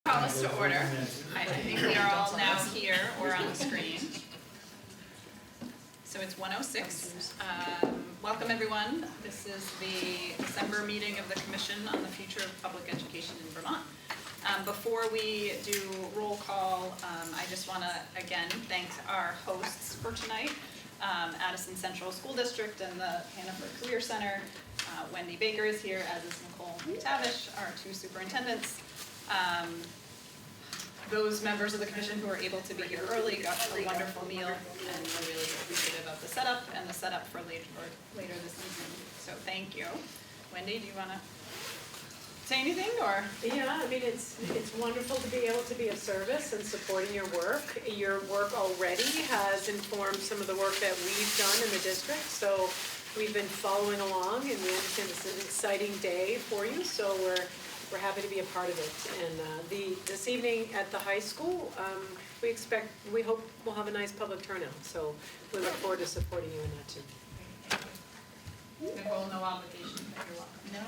Call us to order. I think we are all now here or on the screen. So it's 1:06. Welcome everyone. This is the December meeting of the Commission on the Future of Public Education in Vermont. Before we do roll call, I just want to again thank our hosts for tonight, Addison Central School District and the Hannaford Career Center. Wendy Baker is here, as is Nicole McTavish, our two superintendents. Those members of the commission who were able to be here early got a wonderful meal, and we're really appreciative of the setup and the setup for later this evening. So thank you. Wendy, do you want to say anything, or? Yeah, I mean, it's wonderful to be able to be of service and supporting your work. Your work already has informed some of the work that we've done in the district, so we've been following along, and we understand this is an exciting day for you, so we're happy to be a part of it. And this evening at the high school, we hope we'll have a nice public turnout, so we look forward to supporting you in that too. Nicole, no obligation, but you're welcome. No,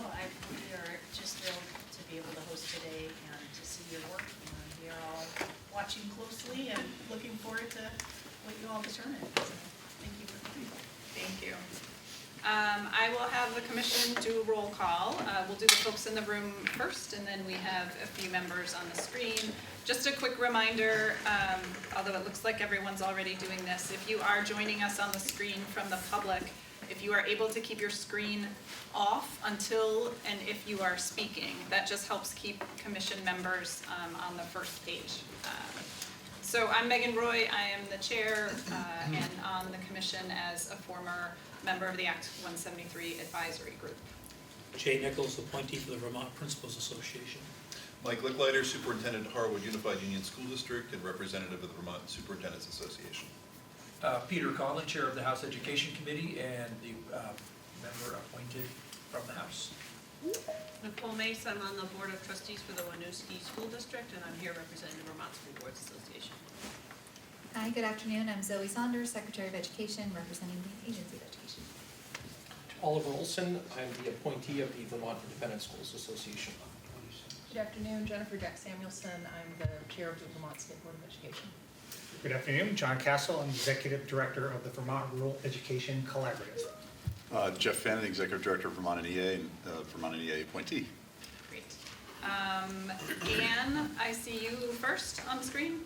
we are just thrilled to be able to host today and to see your work. And we are all watching closely and looking forward to what you all determine. So thank you for coming. Thank you. I will have the commission do a roll call. We'll do the folks in the room first, and then we have a few members on the screen. Just a quick reminder, although it looks like everyone's already doing this, if you are joining us on the screen from the public, if you are able to keep your screen off until and if you are speaking, that just helps keep commission members on the first page. So I'm Megan Roy. I am the chair and on the commission as a former member of the Act 173 advisory group. Jay Nichols, appointee for the Vermont Principals Association. Mike Licklider, Superintendent at Harwood Unified Union School District and representative of the Vermont Superintendents Association. Peter Conlon, Chair of the House Education Committee and the member appointed from the House. Nicole Mace, I'm on the Board of Trustees for the Winooski School District, and I'm here representing the Vermont School Boards Association. Hi, good afternoon. I'm Zoe Saunders, Secretary of Education, representing the Agency of Education. Oliver Olson, I'm the appointee of the Vermont Independent Schools Association. Good afternoon, Jennifer Jack Samuelson. I'm the chair of the Vermont State Board of Education. Good afternoon, John Castle. I'm Executive Director of the Vermont Rural Education Collaborative. Jeff Fannin, Executive Director of Vermont NEA and Vermont NEA appointee. Great. Anne, I see you first on the screen.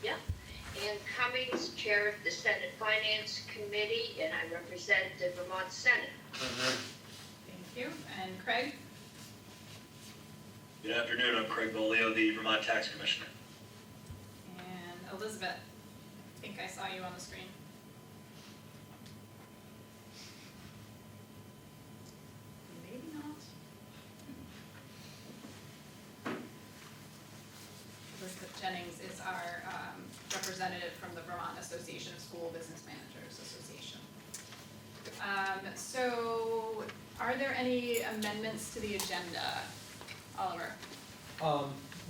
Yeah. Ann Cummings, Chair of the Senate Finance Committee, and I represent the Vermont Senate. Thank you. And Craig? Good afternoon, I'm Craig Bolio, the Vermont Tax Commissioner. And Elizabeth, I think I saw you on the screen. Maybe not. Elizabeth Jennings is our representative from the Vermont Association of School Business Managers Association. So are there any amendments to the agenda? Oliver?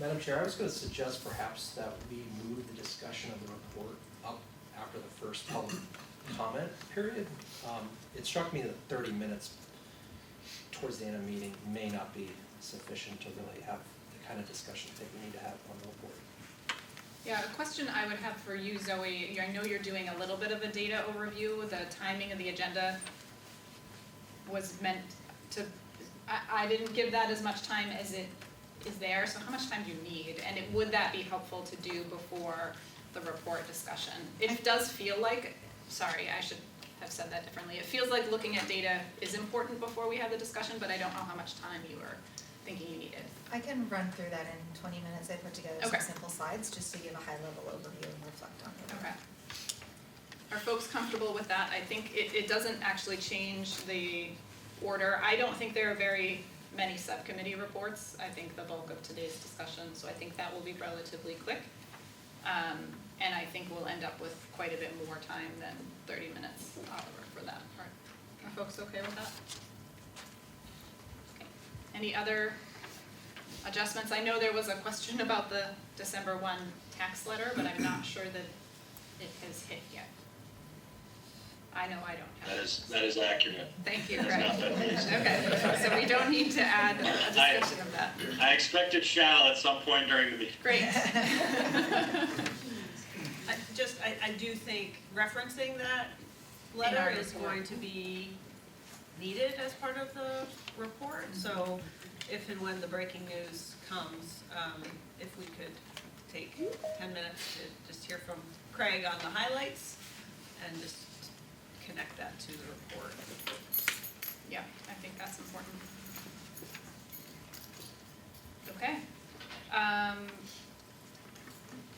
Madam Chair, I was going to suggest perhaps that we move the discussion of the report up after the first public comment period. It struck me that 30 minutes towards the end of the meeting may not be sufficient to really have the kind of discussion that we need to have on the report. Yeah, a question I would have for you, Zoe, I know you're doing a little bit of a data overview. The timing of the agenda was meant to, I didn't give that as much time as it is there, so how much time do you need? And would that be helpful to do before the report discussion? It does feel like, sorry, I should have said that differently. It feels like looking at data is important before we have the discussion, but I don't know how much time you were thinking you needed. I can run through that in 20 minutes. I put together some simple slides just to give a high-level overview and reflect on it. Okay. Are folks comfortable with that? I think it doesn't actually change the order. I don't think there are very many subcommittee reports. I think the bulk of today's discussion, so I think that will be relatively quick. And I think we'll end up with quite a bit more time than 30 minutes, Oliver, for that part. Are folks okay with that? Okay. Any other adjustments? I know there was a question about the December 1 tax letter, but I'm not sure that it has hit yet. I know I don't have it. That is accurate. Thank you, That's Craig. not that easy. Okay, so we don't need to add a discussion of that. I expect it shall at some point during the meeting. Great. I do think referencing that letter is going to be needed as part of the report. So if and when the breaking news comes, if we could take 10 minutes to just hear from Craig on the highlights and just connect that to the report. Yeah, I think that's important. Okay.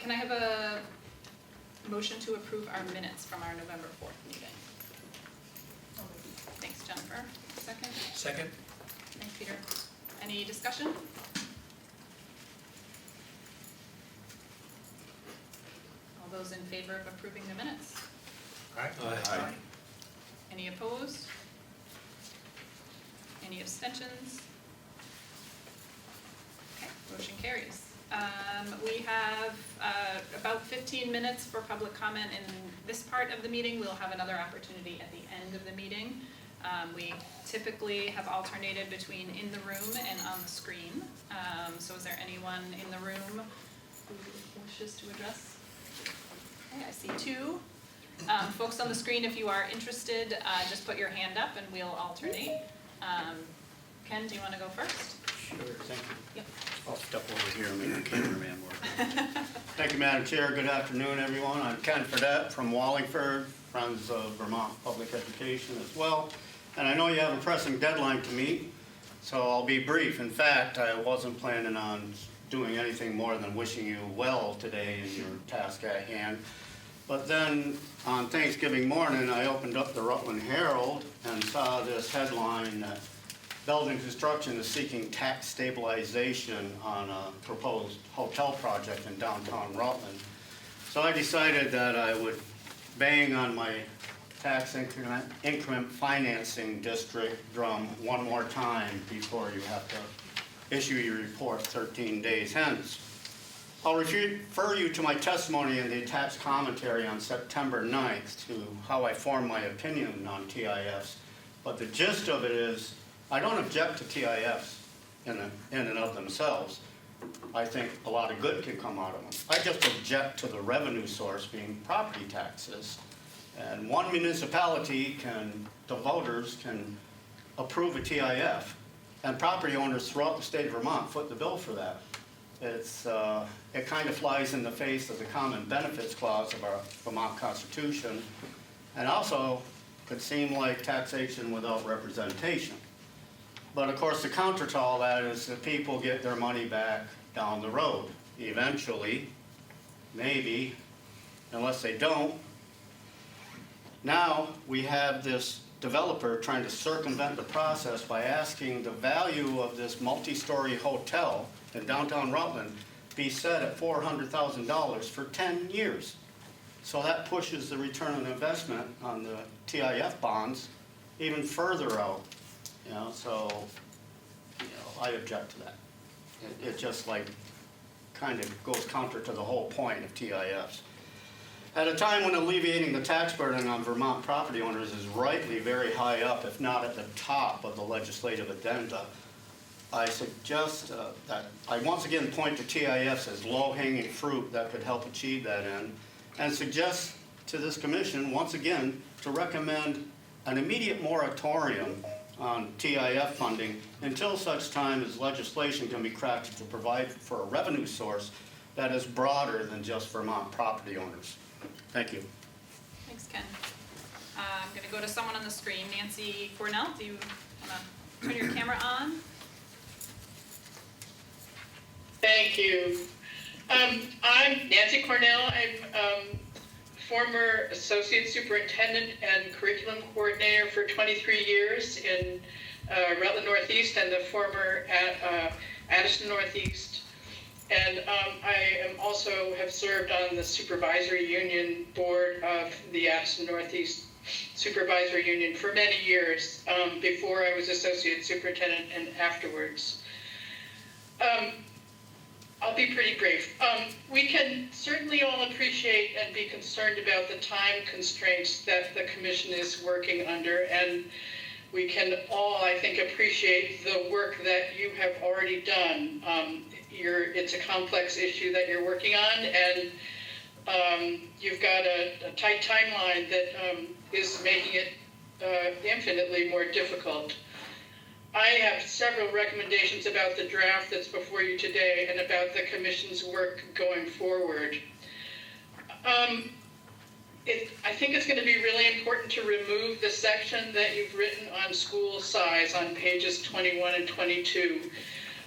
Can I have a motion to approve our minutes from our November 4th meeting? Thanks, Jennifer. Second? Second? Thanks, Peter. Any discussion? All those in favor of approving the minutes? Aye. Any opposed? Any abstentions? Okay, motion carries. We have about 15 minutes for public comment in this part of the meeting. We'll have another opportunity at the end of the meeting. We typically have alternated between in the room and on the screen. So is there anyone in the room who wishes to address? Okay, I see two. Folks on the screen, if you are interested, just put your hand up and we'll alternate. Ken, do you want to go first? Sure, thank you. Yep. I'll step over here and make the cameraman work. Thank you, Madam Chair. Good afternoon, everyone. I'm Ken Fredette from Wallingford, Friends of Vermont Public Education as well. And I know you have a pressing deadline to meet, so I'll be brief. In fact, I wasn't planning on doing anything more than wishing you well today in your task at hand. But then on Thanksgiving morning, I opened up the Rutland Herald and saw this headline that Belden Construction is seeking tax stabilization on a proposed hotel project in downtown Rutland. So I decided that I would bang on my tax increment financing district drum one more time before you have to issue your report 13 days hence. I'll refer you to my testimony in the attached commentary on September 9th to how I formed my opinion on TIFs. But the gist of it is, I don't object to TIFs in and of themselves. I think a lot of good can come out of them. I just object to the revenue source being property taxes. And one municipality the voters can approve a TIF, and property owners throughout the state of Vermont foot the bill for that. It kind of flies in the face of the common benefits clause of our Vermont Constitution, and also could seem like taxation without representation. But of course, the counter to all that is that people get their money back down the road. Eventually, maybe, unless they don't. Now we have this developer trying to circumvent the process by asking the value of this multi-story hotel in downtown Rutland be set at $400,000 for 10 years. So that pushes the return on investment on the TIF bonds even further out. I object to that. It just kind of goes counter to the whole point of TIFs. At a time when alleviating the tax burden on Vermont property owners is rightly very high up, if not at the top of the legislative agenda, I suggest that I once again point to TIFs as low-hanging fruit that could help achieve that end, and suggest to this commission once again to recommend an immediate moratorium on TIF funding until such time as legislation can be crafted to provide for a revenue source that is broader than just Vermont property owners. Thank you. Thanks, Ken. I'm going to go to someone on the screen. Nancy Cornell, do you want to turn your camera on? Thank you. I'm Nancy Cornell. I'm former Associate Superintendent and Curriculum Coordinator for 23 years in Rutland Northeast and the former Addison Northeast. And I am also have served on the Supervisory Union Board of the Addison Northeast Supervisory Union for many years, before I was Associate Superintendent and afterwards. I'll be pretty brief. We can certainly all appreciate and be concerned about the time constraints that the commission is working under, and we can all, I think, appreciate the work that you have already done. It's a complex issue that you're working on, and you've got a tight timeline that is making it infinitely more difficult. I have several recommendations about the draft that's before you today and about the commission's work going forward. I think it's going to be really important to remove the section that you've written on school size on pages 21 and 22.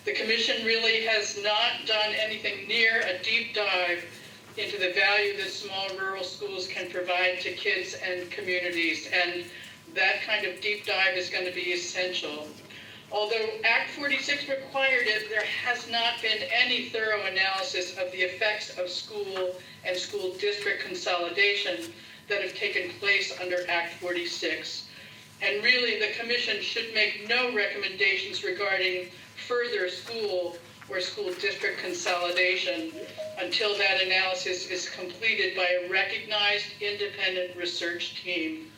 The commission really has not done anything near a deep dive into the value that small rural schools can provide to kids and communities, and that kind of deep dive is going to be essential. Although Act 46 required it, there has not been any thorough analysis of the effects of school and school district consolidation that have taken place under Act 46. And really, the Commission should make no recommendations regarding further school or school district consolidation until that analysis is completed by a recognized independent research team.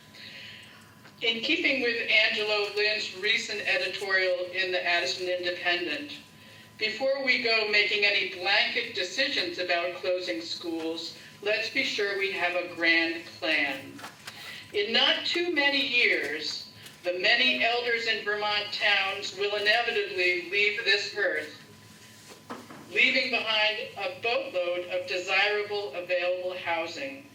In keeping with Angelo Lynn's recent editorial in the Addison Independent, before we go making any blanket decisions about closing schools, let's be sure we have a grand plan. In not too many years, the many elders in Vermont towns will inevitably leave this earth, leaving behind a boatload of desirable available housing.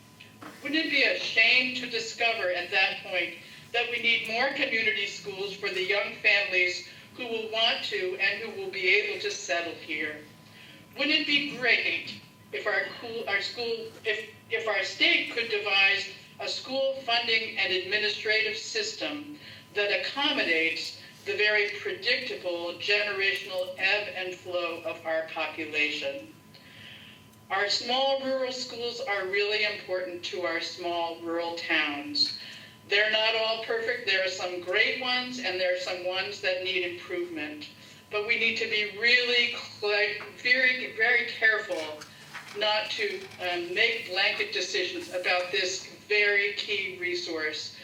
Wouldn't it be a shame to discover at that point that we need more community schools for the young families who will want to and who will be able to settle here? Wouldn't it be great if our state could devise a school funding and administrative system that accommodates the very predictable generational ebb and flow of our population? Our small rural schools are really important to our small rural towns. They're not all perfect. There are some great ones, and there are some ones that need improvement. But we need to be really very, very careful not to make blanket decisions about this very key resource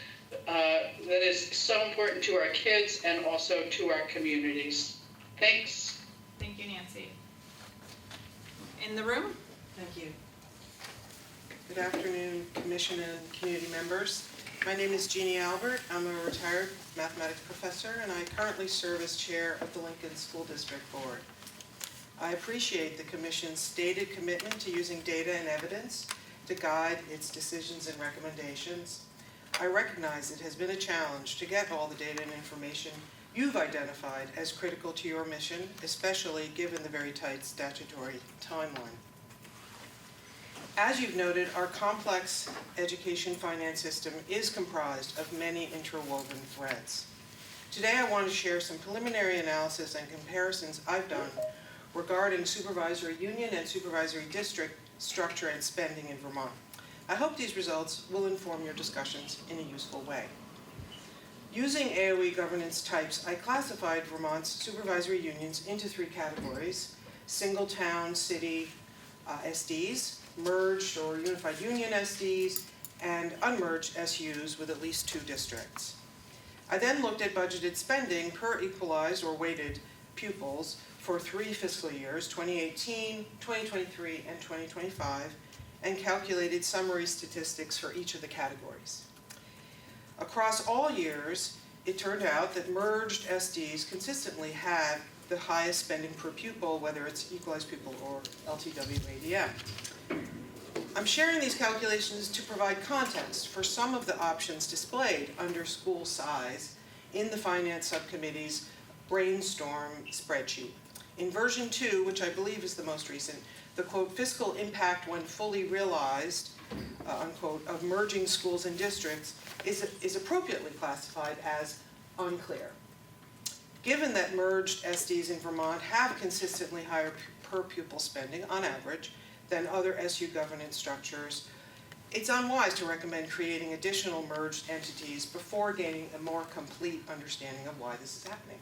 that is so important to our kids and also to our communities. Thanks. Thank you, Nancy. In the room? Thank you. Good afternoon, Commission and community members. My name is Jeannie Albert. I'm a retired mathematics professor, and I currently serve as chair of the Lincoln School District Board. I appreciate the Commission's stated commitment to using data and evidence to guide its decisions and recommendations. I recognize it has been a challenge to get all the data and information you've identified as critical to your mission, especially given the very tight statutory timeline. As you've noted, our complex education finance system is comprised of many interwoven threads. Today I want to share some preliminary analysis and comparisons I've done regarding supervisory union and supervisory district structure and spending in Vermont. I hope these results will inform your discussions in a useful way. Using AOE governance types, I classified Vermont's supervisory unions into three categories: single town, city SDs, merged or unified union SDs, and unmerged SUs with at least 2 districts. I then looked at budgeted spending per equalized or weighted pupils for 3 fiscal years, 2018, 2023, and 2025, and calculated summary statistics for each of the categories. Across all years, it turned out that merged SDs consistently had the highest spending per pupil, whether it's equalized pupil or LTW-ADM. I'm sharing these calculations to provide context for some of the options displayed under school size in the Finance Subcommittee's brainstorm spreadsheet. In version 2, which I believe is the most recent, the quote, fiscal impact when fully realized, unquote, of merging schools and districts is appropriately classified as unclear. Given that merged SDs in Vermont have consistently higher per pupil spending on average than other SU governance structures, it's unwise to recommend creating additional merged entities before gaining a more complete understanding of why this is happening.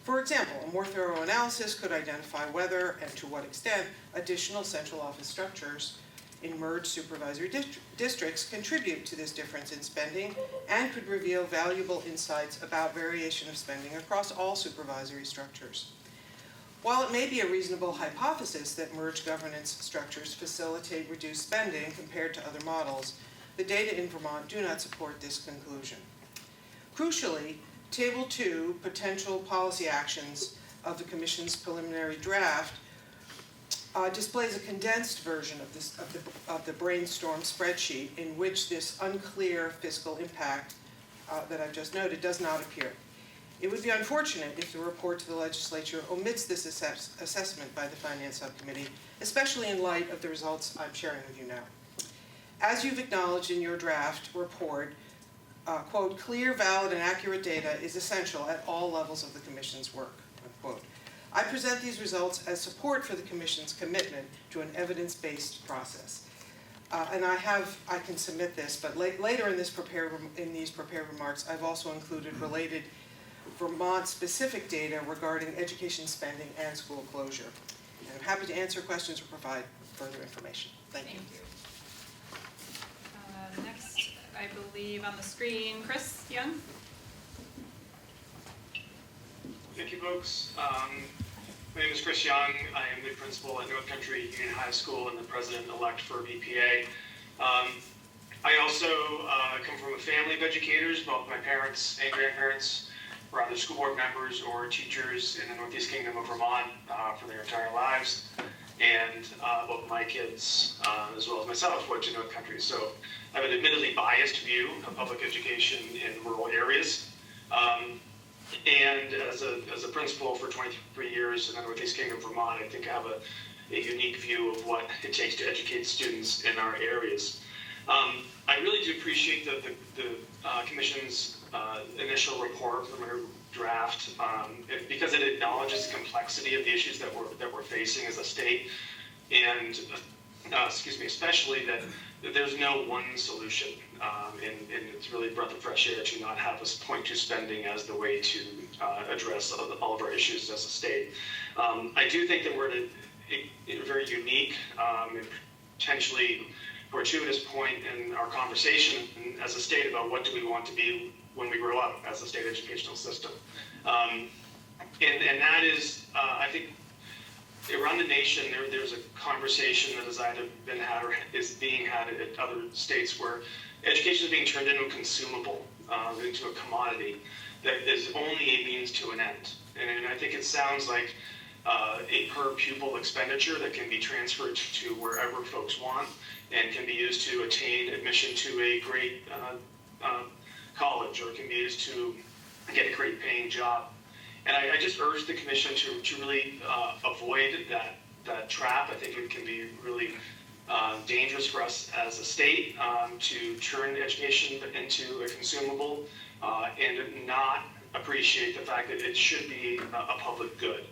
For example, a more thorough analysis could identify whether and to what extent additional central office structures in merged supervisory districts contribute to this difference in spending and could reveal valuable insights about variation of spending across all supervisory structures. While it may be a reasonable hypothesis that merged governance structures facilitate reduced spending compared to other models, the data in Vermont do not support this conclusion. Crucially, Table 2, Potential Policy Actions of the Commission's preliminary draft, displays a condensed version of the brainstorm spreadsheet in which this unclear fiscal impact that I've just noted does not appear. It would be unfortunate if the report to the legislature omits this assessment by the Finance Subcommittee, especially in light of the results I'm sharing with you now. As you've acknowledged in your draft report, quote, clear, valid, and accurate data is essential at all levels of the Commission's work, unquote. I present these results as support for the Commission's commitment to an evidence-based process. And I can submit this, but later in these prepared remarks, I've also included related Vermont-specific data regarding education spending and school closure. And I'm happy to answer questions or provide further information. Thank you. Next, I believe on the screen, Chris Young. Thank you, folks. My name is Chris Young. I am the principal at North Country Union High School and the president-elect for BPA. I also come from a family of educators. Both my parents and grandparents were either school board members or teachers in the Northeast Kingdom of Vermont for their entire lives. And both my kids, as well as myself, went to North Country. So I have an admittedly biased view of public education in rural areas. And as a principal for 23 years in the Northeast Kingdom of Vermont, I think I have a unique view of what it takes to educate students in our areas. I really do appreciate the Commission's initial report from our draft because it acknowledges the complexity of the issues that we're facing as a state, and especially that there's no one solution, and it's really a breath of fresh air to not have us point to spending as the way to address all of our issues as a state. I do think that we're at a very unique and potentially fortuitous point in our conversation as a state about what do we want to be when we grow up as a state educational system. And that is, I think, around the nation, there's a conversation that has either been had or is being had at other states where education is being turned into a consumable, into a commodity that is only a means to an end. And I think it sounds like a per pupil expenditure that can be transferred to wherever folks want and can be used to attain admission to a great college, or it can be used to get a great paying job. And I just urge the Commission to really avoid that trap. I think it can be really dangerous for us as a state to turn education into a consumable and not appreciate the fact that it should be a public good.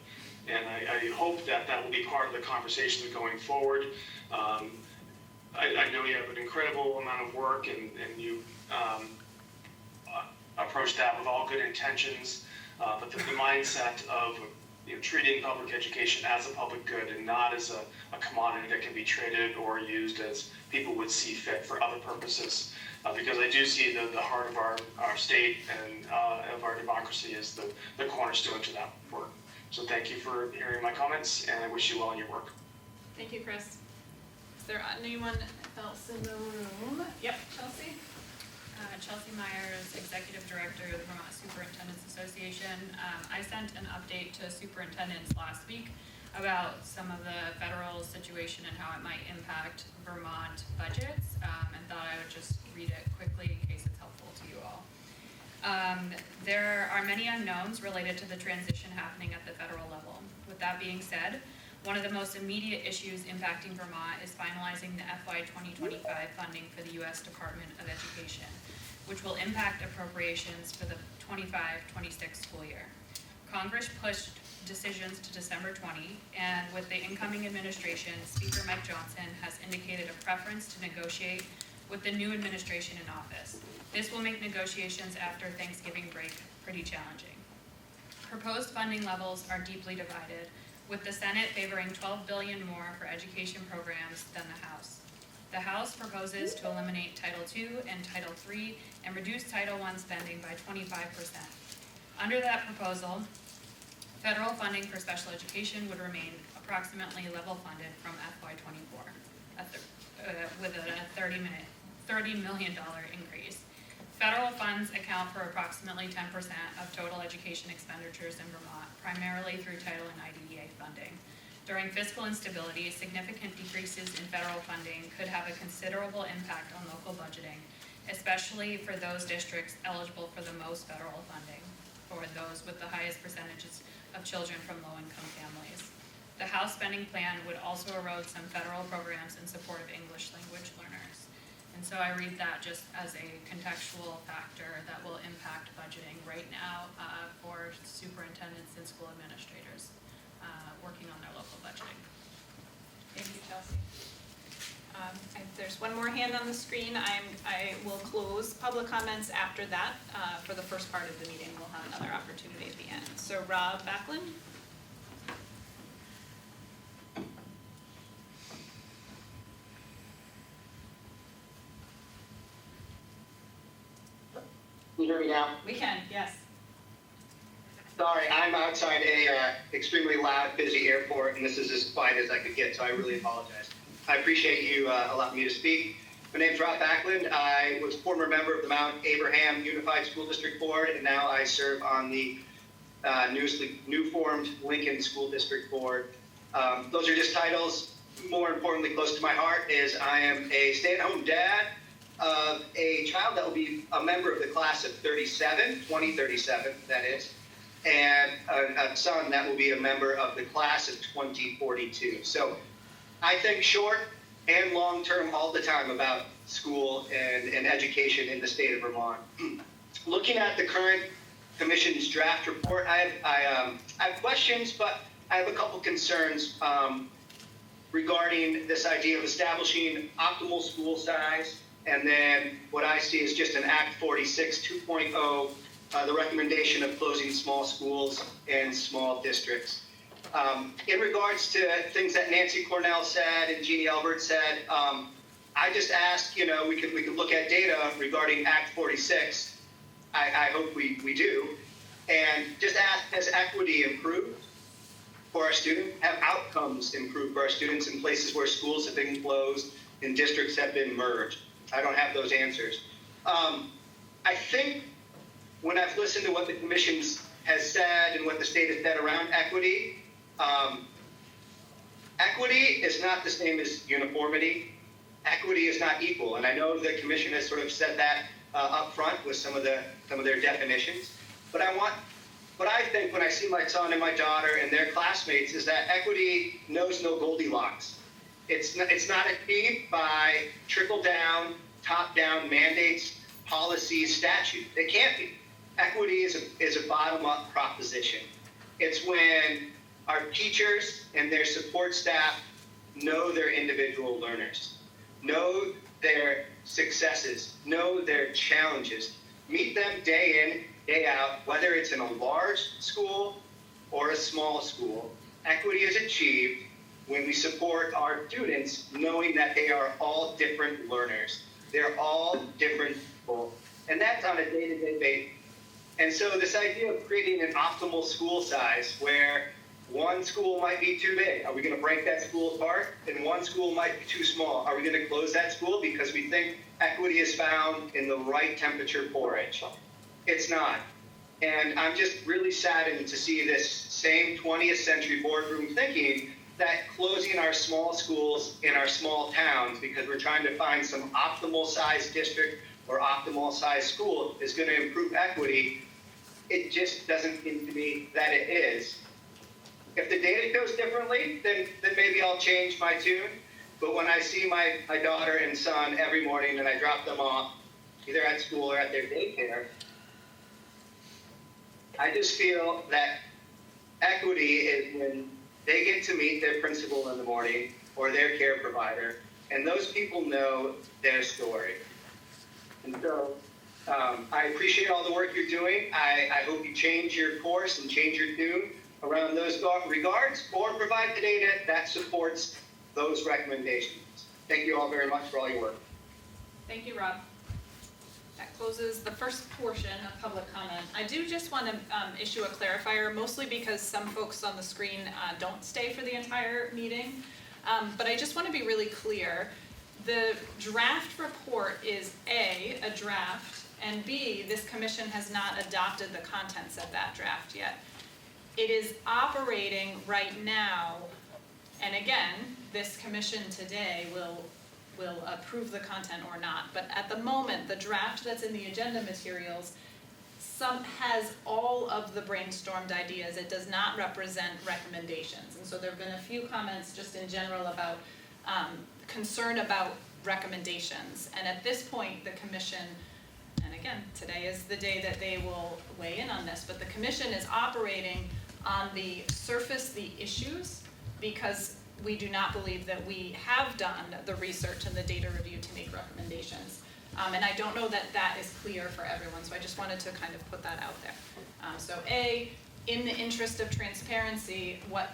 And I hope that will be part of the conversation going forward. I know you have an incredible amount of work, and you approach that with all good intentions, but the mindset of treating public education as a public good and not as a commodity that can be traded or used as people would see fit for other purposes. Because I do see the heart of our state and of our democracy is the cornerstone to that work. So thank you for hearing my comments, and I wish you well in your work. Thank you, Chris. Is there anyone else in the room? Yep, Chelsea? Chelsea Myers, Executive Director of the Vermont Superintendents Association. I sent an update to superintendents last week about some of the federal situation and how it might impact Vermont budgets, and thought I would just read it quickly in case it's helpful to you all. There are many unknowns related to the transition happening at the federal level. With that being said, one of the most immediate issues impacting Vermont is finalizing the FY 2025 funding for the U.S. Department of Education, which will impact appropriations for the 25-26 school year. Congress pushed decisions to December 20, and with the incoming administration, Speaker Mike Johnson has indicated a preference to negotiate with the new administration in office. This will make negotiations after Thanksgiving break pretty challenging. proposed funding levels are deeply divided, with the Senate favoring $12 billion more for education programs than the House. The House proposes to eliminate Title II and Title III and reduce Title I spending by 25%. Under that proposal, federal funding for special education would remain approximately level funded from FY24, with a $30 million increase. Federal funds account for approximately 10% of total education expenditures in Vermont, primarily through Title and IDEA funding. During fiscal instability, significant decreases in federal funding could have a considerable impact on local budgeting, especially for those districts eligible for the most federal funding, or those with the highest percentages of children from low-income families. The House spending plan would also erode some federal programs in support of English language learners. And so I read that just as a contextual factor that will impact budgeting right now for superintendents and school administrators working on their local budgeting. Thank you, Chelsea. There's one more hand on the screen. I will close public comments after that. For the first part of the meeting, we'll have another opportunity at the end. So Rob Backlund. Can you hear me now? We can, yes. Sorry, I'm outside a extremely loud, busy airport, and this is as quiet as I could get, so I really apologize. I appreciate you allowing me to speak. My name's Rob Backlund. I was a former member of the Mount Abraham Unified School District Board, and now I serve on the new formed Lincoln School District Board. Those are just titles. More importantly, close to my heart is I am a stay-at-home dad of a child that will be a member of the class of 2037, that is, and a son that will be a member of the class of 2042. So I think short and long term all the time about school and education in the state of Vermont. Looking at the current commission's draft report, I have questions, but I have a couple concerns regarding this idea of establishing optimal school size, and then what I see is just an Act 46 2.0, the recommendation of closing small schools and small districts. In regards to things that Nancy Cornell said and Jeannie Albert said, I just asked, we could look at data regarding Act 46. I hope we do. And just ask, has equity improved for our students? Have outcomes improved for our students in places where schools have been closed and districts have been merged? I don't have those answers. I think when I've listened to what the commission has said and what the state has said around equity, equity is not the same as uniformity. Equity is not equal, and I know the commission has sort of said that up front with some of their definitions. But what I think when I see my son and my daughter and their classmates is that equity knows no Goldilocks. It's not achieved by trickle-down, top-down mandates, policies, statutes. It can't be. Equity is a bottom-up proposition. It's when our teachers and their support staff know their individual learners, know their successes, know their challenges, meet them day in, day out, whether it's in a large school or a small school. Equity is achieved when we support our students knowing that they are all different learners. They're all different people. And that's on a day-to-day basis. And so this idea of creating an optimal school size where one school might be too big, are we going to break that school apart? And one school might be too small. Are we going to close that school because we think equity is found in the right temperature porridge? It's not. And I'm just really saddened to see this same 20th century boardroom thinking that closing our small schools in our small towns because we're trying to find some optimal size district or optimal size school is going to improve equity. It just doesn't seem to me that it is. If the data goes differently, then maybe I'll change my tune. But when I see my daughter and son every morning and I drop them off, either at school or at their daycare, I just feel that equity is when they get to meet their principal in the morning or their care provider, and those people know their story. And so I appreciate all the work you're doing. I hope you change your course and change your tune around those regards, or provide the data that supports those recommendations. Thank you all very much for all your work. Thank you, Rob. That closes the first portion of public comment. I do just want to issue a clarifier, mostly because some folks on the screen don't stay for the entire meeting. But I just want to be really clear. The draft report is A, a draft, and B, this commission has not adopted the contents of that draft yet. It is operating right now, and again, this commission today will approve the content or not, but at the moment, the draft that's in the agenda materials has all of the brainstormed ideas. It does not represent recommendations. And so there have been a few comments just in general about concern about recommendations. And at this point, the commission, and again, today is the day that they will weigh in on this, but the commission is operating on the surface, the issues, because we do not believe that we have done the research and the data review to make recommendations. And I don't know that that is clear for everyone, so I just wanted to kind of put that out there. So A, in the interest of transparency, what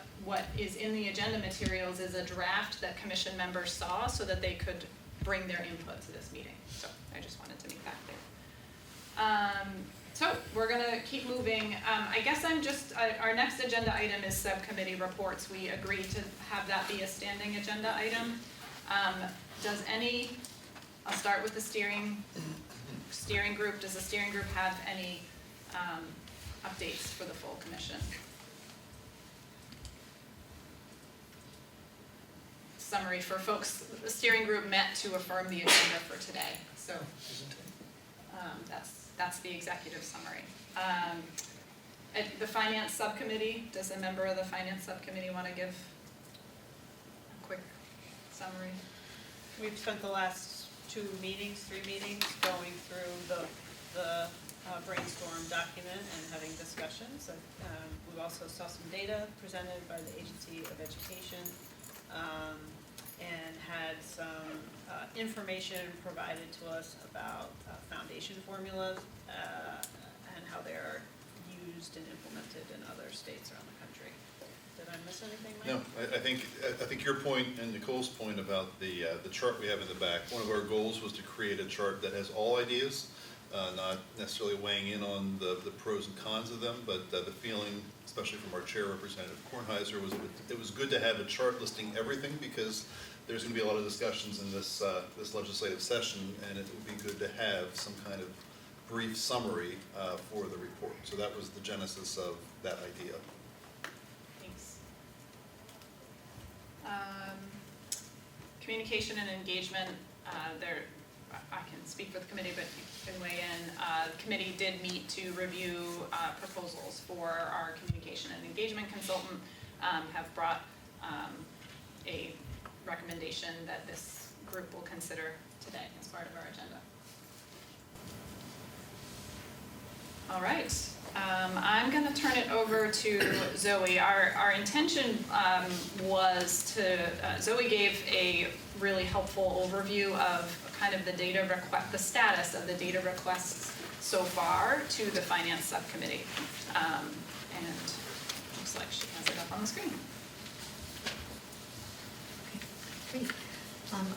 is in the agenda materials is a draft that commission members saw so that they could bring their input to this meeting. So I just wanted to make that clear. So we're gonna keep moving. I guess our next agenda item is subcommittee reports. We agreed to have that be a standing agenda item. I'll start with the steering group. Does the steering group have any updates for the full commission? Summary for folks, the steering group met to affirm the agenda for today. So that's the executive summary. At the finance subcommittee, does a member of the finance subcommittee want to give a quick summary? We've spent the last 3 meetings going through the brainstorm document and having discussions. We also saw some data presented by the Agency of Education and had some information provided to us about foundation formulas and how they're used and implemented in other states around the country. Did I miss anything, Mike? No, I think your point and Nicole's point about the chart we have in the back, one of our goals was to create a chart that has all ideas, not necessarily weighing in on the pros and cons of them, but the feeling, especially from our chair, Representative Kornheiser, was it was good to have a chart listing everything, because there's going to be a lot of discussions in this legislative session, and it would be good to have some kind of brief summary for the report. So that was the genesis of that idea. Thanks. Communication and engagement, I can speak for the committee, but you can weigh in. The committee did meet to review proposals for our communication and engagement consultant, have brought a recommendation that this group will consider today as part of our agenda. All right, I'm going to turn it over to Zoe. Our intention was to, Zoe gave a really helpful overview of kind of the data request, the status of the data requests so far to the finance subcommittee. And looks like she has it up on the screen. Great.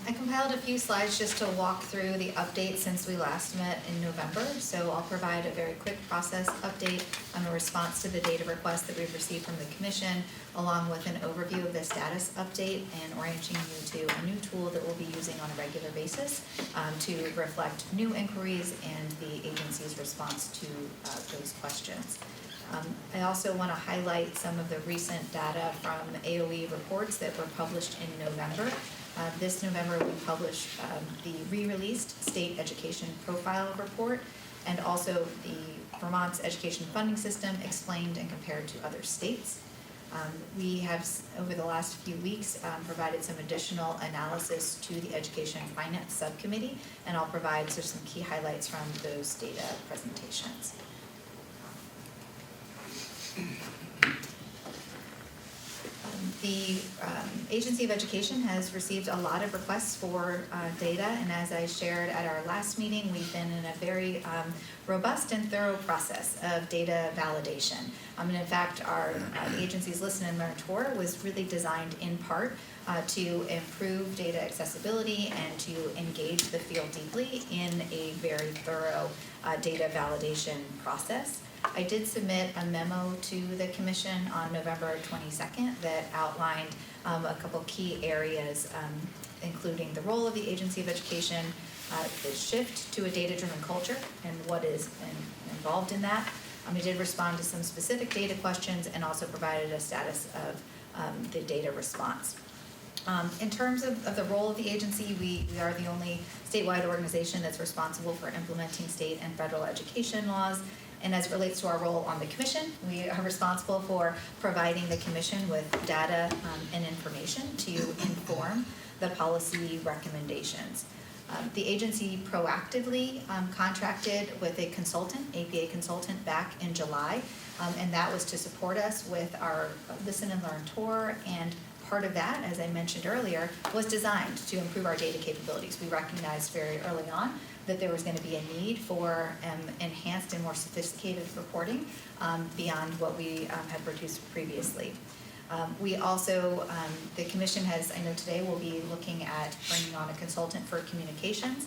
I compiled a few slides just to walk through the update since we last met in November. So I'll provide a very quick process update on a response to the data request that we've received from the Commission, along with an overview of the status update and orienting you to a new tool that we'll be using on a regular basis to reflect new inquiries and the agency's response to those questions. I also want to highlight some of the recent data from AOE reports that were published in November. This November, we published the re-released State Education Profile Report and also the Vermont's education funding system explained and compared to other states. We have, over the last few weeks, provided some additional analysis to the Education and Finance Subcommittee, and I'll provide some key highlights from those data presentations. The Agency of Education has received a lot of requests for data, and as I shared at our last meeting, we've been in a very robust and thorough process of data validation. And in fact, our agency's Listen and Learn tour was really designed in part to improve data accessibility and to engage the field deeply in a very thorough data validation process. I did submit a memo to the Commission on November 22nd that outlined a couple key areas, including the role of the Agency of Education, the shift to a data-driven culture, and what is involved in that. I did respond to some specific data questions and also provided a status of the data response. In terms of the role of the agency, we are the only statewide organization that's responsible for implementing state and federal education laws. And as it relates to our role on the Commission, we are responsible for providing the Commission with data and information to inform the policy recommendations. The agency proactively contracted with a consultant, APA consultant, back in July, and that was to support us with our Listen and Learn tour, and part of that, as I mentioned earlier, was designed to improve our data capabilities. We recognized very early on that there was going to be a need for enhanced and more sophisticated reporting beyond what we had produced previously. We also, the Commission has, I know today, will be looking at bringing on a consultant for communications.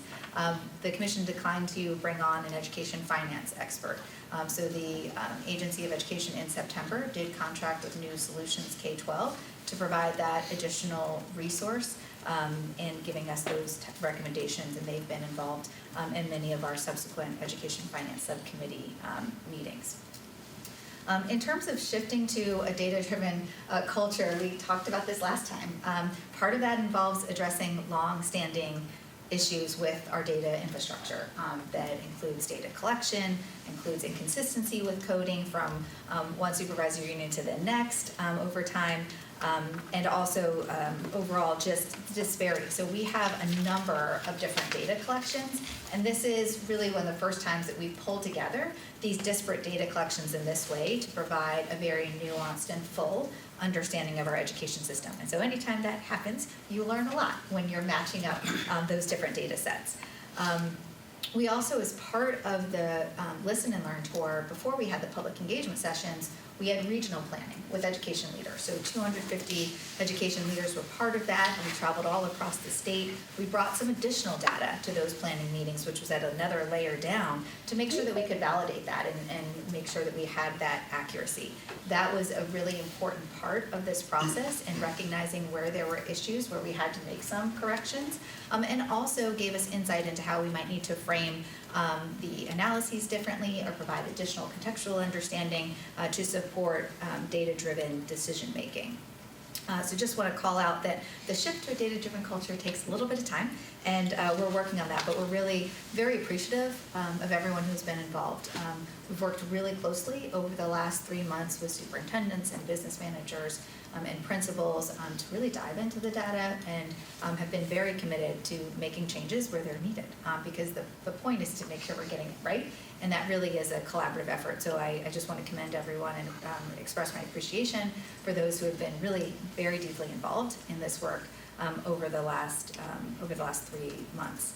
The Commission declined to bring on an education finance expert. So the Agency of Education in September did contract with New Solutions K-12 to provide that additional resource in giving us those recommendations, and they've been involved in many of our subsequent education finance subcommittee meetings. In terms of shifting to a data-driven culture, we talked about this last time. Part of that involves addressing long-standing issues with our data infrastructure. That includes data collection, includes inconsistency with coding from one supervisory union to the next over time, and also overall just disparity. So we have a number of different data collections, and this is really one of the first times that we've pulled together these disparate data collections in this way to provide a very nuanced and full understanding of our education system. And so anytime that happens, you learn a lot when you're matching up those different data sets. We also, as part of the Listen and Learn tour, before we had the public engagement sessions, we had regional planning with education leaders. So 250 education leaders were part of that, and we traveled all across the state. We brought some additional data to those planning meetings, which was at another layer down, to make sure that we could validate that and make sure that we had that accuracy. That was a really important part of this process in recognizing where there were issues, where we had to make some corrections, and also gave us insight into how we might need to frame the analyses differently or provide additional contextual understanding to support data-driven decision-making. So just want to call out that the shift to a data-driven culture takes a little bit of time, and we're working on that, but we're really very appreciative of everyone who's been involved. We've worked really closely over the last 3 months with superintendents and business managers and principals to really dive into the data, and have been very committed to making changes where they're needed, because the point is to make sure we're getting it right, and that really is a collaborative effort. So I just want to commend everyone and express my appreciation for those who have been really very deeply involved in this work over the last 3 months.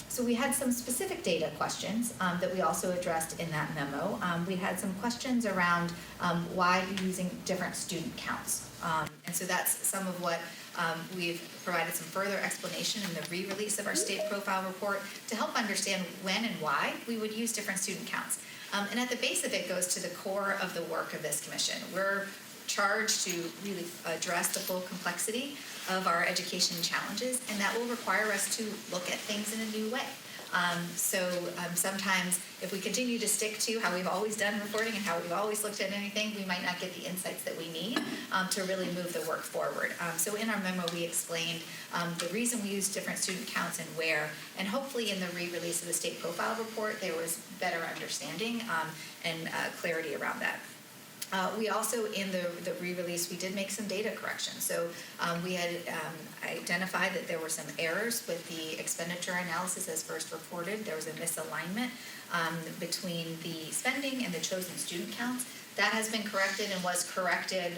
So we had some specific data questions that we also addressed in that memo. We had some questions around why you're using different student counts. And so that's some of what we've provided some further explanation in the re-release of our state profile report to help understand when and why we would use different student counts. And at the base of it goes to the core of the work of this commission. We're charged to really address the full complexity of our education challenges, and that will require us to look at things in a new way. Sometimes if we continue to stick to how we've always done reporting and how we've always looked at anything, we might not get the insights that we need to really move the work forward. So in our memo, we explained the reason we use different student counts and where, and hopefully in the re-release of the state profile report, there was better understanding and clarity around that. We also, in the re-release, we did make some data corrections. So we had identified that there were some errors with the expenditure analysis as first reported. There was a misalignment between the spending and the chosen student counts. That has been corrected and was corrected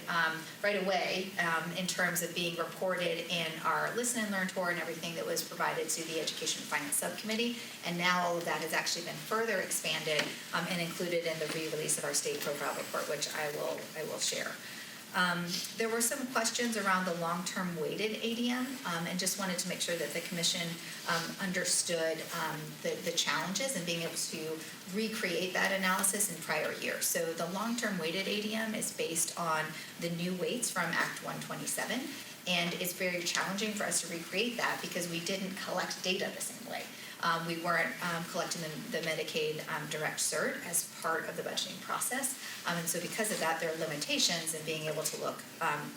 right away in terms of being reported in our Listen and Learn tour and everything that was provided to the Education Finance Subcommittee. And now all of that has actually been further expanded and included in the re-release of our state profile report, which I will share. There were some questions around the long-term weighted ADM, and just wanted to make sure that the commission understood the challenges in being able to recreate that analysis in prior years. So the long-term weighted ADM is based on the new weights from Act 127, and it's very challenging for us to recreate that because we didn't collect data the same way. We weren't collecting the Medicaid direct cert as part of the budgeting process. And so because of that, there are limitations in being able to look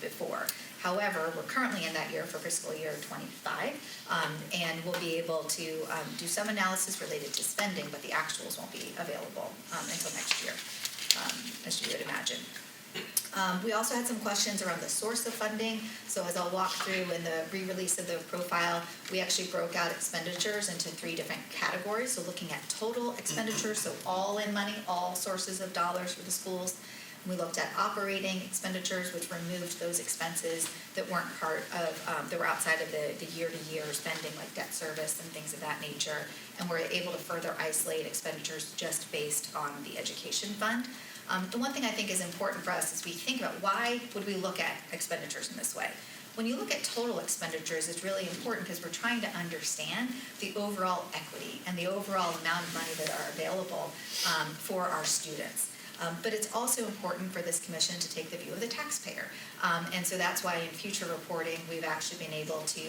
before. However, we're currently in that year for fiscal year 25, and we'll be able to do some analysis related to spending, but the actuals won't be available until next year, as you would imagine. We also had some questions around the source of funding. So as I'll walk through in the re-release of the profile, we actually broke out expenditures into 3 different categories. So looking at total expenditures, so all in money, all sources of dollars for the schools. We looked at operating expenditures, which removed those expenses that weren't part of, that were outside of the year-to-year spending, like debt service and things of that nature. And we're able to further isolate expenditures just based on the education fund. The one thing I think is important for us is we think about why would we look at expenditures in this way. When you look at total expenditures, it's really important because we're trying to understand the overall equity and the overall amount of money that are available for our students. But it's also important for this commission to take the view of the taxpayer. And so that's why in future reporting, we've actually been able to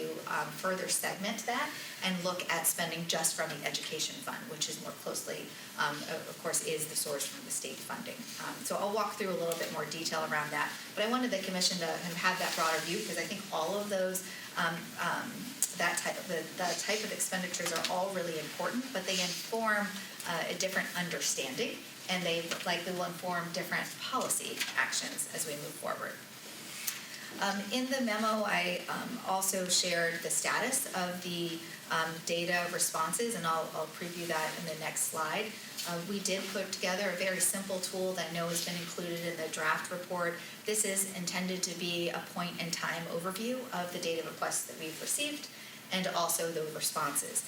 further segment that and look at spending just from the education fund, which is more closely, of course, is the source from the state funding. So I'll walk through a little bit more detail around that. But I wanted the commission to have that broader view because I think all of those the type of expenditures are all really important, but they inform a different understanding, and they likely will inform different policy actions as we move forward. In the memo, I also shared the status of the data responses, and I'll preview that in the next slide. We did put together a very simple tool that I know has been included in the draft report. This is intended to be a point-in-time overview of the data requests that we've received and also the responses.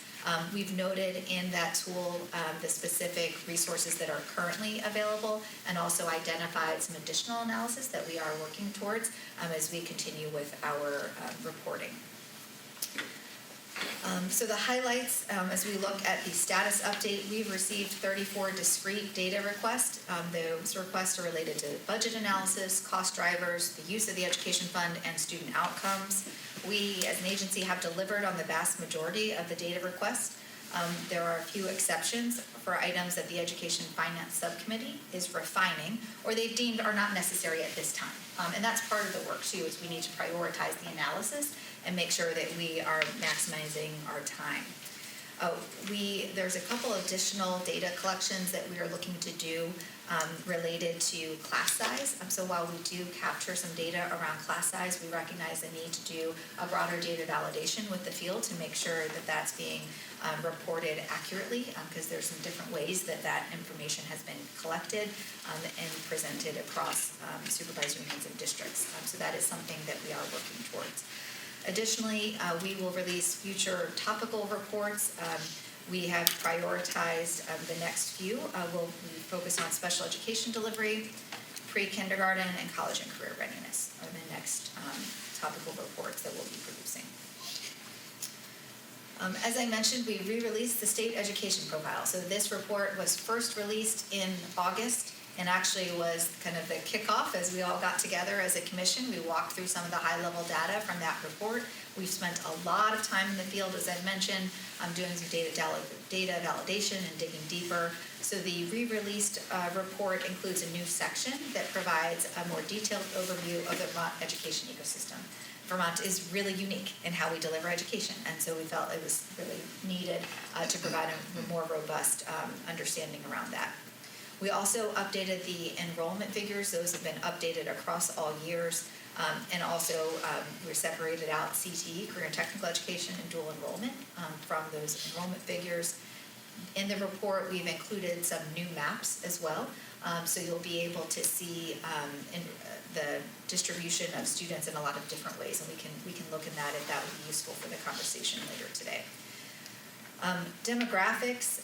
We've noted in that tool the specific resources that are currently available and also identified some additional analysis that we are working towards as we continue with our reporting. So the highlights, as we look at the status update, we've received 34 discrete data requests. Those requests are related to budget analysis, cost drivers, the use of the education fund, and student outcomes. We, as an agency, have delivered on the vast majority of the data requests. There are a few exceptions for items that the Education Finance Subcommittee is refining or they've deemed are not necessary at this time. And that's part of the work, too, is we need to prioritize the analysis and make sure that we are maximizing our time. There's a couple additional data collections that we are looking to do related to class size. So while we do capture some data around class size, we recognize the need to do a broader data validation with the field to make sure that that's being reported accurately, because there's some different ways that that information has been collected and presented across supervisory unions and districts. So that is something that we are working towards. Additionally, we will release future topical reports. We have prioritized the next few. We'll focus on special education delivery, pre-kindergarten, and college and career readiness are the next topical reports that we'll be producing. As I mentioned, we re-released the state education profile. So this report was first released in August and actually was kind of the kickoff as we all got together as a commission. We walked through some of the high-level data from that report. We've spent a lot of time in the field, as I mentioned, doing some data validation and digging deeper. So the re-released report includes a new section that provides a more detailed overview of the Vermont education ecosystem. Vermont is really unique in how we deliver education, and so we felt it was really needed to provide a more robust understanding around that. We also updated the enrollment figures. Those have been updated across all years. And also we separated out CTE, career and technical education, and dual enrollment from those enrollment figures. In the report, we've included some new maps as well. So you'll be able to see the distribution of students in a lot of different ways, and we can look in that if that would be useful for the conversation later today. Demographics.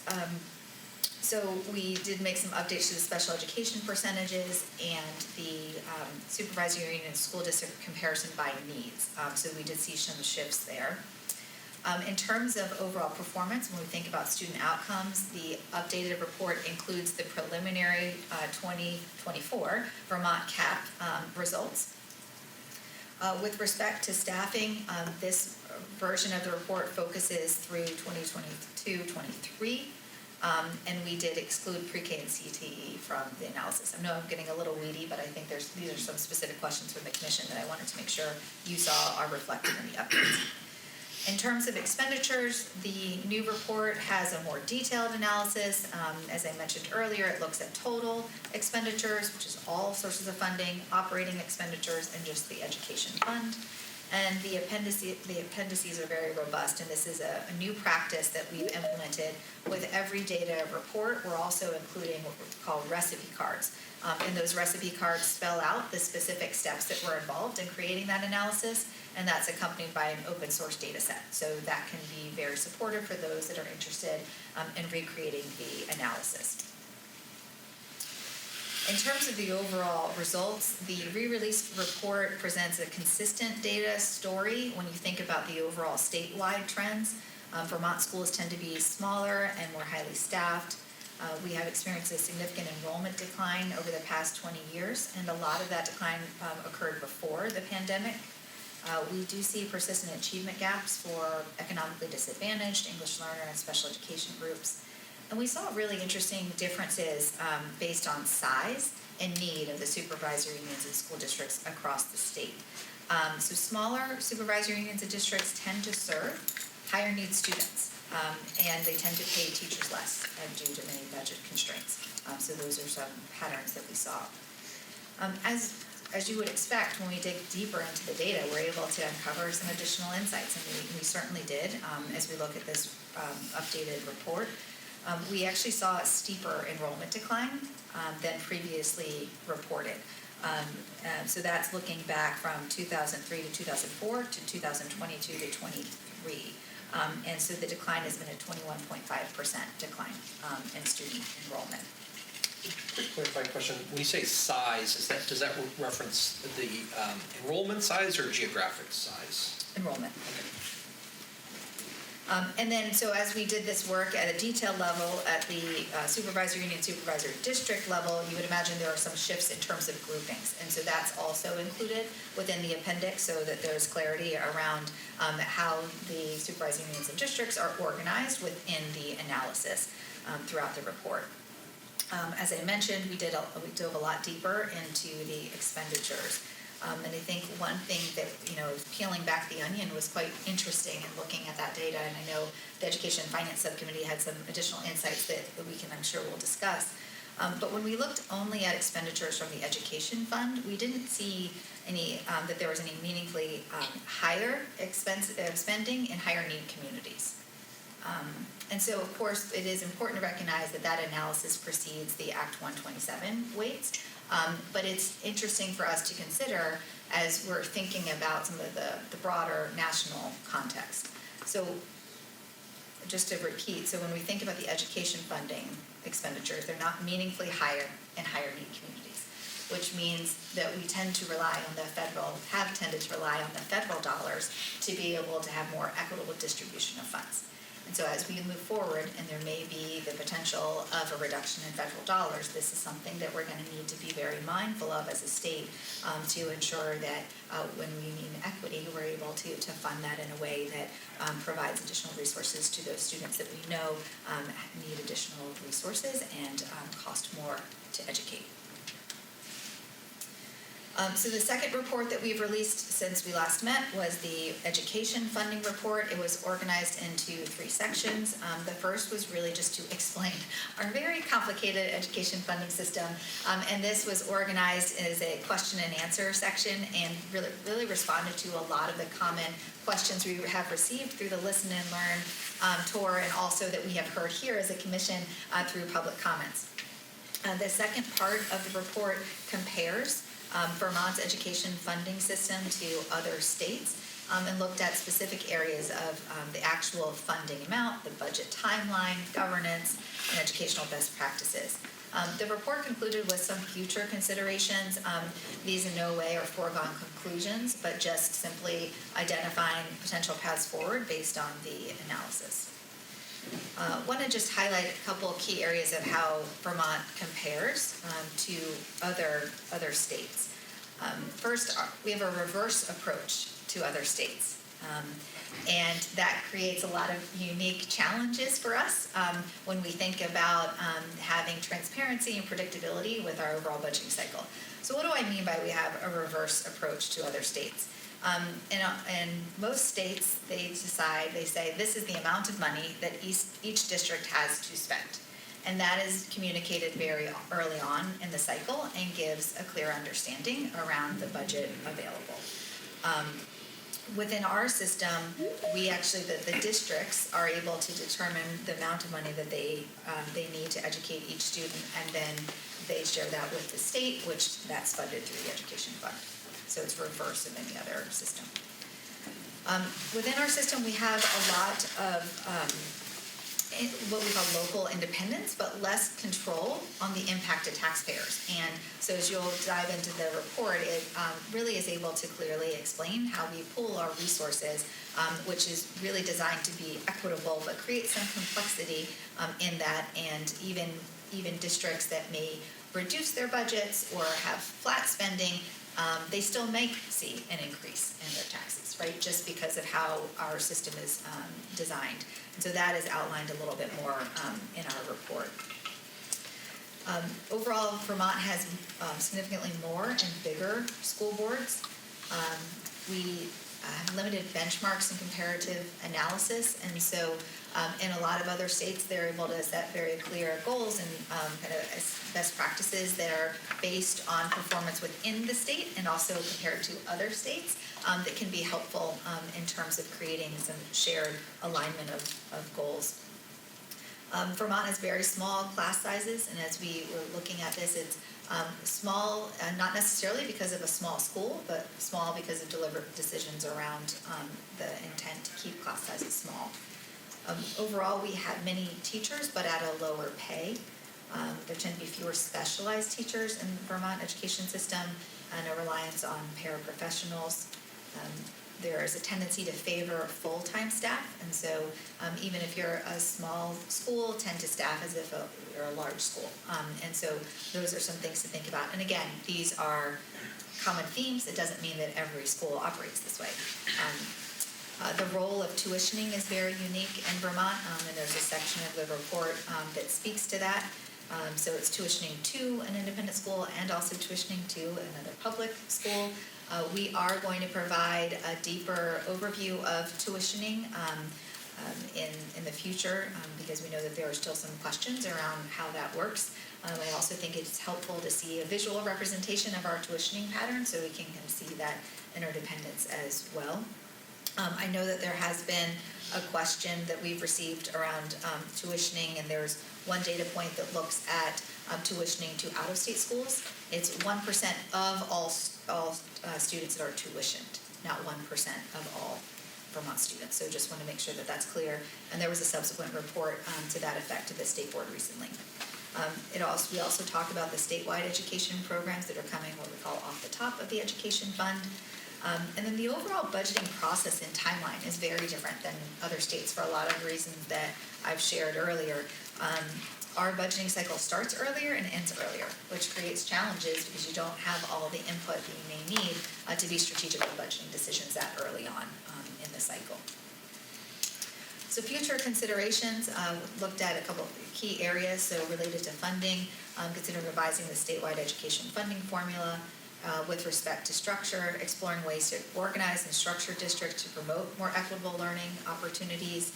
So we did make some updates to the special education percentages and the supervisory union and school district comparison by needs. So we did see some shifts there. In terms of overall performance, when we think about student outcomes, the updated report includes the preliminary 2024 Vermont CAP results. With respect to staffing, this version of the report focuses through 2022-23, and we did exclude pre-K and CTE from the analysis. I know I'm getting a little weedy, but I think these are some specific questions from the commission that I wanted to make sure you saw are reflected in the updates. In terms of expenditures, the new report has a more detailed analysis. As I mentioned earlier, it looks at total expenditures, which is all sources of funding, operating expenditures, and just the education fund. And the appendices are very robust, and this is a new practice that we've implemented. With every data report, we're also including what we call recipe cards. And those recipe cards spell out the specific steps that were involved in creating that analysis, and that's accompanied by an open source data set. So that can be very supportive for those that are interested in recreating the analysis. In terms of the overall results, the re-released report presents a consistent data story when you think about the overall statewide trends. Vermont schools tend to be smaller and more highly staffed. We have experienced a significant enrollment decline over the past 20 years, and a lot of that decline occurred before the pandemic. We do see persistent achievement gaps for economically disadvantaged, English learner, and special education groups. And we saw really interesting differences based on size and need of the supervisory unions and school districts across the state. So smaller supervisory unions and districts tend to serve higher need students, and they tend to pay teachers less due to many budget constraints. So those are some patterns that we saw. As you would expect, when we dig deeper into the data, we're able to uncover some additional insights, and we certainly did as we look at this updated report. We actually saw a steeper enrollment decline than previously reported. So that's looking back from 2003 to 2004 to 2022 to 23. And so the decline has been a 21.5% decline in student enrollment. Quick clarifying question. When you say size, does that reference the enrollment size or geographic size? Enrollment. Okay. And then, so as we did this work at a detailed level, at the supervisory union, supervisory district level, you would imagine there are some shifts in terms of groupings. And so that's also included within the appendix so that there's clarity around how the supervisory unions and districts are organized within the analysis throughout the report. As I mentioned, we dove a lot deeper into the expenditures. And I think one thing that, peeling back the onion was quite interesting in looking at that data. And I know the Education and Finance Subcommittee had some additional insights that I'm sure we'll discuss. But when we looked only at expenditures from the education fund, we didn't see that there was any meaningfully higher spending in higher need communities. And so, of course, it is important to recognize that analysis precedes the Act 127 weights. But it's interesting for us to consider as we're thinking about some of the broader national context. So just to repeat, so when we think about the education funding expenditures, they're not meaningfully higher in higher need communities, which means that we tend to rely on have tended to rely on the federal dollars to be able to have more equitable distribution of funds. And so as we move forward, and there may be the potential of a reduction in federal dollars, this is something that we're going to need to be very mindful of as a state to ensure that when we need equity, we're able to fund that in a way that provides additional resources to those students that we know need additional resources and cost more to educate. So the second report that we've released since we last met was the education funding report. It was organized into 3 sections. The first was really just to explain our very complicated education funding system. And this was organized as a question and answer section and really responded to a lot of the common questions we have received through the Listen and Learn tour, and also that we have heard here as a commission through public comments. The second part of the report compares Vermont's education funding system to other states and looked at specific areas of the actual funding amount, the budget timeline, governance, and educational best practices. The report concluded with some future considerations. These in no way are foregone conclusions, but just simply identifying potential paths forward based on the analysis. I want to just highlight a couple key areas of how Vermont compares to other states. First, we have a reverse approach to other states. And that creates a lot of unique challenges for us when we think about having transparency and predictability with our overall budgeting cycle. So what do I mean by we have a reverse approach to other states? In most states, they say this is the amount of money that each district has to spend. And that is communicated very early on in the cycle and gives a clear understanding around the budget available. Within our system, we actually, the districts are able to determine the amount of money that they need to educate each student, and then they share that with the state, which that's funded through the education fund. So it's reverse of any other system. Within our system, we have a lot of what we call local independence, but less control on the impact to taxpayers. And so as you'll dive into the report, it really is able to clearly explain how we pool our resources, which is really designed to be equitable, but create some complexity in that, and even districts that may reduce their budgets or have flat spending, they still may see an increase in their taxes, right? Just because of how our system is designed. And so that is outlined a little bit more in our report. Overall, Vermont has significantly more and bigger school boards. We have limited benchmarks and comparative analysis, and so in a lot of other states, they're able to set very clear goals and kind of best practices that are based on performance within the state and also compared to other states that can be helpful in terms of creating some shared alignment of goals. Vermont has very small class sizes, and as we were looking at this, it's small, not necessarily because of a small school, but small because of deliberate decisions around the intent to keep class sizes small. Overall, we have many teachers, but at a lower pay. There tend to be fewer specialized teachers in the Vermont education system and a reliance on paraprofessionals. There is a tendency to favor full-time staff, and so even if you're a small school, tend to staff as if you're a large school. And so those are some things to think about. And again, these are common themes. It doesn't mean that every school operates this way. The role of tuitioning is very unique in Vermont, and there's a section of the report that speaks to that. So it's tuitioning to an independent school and also tuitioning to another public school. We are going to provide a deeper overview of tuitioning in the future because we know that there are still some questions around how that works. I also think it's helpful to see a visual representation of our tuitioning pattern so we can kind of see that interdependence as well. I know that there has been a question that we've received around tuitioning, and there's one data point that looks at tuitioning to out-of-state schools. It's 1% of all students that are tuitioned, not 1% of all Vermont students. So just want to make sure that that's clear. And there was a subsequent report to that effect to the state board recently. We also talk about the statewide education programs that are coming, what we call off the top of the education fund. And then the overall budgeting process and timeline is very different than other states for a lot of reasons that I've shared earlier. Our budgeting cycle starts earlier and ends earlier, which creates challenges because you don't have all the input that you may need to be strategic with budgeting decisions that early on in the cycle. So future considerations, looked at a couple of key areas, so related to funding, considering revising the statewide education funding formula, with respect to structure, exploring ways to organize and structure districts to promote more equitable learning opportunities,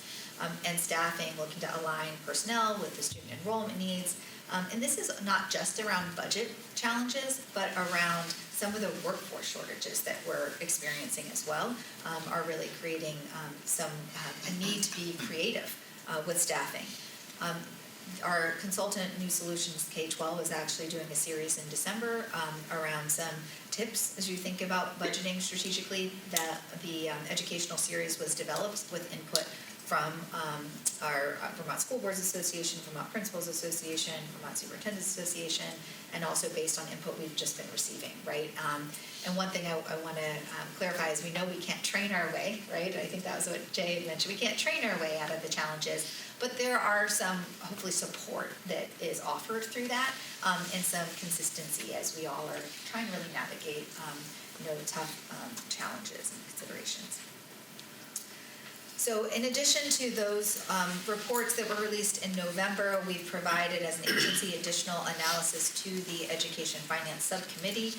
and staffing, looking to align personnel with the student enrollment needs. And this is not just around budget challenges, but around some of the workforce shortages that we're experiencing as well, are really creating a need to be creative with staffing. Our consultant, New Solutions K-12, is actually doing a series in December around some tips as you think about budgeting strategically. The educational series was developed with input from our Vermont School Boards Association, Vermont Principals Association, Vermont Superintendents Association, and also based on input we've just been receiving, right? And one thing I want to clarify is we know we can't train our way, right? I think that was what Jay had mentioned. We can't train our way out of the challenges, but there are some, hopefully, support that is offered through that, and some consistency as we all are trying to really navigate, tough challenges and considerations. So in addition to those reports that were released in November, we provided as an agency additional analysis to the Education Finance Subcommittee.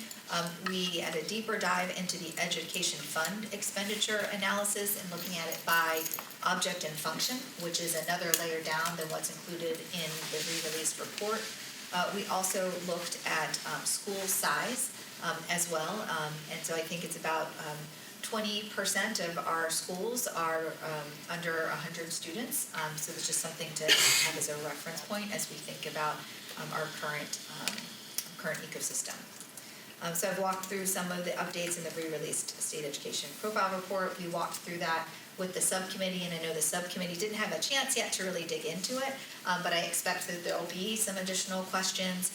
We had a deeper dive into the education fund expenditure analysis and looking at it by object and function, which is another layer down than what's included in the re-released report. We also looked at school size as well, and so I think it's about 20% of our schools are under 100 students, so it's just something to have as a reference point as we think about our current ecosystem. So I've walked through some of the updates in the re-released state education profile report. We walked through that with the subcommittee, and I know the subcommittee didn't have a chance yet to really dig into it, but I expect that there'll be some additional questions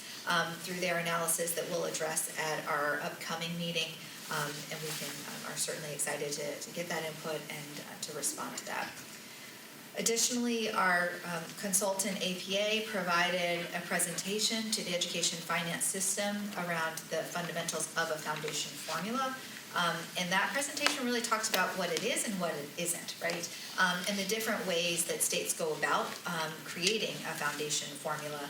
through their analysis that we'll address at our upcoming meeting. And we are certainly excited to get that input and to respond to that. Additionally, our consultant APA provided a presentation to the education finance system around the fundamentals of a foundation formula. And that presentation really talks about what it is and what it isn't, right? And the different ways that states go about creating a foundation formula.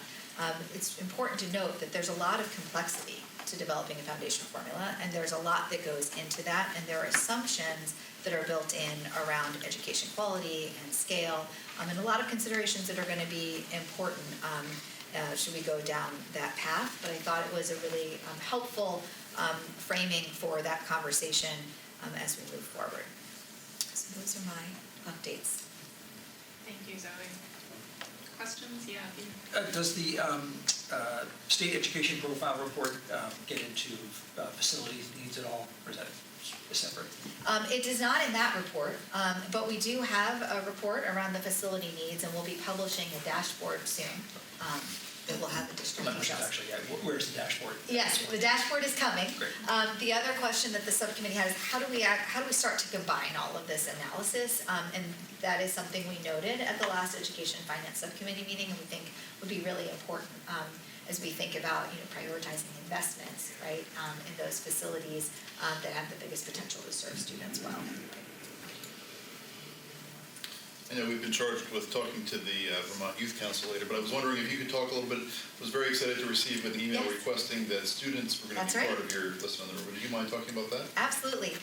It's important to note that there's a lot of complexity to developing a foundation formula, and there's a lot that goes into that, and there are assumptions that are built in around education quality and scale, and a lot of considerations that are going to be important should we go down that path. But I thought it was a really helpful framing for that conversation as we move forward. So those are my updates. Thank you, Zoe. Questions? Yeah. Does the state education profile report get into facilities needs at all, or is that separate? It is not in that report, but we do have a report around the facility needs, and we'll be publishing a dashboard soon that will have additional details. Actually, yeah. Where's the dashboard? Yes, the dashboard is coming. Great. The other question that the subcommittee has is how do we start to combine all of this analysis? And that is something we noted at the last Education Finance Subcommittee meeting, and we think would be really important as we think about prioritizing investments, right, in those facilities that have the biggest potential to serve students well. I know we've been charged with talking to the Vermont Youth Council later, but I was wondering if you could talk a little bit. I was very excited to receive an email requesting that students were going to be part of your Listen and Learn. Would you mind talking about that? Absolutely.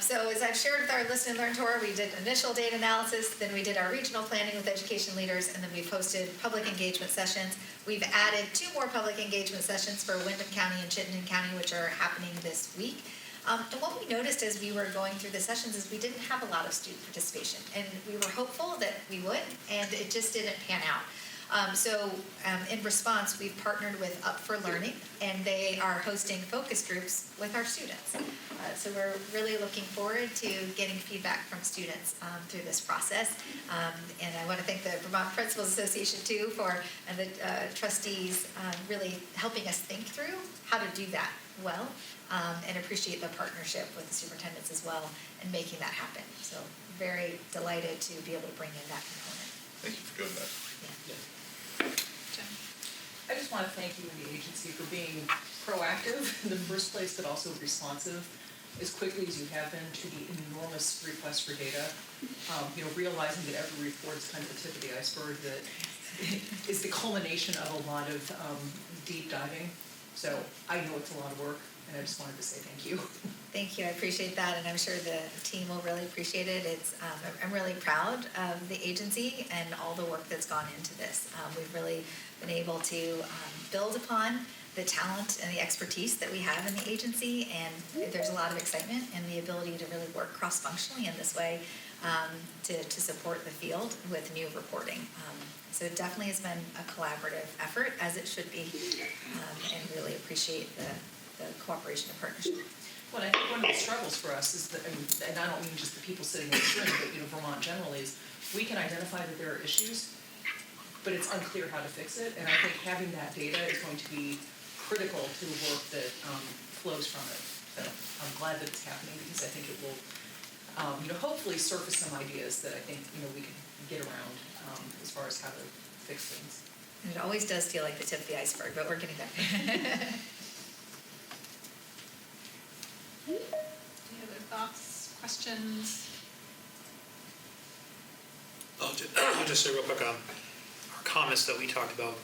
So as I've shared with our Listen and Learn tour, we did initial data analysis, then we did our regional planning with education leaders, and then we've hosted public engagement sessions. We've added 2 more public engagement sessions for Windham County and Chittenden County, which are happening this week. And what we noticed as we were going through the sessions is we didn't have a lot of student participation, and we were hopeful that we would, and it just didn't pan out. So in response, we've partnered with Up for Learning, and they are hosting focus groups with our students. So we're really looking forward to getting feedback from students through this process. And I want to thank the Vermont Principals Association too and the trustees really helping us think through how to do that well, and appreciate the partnership with the superintendents as well in making that happen. So very delighted to be able to bring in that component. Thank you for doing that. I just want to thank you and the agency for being proactive in the first place, but also responsive as quickly as you have been to the enormous request for data. Realizing that every report is kind of the tip of the iceberg that is the culmination of a lot of deep diving So I know it's a lot of work, and I just wanted to say thank you. Thank you, I appreciate that, and I'm sure the team will really appreciate it. I'm really proud of the agency and all the work that's gone into this. We've really been able to build upon the talent and the expertise that we have in the agency, and there's a lot of excitement and the ability to really work cross-functionally in this way to support the field with new reporting. So it definitely has been a collaborative effort, as it should be, and really appreciate the cooperation and partnership. Well, I think one of the struggles for us is that, and I don't mean just the people sitting in this room, but Vermont generally, is we can identify that there are issues, but it's unclear how to fix it. And I think having that data is going to be critical to the work that flows from it. So I'm glad that it's happening, because I think it will, hopefully surface some ideas that I think we can get around as far as how to fix things. And it always does feel like the tip of the iceberg, but we're getting there. Any other thoughts, questions? I'll just say real quick, our comments that we talked about,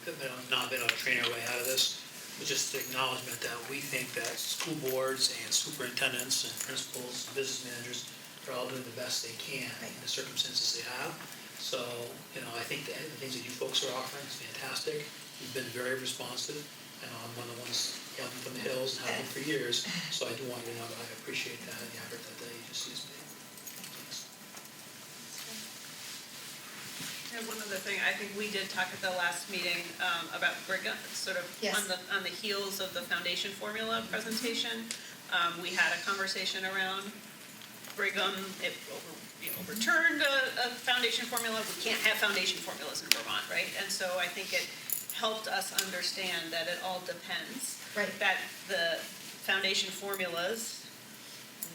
not being able to train our way out of this, but just the acknowledgement that we think that school boards and superintendents and principals and business managers are all doing the best they can in the circumstances they have. So, I think the things that you folks are offering is fantastic. You've been very responsive, and I'm one of the ones yelling from the hills and have been for years. So I do want you to know that I appreciate that and the effort that the agency has made. And one other thing, I think we did talk at the last meeting about Brigham, sort of Yes. on the heels of the foundation formula presentation. We had a conversation around Brigham. It overturned a foundation formula. We can't have foundation formulas in Vermont, right? And so I think it helped us understand that it all depends. Right. That the foundation formulas,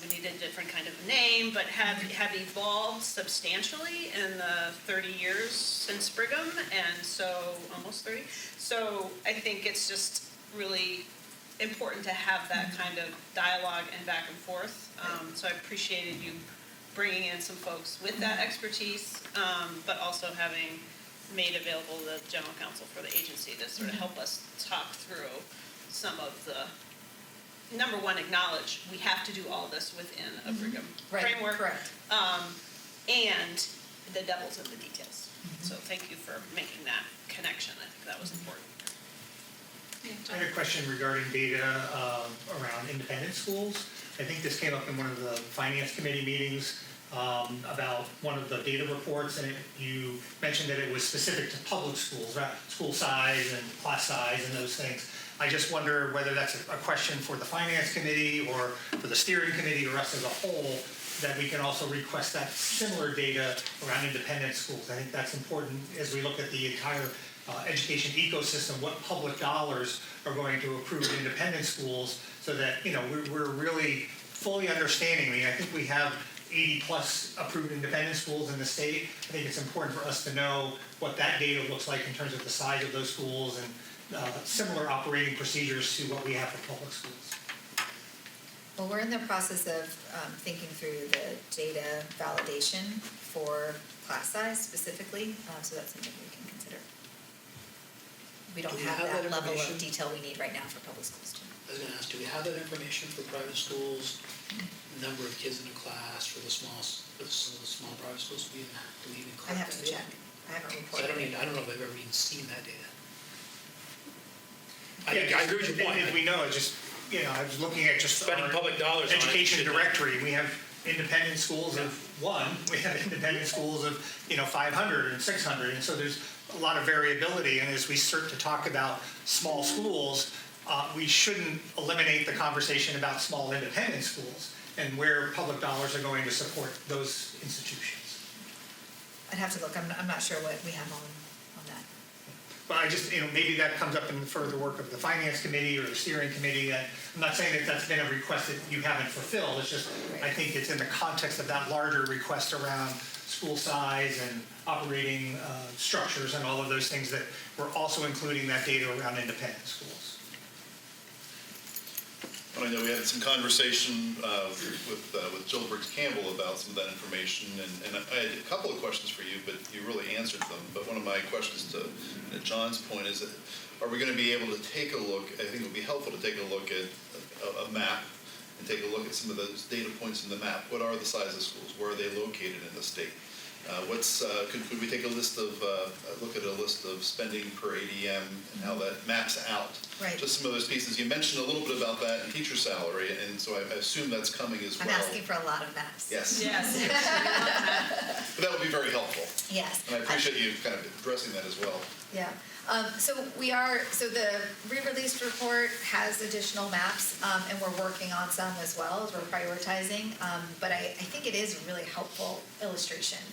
we need a different kind of name, but have evolved substantially in the 30 years since Brigham, and so, almost 30. So I think it's just really important to have that kind of dialogue and back and forth. So I appreciated you bringing in some folks with that expertise, but also having made available the general counsel for the agency to sort of help us talk through some of the, number one, acknowledge we have to do all this within a Brigham framework. Correct. And the devil's in the details. So thank you for making that connection. I think that was important. I had a question regarding data around independent schools. I think this came up in one of the finance committee meetings about one of the data reports, and you mentioned that it was specific to public schools, right? School size and class size and those things. I just wonder whether that's a question for the finance committee or for the steering committee or us as a whole, that we can also request that similar data around independent schools. I think that's important as we look at the entire education ecosystem, what public dollars are going to approve independent schools, so that we're really fully understanding. I mean, I think we have 80 plus approved independent schools in the state. I think it's important for us to know what that data looks like in terms of the size of those schools and similar operating procedures to what we have for public schools. Well, we're in the process of thinking through the data validation for class size specifically, so that's something we can consider. We don't Do we have have that that level of information? detail we need right now for public schools too. I was going to ask, do we have that information for private schools, number of kids in a class for some of the small private schools? Do we even collect I have that to data? check. I haven't So reported. I don't know if I've ever even seen that data. I agree with your point. And we know it just, I was looking at just Spending our public dollars on it education should- directory. We have independent schools of 1, we have independent schools of 500 and 600, and so there's a lot of variability. And as we start to talk about small schools, we shouldn't eliminate the conversation about small independent schools and where public dollars are going to support those institutions. I'd have to look. I'm not sure what we have on that. But I just, maybe that comes up in the further work of the finance committee or the steering committee. I'm not saying that that's been a request that you haven't fulfilled. It's just, I think it's in the context of that larger request around school size and operating structures and all of those things, that we're also including that data around independent schools. But I know we had some conversation with Jill Briggs Campbell about some of that information, and I had a couple of questions for you, but you really answered them. But one of my questions to John's point is that, are we going to be able to take a look, I think it would be helpful to take a look at a map and take a look at some of those data points in the map. What are the size of schools? Where are they located in the state? Could we take a list of, look at a list of spending per ADM and how that maps out? Right. Just some of those pieces. You mentioned a little bit about that in teacher salary, and so I assume that's coming as well. I'm asking for a lot of maps. Yes. Yes. But that would be very helpful. Yes. And I appreciate you kind of addressing that as well. Yeah. So the re-released report has additional maps, and we're working on some as well as we're prioritizing. But I think it is a really helpful illustration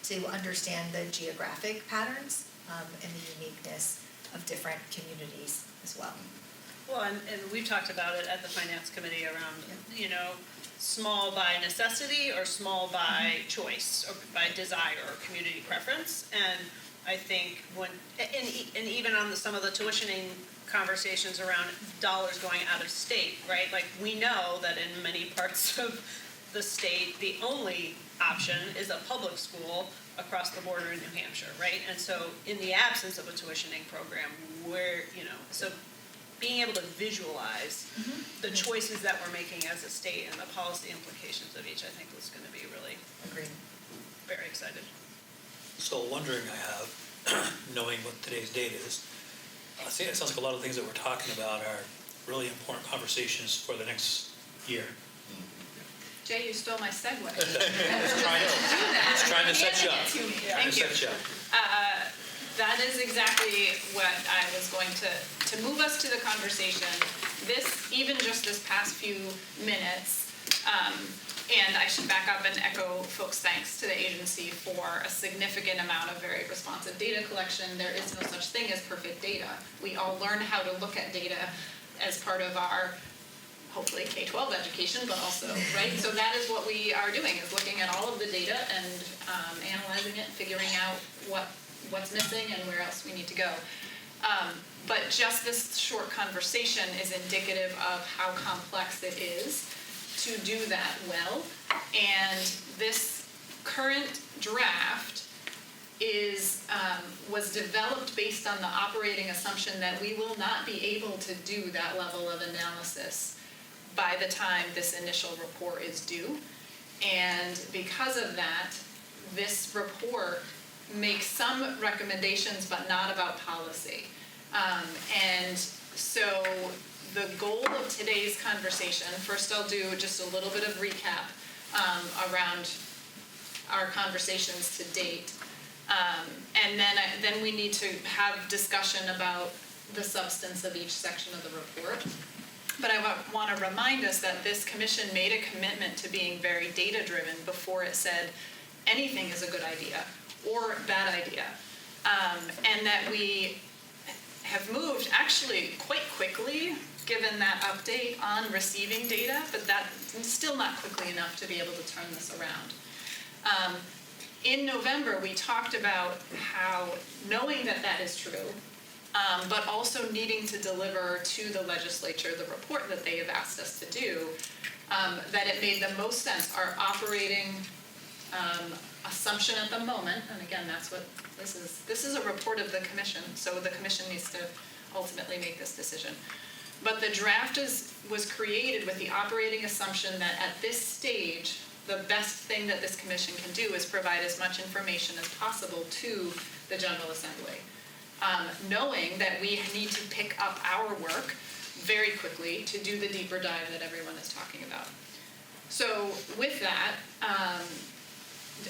to understand the geographic patterns and the uniqueness of different communities as well. Well, and we've talked about it at the finance committee around, small by necessity or small by choice or by desire or community preference. And I think and even on some of the tuitioning conversations around dollars going out of state, right? Like, we know that in many parts of the state, the only option is a public school across the border in New Hampshire, right? And so in the absence of a tuitioning program, so being able to visualize the choices that we're making as a state and the policy implications of each, I think was going to be really very excited. So wondering I have, knowing what today's date is, it sounds like a lot of things that we're talking about are really important conversations for the next year. Jay, you stole my segue. I was trying to set you up. Thank you. That is exactly what I was going to move us to the conversation. Even just this past few minutes, and I should back up and echo folks' thanks to the agency for a significant amount of very responsive data collection. There is no such thing as perfect data. We all learn how to look at data as part of our, hopefully, K-12 education, but also, right? So that is what we are doing, is looking at all of the data and analyzing it, figuring out what's missing and where else we need to go. But just this short conversation is indicative of how complex it is to do that well. And this current draft was developed based on the operating assumption that we will not be able to do that level of analysis by the time this initial report is due. And because of that, this report makes some recommendations, but not about policy. And so the goal of today's conversation, first I'll do just a little bit of recap around our conversations to date. And then we need to have discussion about the substance of each section of the report. But I want to remind us that this commission made a commitment to being very data-driven before it said anything is a good idea or bad idea. And that we have moved actually quite quickly, given that update on receiving data, but that's still not quickly enough to be able to turn this around. In November, we talked about how knowing that is true, but also needing to deliver to the legislature the report that they have asked us to do, that it made the most sense. Our operating assumption at the moment, and again, that's what this is a report of the commission, so the commission needs to ultimately make this decision. But the draft was created with the operating assumption that at this stage, the best thing that this commission can do is provide as much information as possible to the General Assembly. Knowing that we need to pick up our work very quickly to do the deeper dive that everyone is talking about. So with that,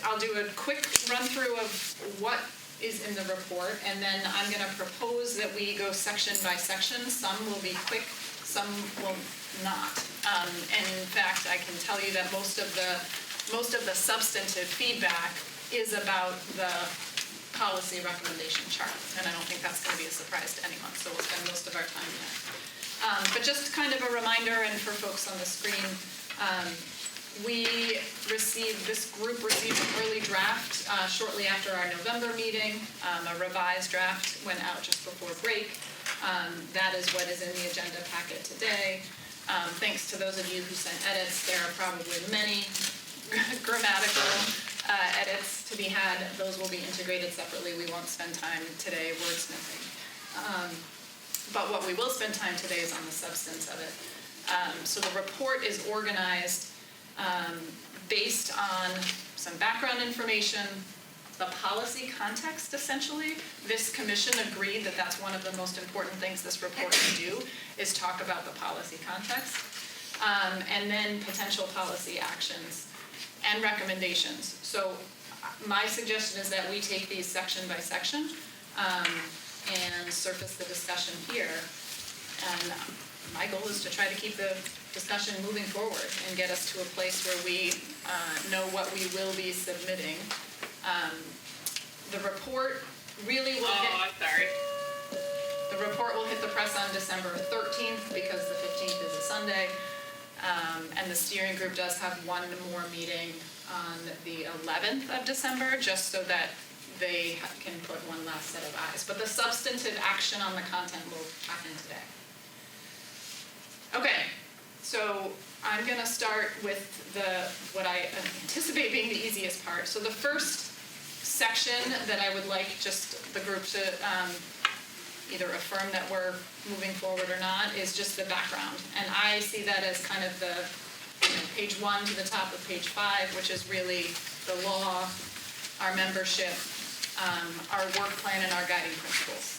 I'll do a quick run through of what is in the report, and then I'm going to propose that we go section by section. Some will be quick, some will not. And in fact, I can tell you that most of the substantive feedback is about the policy recommendation chart, and I don't think that's going to be a surprise to anyone, so we'll spend most of our time there. But just kind of a reminder, and for folks on the screen, this group received an early draft shortly after our November meeting. A revised draft went out just before break. That is what is in the agenda packet today. Thanks to those of you who sent edits, there are probably many grammatical edits to be had. Those will be integrated separately. We won't spend time today wordsmithing. But what we will spend time today is on the substance of it. So the report is organized based on some background information, the policy context, essentially. This commission agreed that that's one of the most important things this report can do, is talk about the policy context, and then potential policy actions and recommendations. So my suggestion is that we take these section by section and surface the discussion here. And my goal is to try to keep the discussion moving forward and get us to a place where we know what we will be submitting. The report really will The report will hit the press on December 13th because the 15th is a Sunday. And the steering group does have one more meeting on the 11th of December, just so that they can put one last set of eyes. But the substantive action on the content will happen today. Okay, so I'm going to start with what I anticipate being the easiest part. So the first section that I would like just the group to either affirm that we're moving forward or not is just the background. And I see that as kind of the page 1 to the top of page 5, which is really the law, our membership, our work plan, and our guiding principles.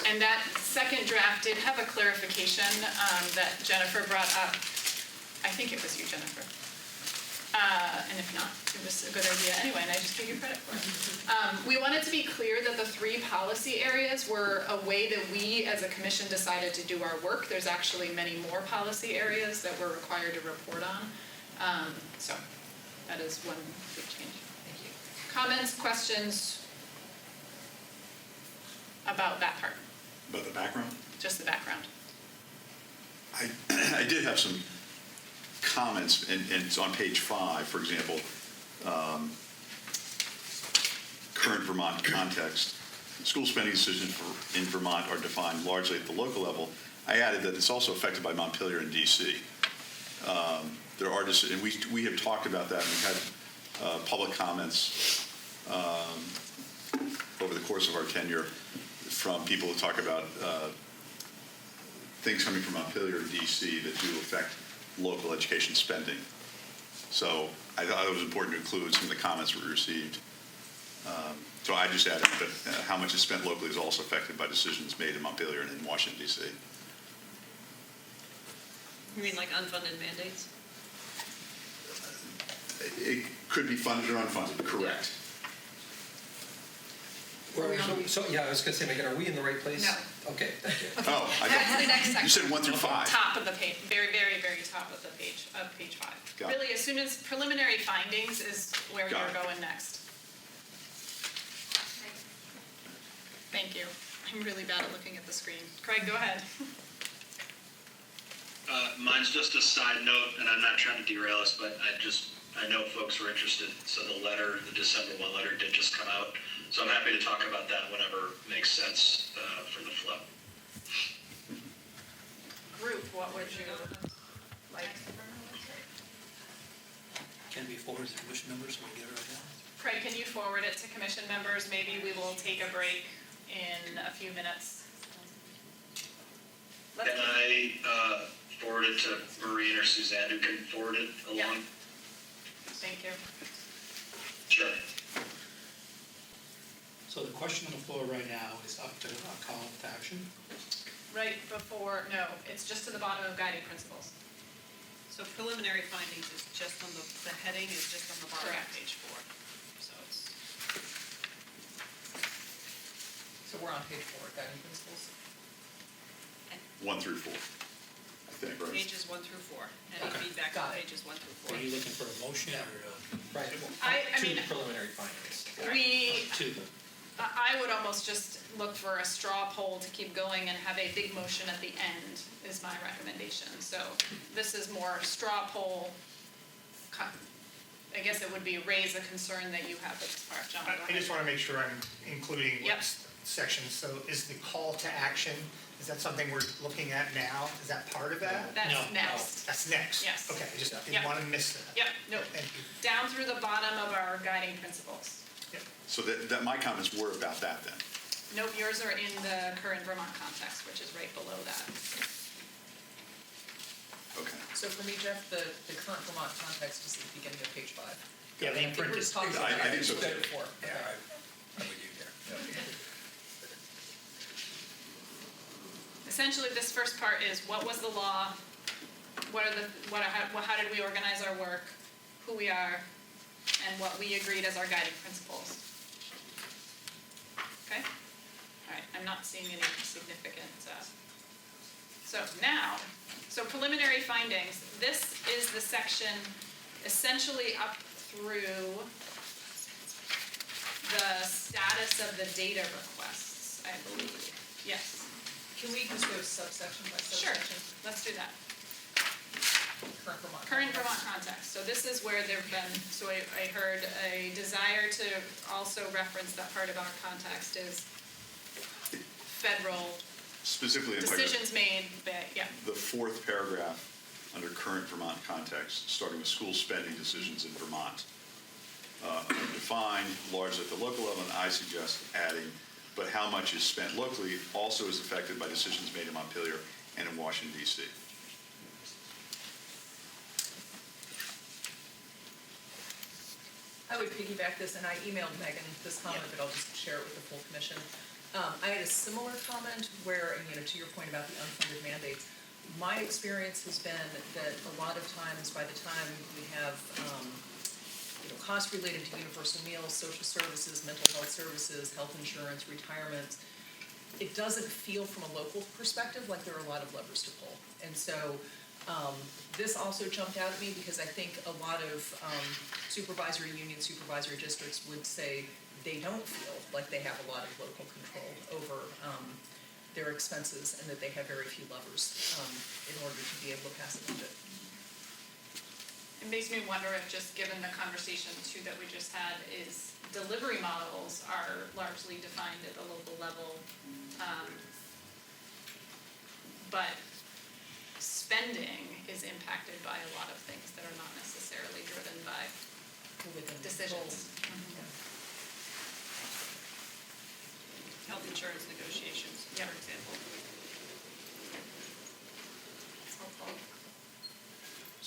And that second draft did have a clarification that Jennifer brought up. I think it was you, Jennifer. And if not, it was a good idea anyway, and I just give you credit for it. We wanted to be clear that the 3 policy areas were a way that we as a commission decided to do our work. There's actually many more policy areas that we're required to report on. So that is one big change. Thank you. Comments, questions about that part? About the background? Just the background. I did have some comments, and it's on page 5, for example, current Vermont context. School spending decisions in Vermont are defined largely at the local level. I added that it's also affected by Montpelier and DC. There are, and we have talked about that, and we've had public comments over the course of our tenure from people who talk about things coming from Montpelier and DC that do affect local education spending. So I thought it was important to include some of the comments we received. So I just added that how much is spent locally is also affected by decisions made in Montpelier and in Washington, D.C. You mean like unfunded mandates? It could be funded or unfunded, correct. So yeah, I was going to say, Megan, are we in the right place? No. Okay, thank you. Oh, The next section. You said 1 through 5. Top of the page, very, very, very top of the page, page 5. Got it. Really, as soon as preliminary findings is where Got you're it. going next. Thank you. I'm really bad at looking at the screen. Craig, go ahead. Mine's just a side note, and I'm not trying to derail us, but I know folks were interested. So the December 1 letter did just come out. So I'm happy to talk about that whenever makes sense for the flow. Group, what would you like? Can be forwarded to commission members so we get it right now. Craig, can you forward it to commission members? Maybe we will take a break in a few minutes. Can I forward it to Maureen or Suzanne, who can forward it along? Yeah. Thank you. Sure. So the question on the floor right now is up to a call to action. Right before, no, it's just to the bottom of guiding principles. So preliminary findings is just on the heading is just on the bottom of Correct. page 4. So it's. So we're on page 4, guiding principles. 1 through 4, I think, right? Pages 1 through 4. Any feedback on pages 1 through 4? Are you looking for a motion or? Right. I mean, Two preliminary findings. Two. I would almost just look for a straw poll to keep going and have a big motion at the end is my recommendation. So this is more straw poll. I guess it would be raise a concern that you have as far as John. I just want to make sure I'm including Yep. section. So is the call to action Is that something we're looking at now? Is that part of that? That's No. next. That's next? Yes. Okay, I just Yep. didn't want to miss that. Yep, nope. Thank you. Down through the bottom of our guiding principles. So that my comments were about that then. Nope, yours are in the current Vermont context, which is right below that. Okay. So for me, Jeff, the current Vermont context is the beginning of page 5. Yeah, the I think we're imprint just is, talking about I think so that too. before. Yeah, I'm with you there. Essentially, this first part is what was the law? How did we organize our work? Who we are? And what we agreed as our guiding principles. Okay? All right, I'm not seeing any significant, so preliminary findings. This is the section essentially up through the status of the data requests, I believe. Yes. Can we just go subsection by Sure, subsection? let's do that. Current Vermont. Current Vermont context. So this is where there've been, so I heard a desire to also reference that part about context is federal Specifically in decisions made, yeah. the fourth paragraph under current Vermont context, starting with school spending decisions in Vermont. Defined largely at the local level, and I suggest adding, but how much is spent locally also is affected by decisions made in Montpelier and in Washington, D.C. I would piggyback this, and I emailed Megan this comment, but I'll just share it with the full commission. I had a similar comment where, to your point about the unfunded mandates, my experience has been that a lot of times, by the time we have, costs related to universal meals, social services, mental health services, health insurance, retirement, it doesn't feel from a local perspective like there are a lot of levers to pull. And so this also jumped out at me because I think a lot of supervisory unions, supervisory districts would say they don't feel like they have a lot of local control over their expenses and that they have very few levers in order to be able to pass a budget. It makes me wonder if just given the conversation too that we just had is delivery models are largely defined at the local level. But spending is impacted by a lot of things that are not necessarily driven by decisions. Health insurance negotiations, for example. That's helpful.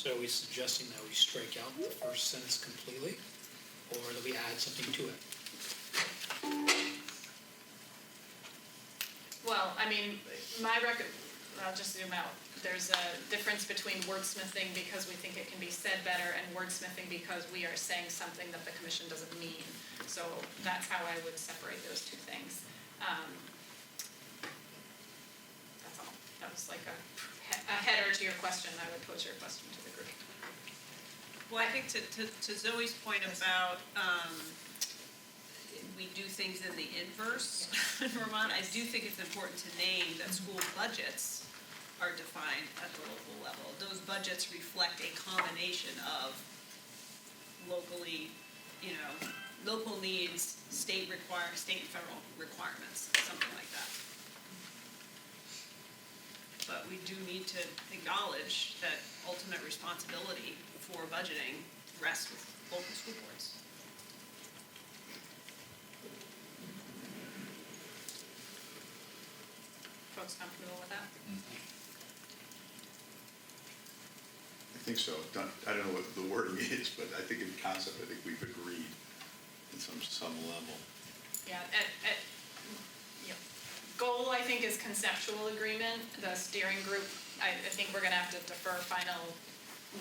so are we suggesting that we strike out the first sentence completely, or that we add something to it? Well, I'll just zoom out. There's a difference between wordsmithing because we think it can be said better and wordsmithing because we are saying something that the commission doesn't mean. So that's how I would separate those two things. That's all. That was like a header to your question. I would pose your question to the group. Well, I think to Zoe's point about we do things in the inverse in Vermont, I do think it's important to name that school budgets are defined at the local level. Those budgets reflect a combination of locally, local needs, state and federal requirements, something like that. But we do need to acknowledge that ultimate responsibility for budgeting rests with local school boards. Folks comfortable with that? I think so. I don't know what the wording is, but I think in concept, I think we've agreed at some level. Yeah, goal, I think, is conceptual agreement. The steering group, I think we're gonna have to defer final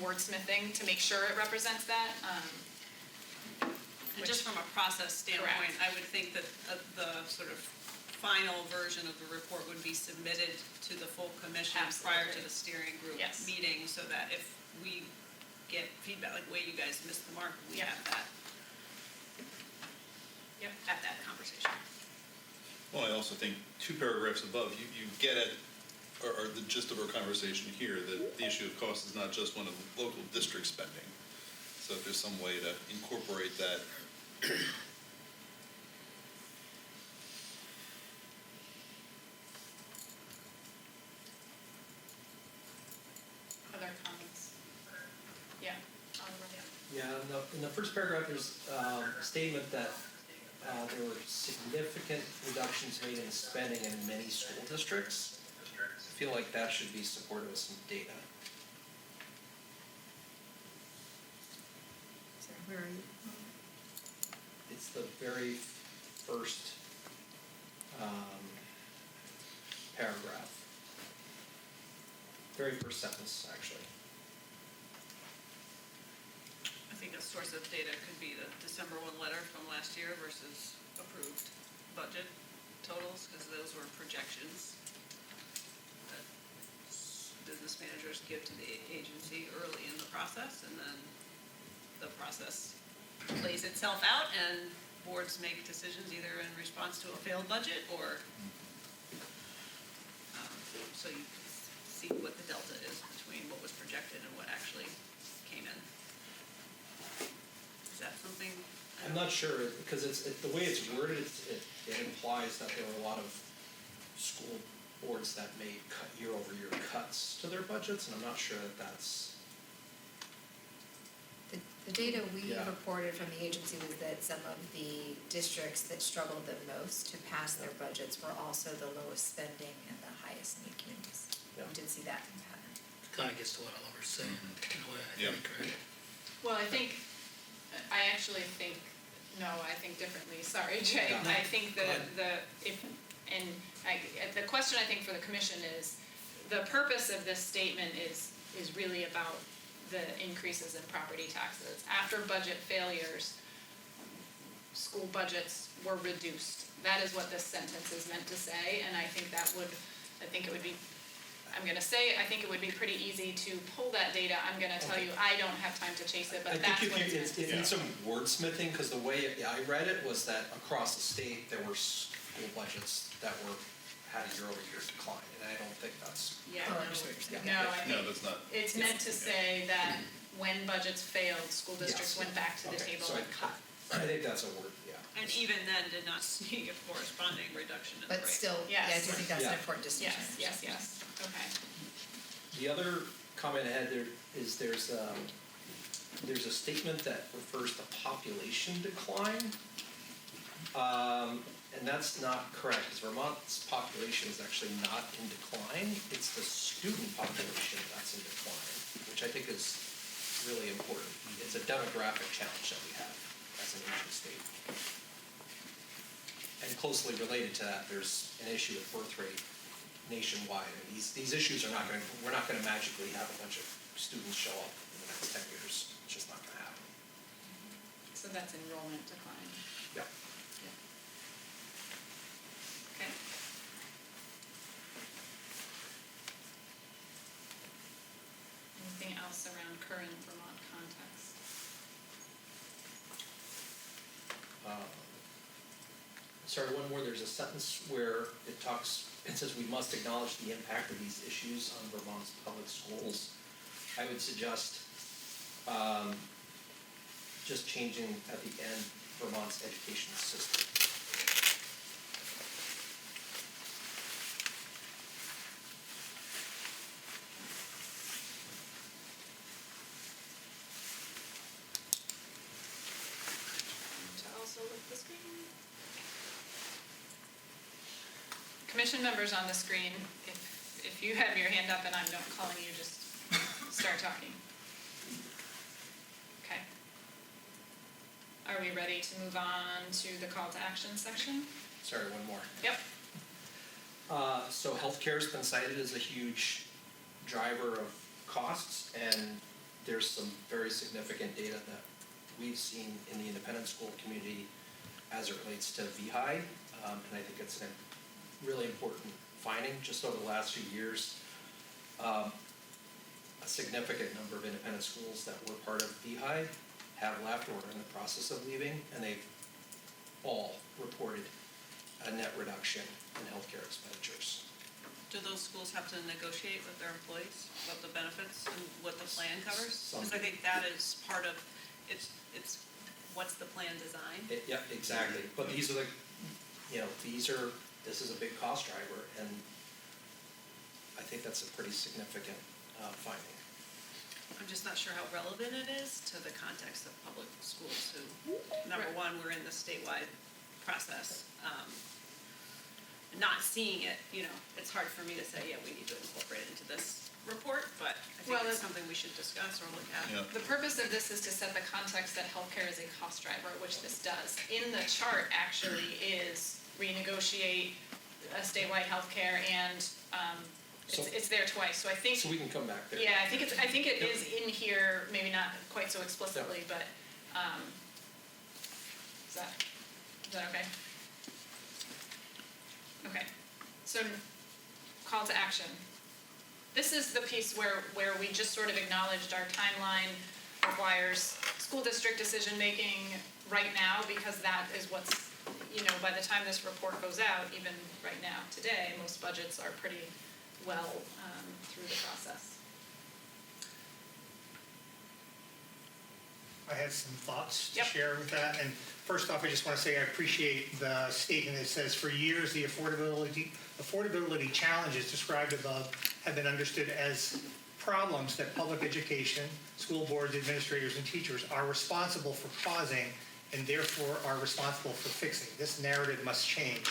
wordsmithing to make sure it represents that. And just from a process standpoint, I would think that the sort of final version of the report would be submitted to the full commission prior to the steering group meeting, so that if we get feedback, like, wait, you guys missed the mark, we have that. At that conversation. Well, I also think 2 paragraphs above, you get at, or the gist of our conversation here, that the issue of cost is not just one of local district spending. So if there's some way to incorporate that. I in the first paragraph, there's a statement that there were significant reductions made in spending in many school districts. I feel like that should be supported with some data. Sorry, where are you? It's the very first paragraph. Very first sentence, actually. I think a source of data could be the December 1 letter from last year versus approved budget totals, because those were projections that business managers give to the agency early in the process, and then the process plays itself out, and boards make decisions either in response to a failed budget or so you can see what the delta is between what was projected and what actually came in. Is that something? I'm not sure, because the way it's worded, it implies that there are a lot of school boards that made year-over-year cuts to their budgets, and I'm not sure that that's... The data we Yeah. reported from the agency was that some of the districts that struggled the most to pass their budgets were also the lowest spending and the highest need communities. Yeah. We did see that in pattern. Kind of gets to what Oliver's saying, in a way, I Yeah. think, right? Well, I actually think, no, I think differently, sorry, Jay. Yeah. I think the question I think for the commission is, the purpose of this statement is really about the increases in property taxes. After budget failures, school budgets were reduced. That is what this sentence is meant to say, and I think it would be pretty easy to pull that data. I'm gonna tell you, I don't have time to chase it, but that's what it's meant to say. It needs some wordsmithing, because the way I read it was that across the state, there were school budgets that had a year-over-year decline, and I don't think that's... Yeah, Oh, I understand what you're saying. no, I think No, that's not. it's meant to say that when budgets failed, school districts went back to the Okay, table so and cut. I think that's a word, yeah. And even then did not see a corresponding reduction in the rate. But still, yeah, I Yes. do think that's an Yeah. important distinction. Yes, okay. The other comment I had there is there's a statement that refers to population decline. And that's not correct, because Vermont's population is actually not in decline. It's the student population that's in decline, which I think is really important. It's a demographic challenge that we have as an Asian state. And closely related to that, there's an issue with birth rate nationwide. And these issues are we're not gonna magically have a bunch of students show up in the next 10 years. It's just not gonna happen. So that's enrollment decline. Yeah. Okay. Anything else around current Vermont context? Sorry, one more. There's a sentence where it says we must acknowledge the impact of these issues on Vermont's public schools. I would suggest just changing at the end Vermont's education system. To also lift the screen. Commission members on the screen, if you have your hand up and I'm not calling you, just start talking. Okay. Are we ready to move on to the call to action section? Sorry, one more. Yep. So healthcare's been cited as a huge driver of costs, and there's some very significant data that we've seen in the independent school community as it relates to VHI, and I think it's a really important finding. Just over the last few years, a significant number of independent schools that were part of VHI have left or are in the process of leaving, and they've all reported a net reduction in healthcare expenditures. Do those schools have to negotiate with their employees about the benefits and what the plan covers? Because I think that is part of, it's what's the plan design? Yeah, exactly. But these are this is a big cost driver, and I think that's a pretty significant finding. I'm just not sure how relevant it is to the context of public schools who, number one, we're in the statewide process. Not seeing it, it's hard for me to say, yeah, we need to incorporate it into this report, but I think it's something we should discuss or look at. Yeah. The purpose of this is to set the context that healthcare is a cost driver, which this does. In the chart actually is renegotiate statewide healthcare, and it's there twice. So I think. So we can come back there. Yeah, I think it is in here, maybe not quite so explicitly, but is that okay? Okay. So call to action. This is the piece where we just sort of acknowledged our timeline requires school district decision-making right now, because that is what's, by the time this report goes out, even right now, today, most budgets are pretty well through the process. I had some thoughts to Yep. share with that. And first off, I just want to say I appreciate the statement that says, for years, the affordability challenges described above have been understood as problems that public education, school boards, administrators, and teachers are responsible for causing and therefore are responsible for fixing. This narrative must change.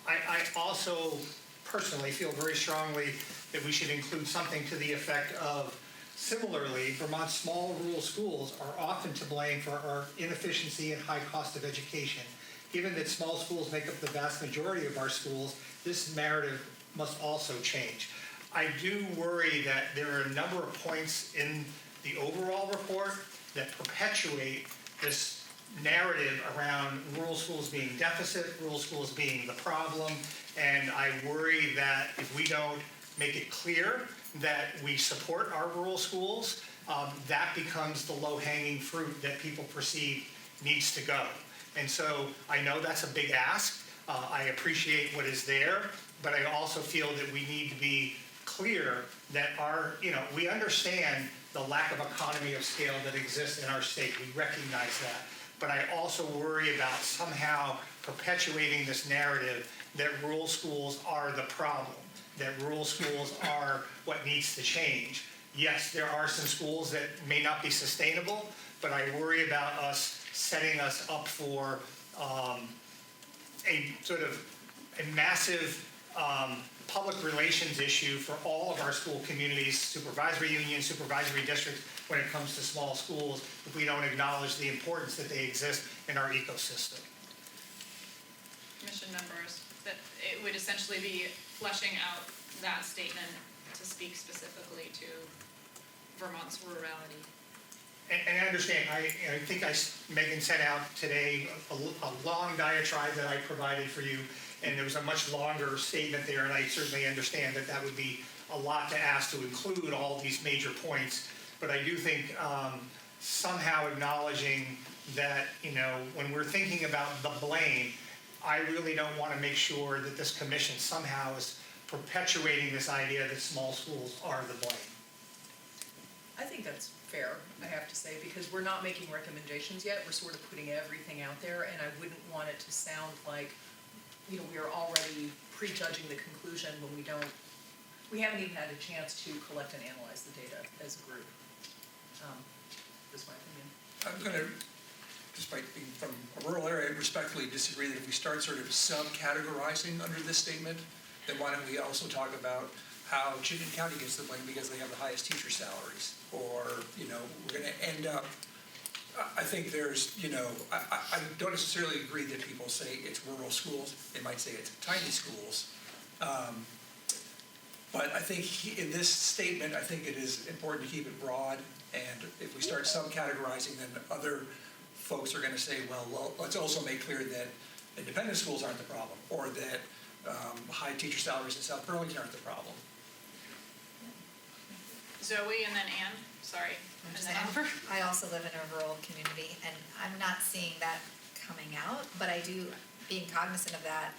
I also personally feel very strongly that we should include something to the effect of, similarly, Vermont's small rural schools are often to blame for our inefficiency and high cost of education. Given that small schools make up the vast majority of our schools, this narrative must also change. I do worry that there are a number of points in the overall report that perpetuate this narrative around rural schools being deficit, rural schools being the problem, and I worry that if we don't make it clear that we support our rural schools, that becomes the low-hanging fruit that people perceive needs to go. And so I know that's a big ask. I appreciate what is there, but I also feel that we need to be clear that we understand the lack of economy of scale that exists in our state. We recognize that. But I also worry about somehow perpetuating this narrative that rural schools are the problem, that rural schools are what needs to change. Yes, there are some schools that may not be sustainable, but I worry about us setting us up for a sort of a massive public relations issue for all of our school communities, supervisory unions, supervisory districts, when it comes to small schools, if we don't acknowledge the importance that they exist in our ecosystem. Commission members, that it would essentially be fleshing out that statement to speak specifically to Vermont's rurality. And I understand, I think Megan sent out today a long diatribe that I provided for you, and there was a much longer statement there, and I certainly understand that that would be a lot to ask to include all these major points. But I do think somehow acknowledging that, when we're thinking about the blame, I really don't want to make sure that this commission somehow is perpetuating this idea that small schools are the blame. I think that's fair, I have to say, because we're not making recommendations yet. We're sort of putting everything out there, and I wouldn't want it to sound like, we are already prejudging the conclusion when we haven't even had a chance to collect and analyze the data as a group. That's my opinion. I'm going to, despite being from a rural area, respectfully disagree that if we start sort of subcategorizing under this statement, then why don't we also talk about how Chittenden County gets the blame because they have the highest teacher salaries? Or, we're going to end up, I think there's, I don't necessarily agree that people say it's rural schools. They might say it's tiny schools. But I think in this statement, I think it is important to keep it broad. And if we start subcategorizing, then other folks are going to say, well, let's also make clear that independent schools aren't the problem, or that high teacher salaries in South Burlington aren't the problem. Zoe and then Anne, sorry, and then Amber. I also live in a rural community, and I'm not seeing that coming out, but I do, being cognizant of that,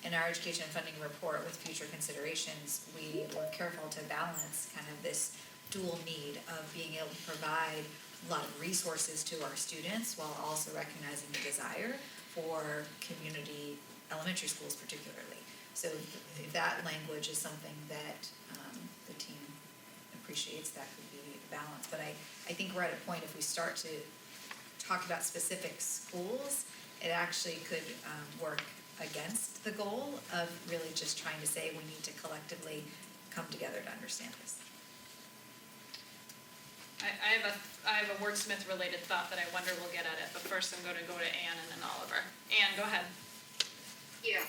in our education funding report with future considerations, we were careful to balance kind of this dual need of being able to provide a lot of resources to our students while also recognizing the desire for community elementary schools particularly. So if that language is something that the team appreciates, that could be the balance. But I think we're at a point, if we start to talk about specific schools, it actually could work against the goal of really just trying to say we need to collectively come together to understand this. I have a wordsmith-related thought that I wonder we'll get at it, but first I'm going to go to Anne and then Oliver. Anne, go ahead. Yeah.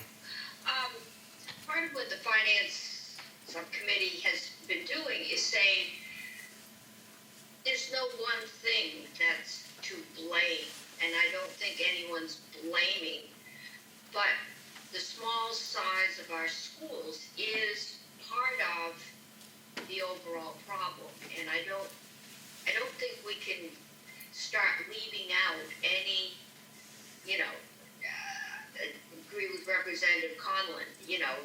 Part of what the finance subcommittee has been doing is saying there's no one thing that's to blame, and I don't think anyone's blaming, but the small size of our schools is part of the overall problem, and I don't think we can start leaving out any, agree with Representative Conlon.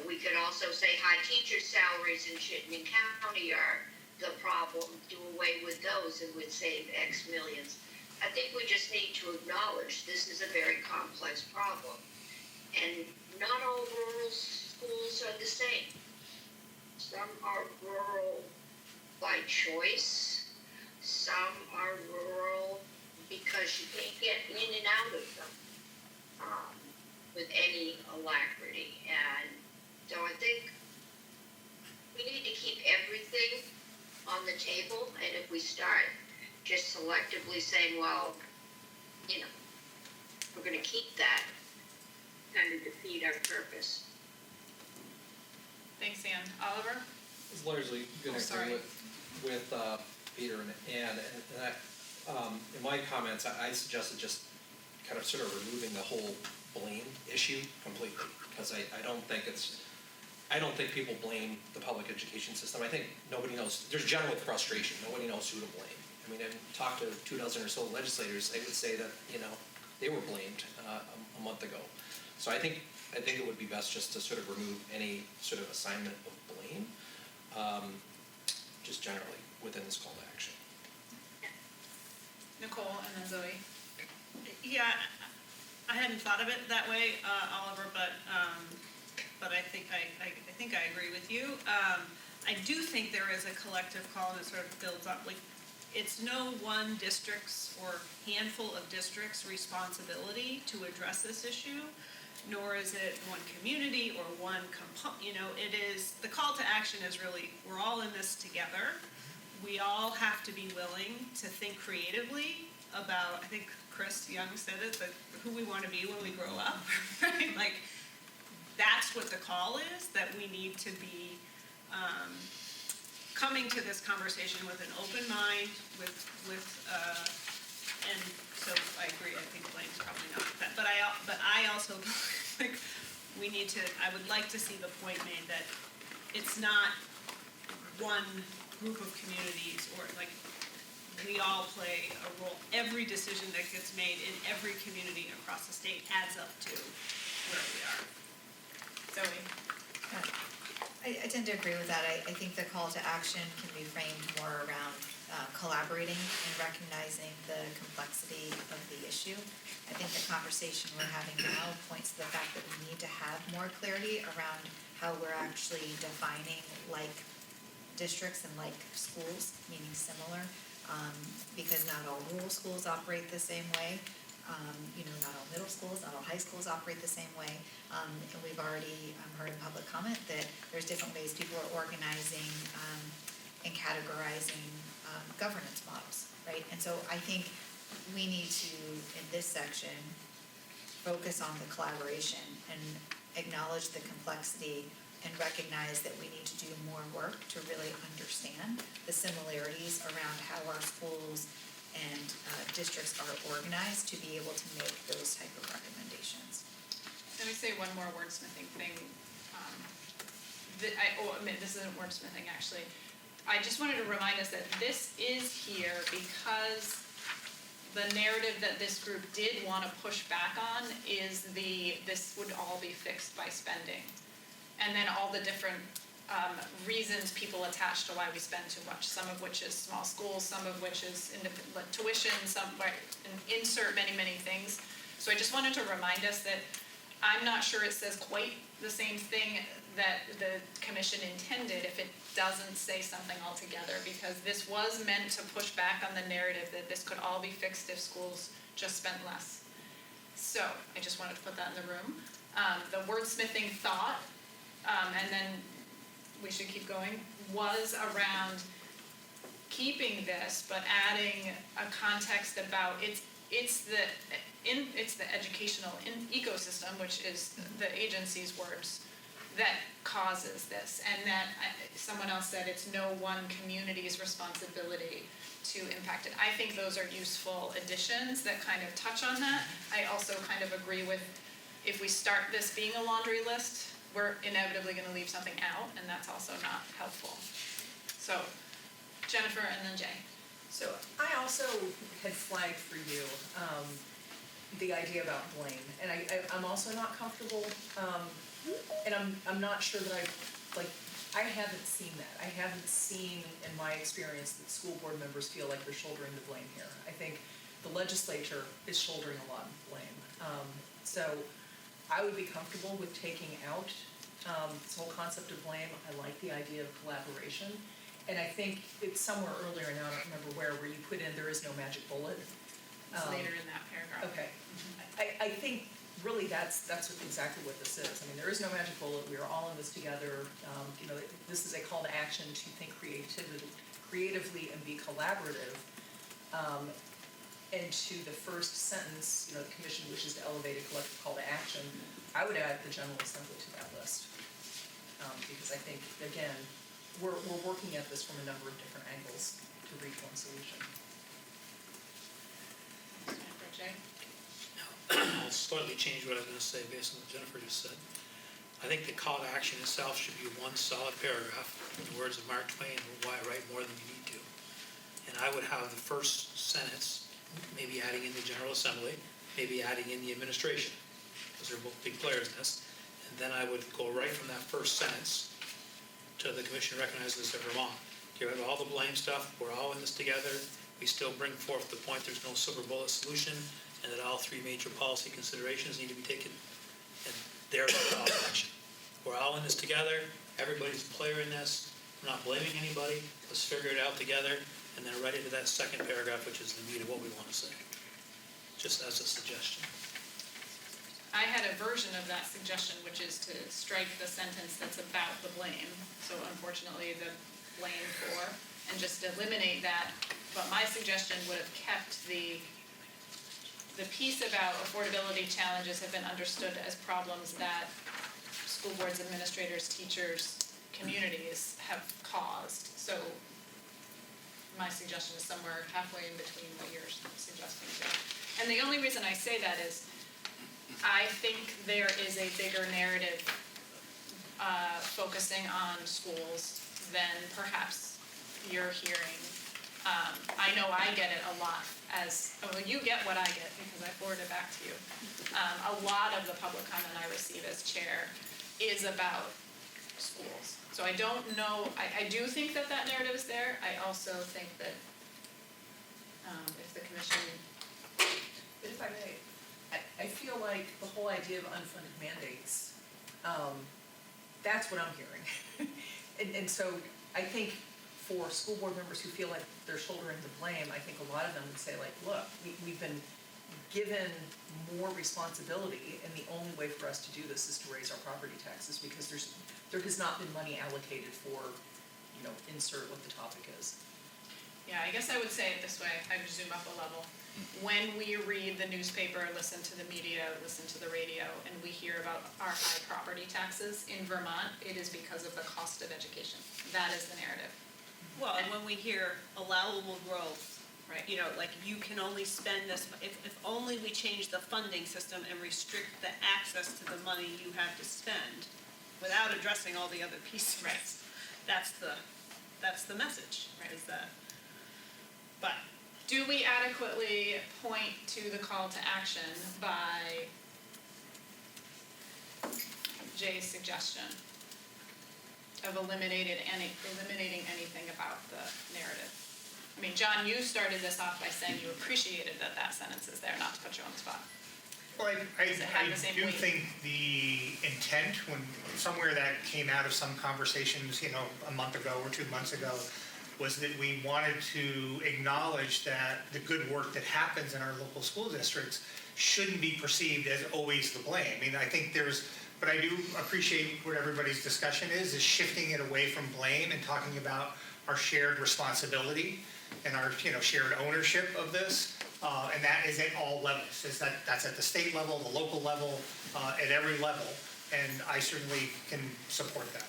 We could also say high teacher salaries in Chittenden County are the problem. Do away with those and we'd save X millions. I think we just need to acknowledge this is a very complex problem. And not all rural schools are the same. Some are rural by choice. Some are rural because you can't get in and out of them with any alacrity. And so I think we need to keep everything on the table. And if we start just selectively saying, well, we're going to keep that, kind of defeat our purpose. Thanks, Anne. Oliver? I was largely going to agree with Peter and Ann, and I, in my comments, I suggested just kind of sort of removing the whole blame issue completely, because I don't think people blame the public education system. I think nobody knows. There's general frustration. Nobody knows who to blame. I mean, I talked to 24 or so legislators. They would say that they were blamed a month ago. So I think it would be best just to sort of remove any sort of assignment of blame, just generally within this call to action. Nicole and then Zoe. Yeah, I hadn't thought of it that way, Oliver, but I think I agree with you. I do think there is a collective call that sort of builds up. Like, it's no one district's or handful of districts' responsibility to address this issue, nor is it one community or one component. It is, the call to action is really, we're all in this together. We all have to be willing to think creatively about, I think Chris Young said it, but who we want to be when we grow up, right? Like, that's what the call is, that we need to be coming to this conversation with an open mind, and so I agree, I think blame's probably not that, but I also think we need to, I would like to see the point made that it's not one group of communities, or like, we all play a role. Every decision that gets made in every community across the state adds up to where we are. Zoe? I tend to agree with that. I think the call to action can be framed more around collaborating and recognizing the complexity of the issue. I think the conversation we're having now points to the fact that we need to have more clarity around how we're actually defining like districts and like schools, meaning similar, because not all rural schools operate the same way. Not all middle schools, not all high schools operate the same way. And we've already heard in public comment that there's different ways people are organizing and categorizing governance models, right? And so I think we need to, in this section, focus on the collaboration and acknowledge the complexity and recognize that we need to do more work to really understand the similarities around how our schools and districts are organized to be able to make those type of recommendations. Let me say one more wordsmithing thing. This isn't wordsmithing, actually. I just wanted to remind us that this is here because the narrative that this group did want to push back on is this would all be fixed by spending. And then all the different reasons people attach to why we spend too much, some of which is small schools, some of which is tuition, insert many, many things. So I just wanted to remind us that I'm not sure it says quite the same thing that the commission intended if it doesn't say something altogether, because this was meant to push back on the narrative that this could all be fixed if schools just spent less. So, I just wanted to put that in the room. The wordsmithing thought, and then we should keep going, was around keeping this, but adding a context about it's the educational ecosystem, which is the agency's words, that causes this, and that someone else said it's no one community's responsibility to impact it. I think those are useful additions that kind of touch on that. I also kind of agree with, if we start this being a laundry list, we're inevitably going to leave something out, and that's also not helpful. So, Jennifer and then Jay. So I also had flagged for you the idea about blame, and I'm also not comfortable, and I'm not sure that I haven't seen that. I haven't seen in my experience that school board members feel like they're shouldering the blame here. I think the legislature is shouldering a lot of blame. So I would be comfortable with taking out this whole concept of blame. I like the idea of collaboration. And I think it's somewhere earlier now, I don't remember where you put in there is no magic bullet. It's later in that paragraph. Okay. I think really that's exactly what this is. I mean, there is no magic bullet. We are all in this together. This is a call to action to think creatively and be collaborative. And to the first sentence, the commission wishes to elevate a collective call to action, I would add the General Assembly to that list. Because I think, again, we're working at this from a number of different angles to reach one solution. Jay? I'll slightly change what I was going to say based on what Jennifer just said. I think the call to action itself should be one solid paragraph, in the words of Mark Twain, why write more than you need to. And I would have the first sentence, maybe adding in the General Assembly, maybe adding in the administration, because they're both big players in this. And then I would go right from that first sentence to the commission recognizes that Vermont. Get rid of all the blame stuff, we're all in this together. We still bring forth the point there's no silver bullet solution, and that all three major policy considerations need to be taken, and there's the call to action. We're all in this together, everybody's a player in this, we're not blaming anybody, let's figure it out together, and then right into that second paragraph, which is the meat of what we want to say. Just as a suggestion. I had a version of that suggestion, which is to strike the sentence that's about the blame. So unfortunately, the blame for, and just eliminate that. But my suggestion would have kept the piece about affordability challenges have been understood as problems that school boards, administrators, teachers, communities have caused. So my suggestion is somewhere halfway in between what you're suggesting, Joe. And the only reason I say that is I think there is a bigger narrative focusing on schools than perhaps you're hearing. I know I get it a lot you get what I get because I forward it back to you. A lot of the public comment I receive as chair is about schools. So I don't know, I do think that narrative is there. I also think that if the commission... But if I may, I feel like the whole idea of unfunded mandates, that's what I'm hearing. and so I think for school board members who feel like they're shouldering the blame, I think a lot of them would say, like, look, we've been given more responsibility, and the only way for us to do this is to raise our property taxes because there has not been money allocated for, insert what the topic is. Yeah, I guess I would say it this way. I would zoom up a level. When we read the newspaper, listen to the media, listen to the radio, and we hear about our high property taxes in Vermont, it is because of the cost of education. That is the narrative. Well, and when we hear allowable growth, right? Like you can only spend this, if only we change the funding system and restrict the access to the money you have to spend without addressing all the other pieces. Right. That's the message, right? Is that, but. Do we adequately point to the call to action by Jay's suggestion of eliminating anything about the narrative? I mean, John, you started this off by saying you appreciated that sentence is there, not to put you on the spot. Well, Does it have the same I do weight? think the intent, when somewhere that came out of some conversations, a month ago or 2 months ago, was that we wanted to acknowledge that the good work that happens in our local school districts shouldn't be perceived as always the blame. I mean, I think but I do appreciate what everybody's discussion is shifting it away from blame and talking about our shared responsibility and our, shared ownership of this. And that is at all levels. That's at the state level, the local level, at every level. And I certainly can support that.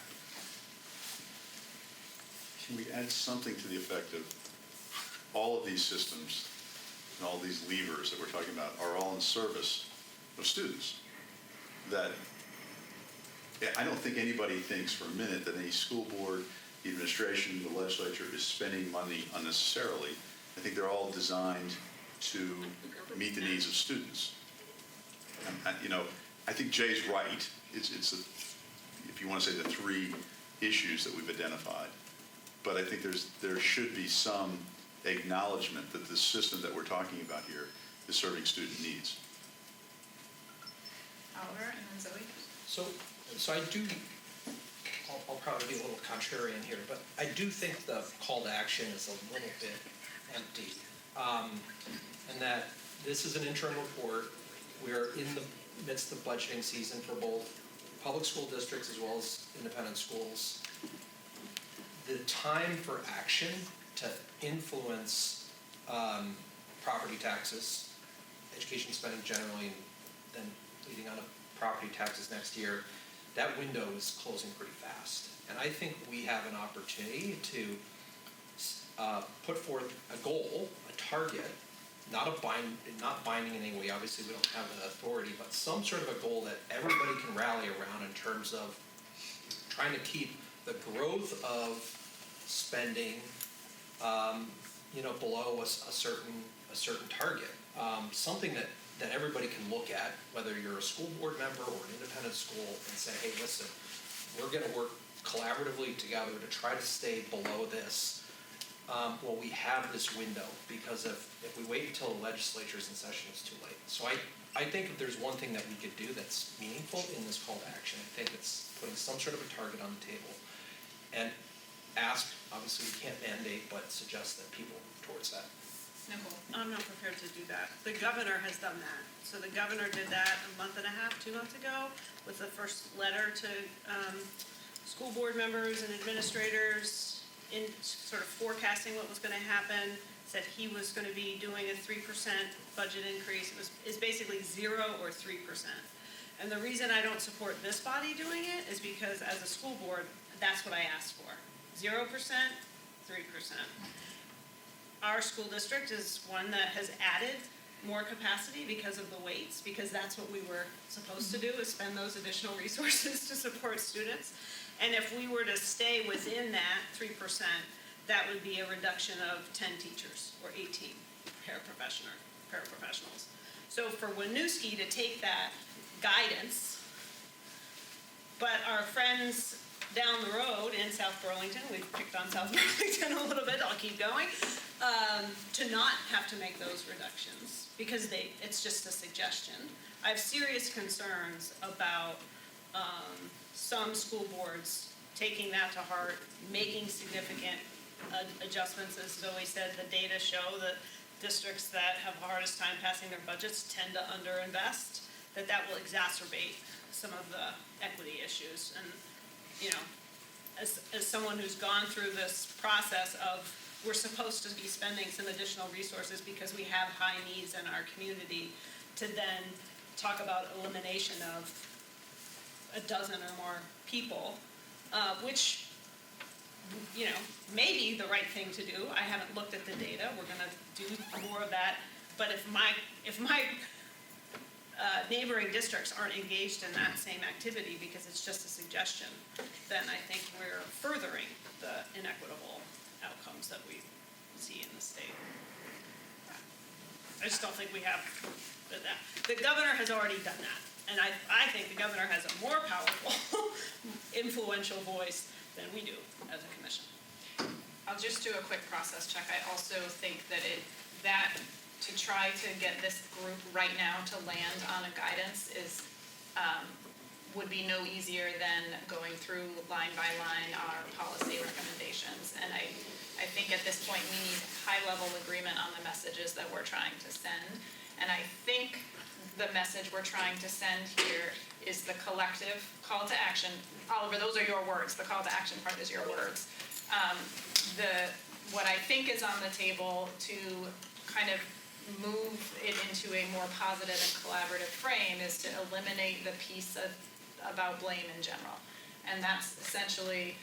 Can we add something to the effect of all of these systems and all these levers that we're talking about are all in service of students? That I don't think anybody thinks for a minute that any school board, the administration, the legislature is spending money unnecessarily. I think they're all designed to meet the needs of students. I think Jay's right. If you want to say the three issues that we've identified. But I think there should be some acknowledgement that the system that we're talking about here is serving student needs. Oliver and then Zoe. So I do, I'll probably be a little contrarian here, but I do think the call to action is a little bit empty. And that this is an interim report. We're in the midst of budgeting season for both public school districts as well as independent schools. The time for action to influence property taxes, education spending generally, and then leading on to property taxes next year, that window is closing pretty fast. And I think we have an opportunity to put forth a goal, a target, not binding in any way. Obviously, we don't have the authority, but some sort of a goal that everybody can rally around in terms of trying to keep the growth of spending, below a certain target. Something that everybody can look at, whether you're a school board member or an independent school, and say, hey, listen, we're going to work collaboratively together to try to stay below this. Well, we have this window, because if we wait until the legislature's in session, it's too late. So I think if there's one thing that we could do that's meaningful in this call to action, I think it's putting some sort of a target on the table and ask, obviously we can't mandate, but suggest that people move towards that. Nicole. I'm not prepared to do that. The governor has done that. So the governor did that a month and a half, 2 months ago, with the first letter to school board members and administrators in sort of forecasting what was going to happen. Said he was going to be doing a 3% budget increase. It's basically 0 or 3%. And the reason I don't support this body doing it is because as a school board, that's what I asked for. 0%, 3%. Our school district is one that has added more capacity because of the weights, because that's what we were supposed to do, is spend those additional resources to support students. And if we were to stay within that 3%, that would be a reduction of 10 teachers or 18 paraprofessionals. So for Winooski to take that guidance, but our friends down the road in South Burlington, we've picked on South Burlington a little bit, I'll keep going, to not have to make those reductions because it's just a suggestion. I have serious concerns about some school boards taking that to heart, making significant adjustments. As Zoe said, the data show that districts that have the hardest time passing their budgets tend to underinvest, that will exacerbate some of the equity issues. And as someone who's gone through this process of we're supposed to be spending some additional resources because we have high needs in our community, to then talk about elimination of a dozen or more people, which may be the right thing to do. I haven't looked at the data. We're going to do more of that. But if my neighboring districts aren't engaged in that same activity because it's just a suggestion, then I think we're furthering the inequitable outcomes that we see in the state. I just don't think we have that. The governor has already done that. And I think the governor has a more powerful, influential voice than we do as a commission. I'll just do a quick process check. I also think that that to try to get this group right now to land on a guidance is, would be no easier than going through line by line our policy recommendations. And I think at this point we need high-level agreement on the messages that we're trying to send. And I think the message we're trying to send here is the collective call to action. Oliver, those are your words. The call to action part is your words. What I think is on the table to kind of move it into a more positive and collaborative frame is to eliminate the piece about blame in general. And that's essentially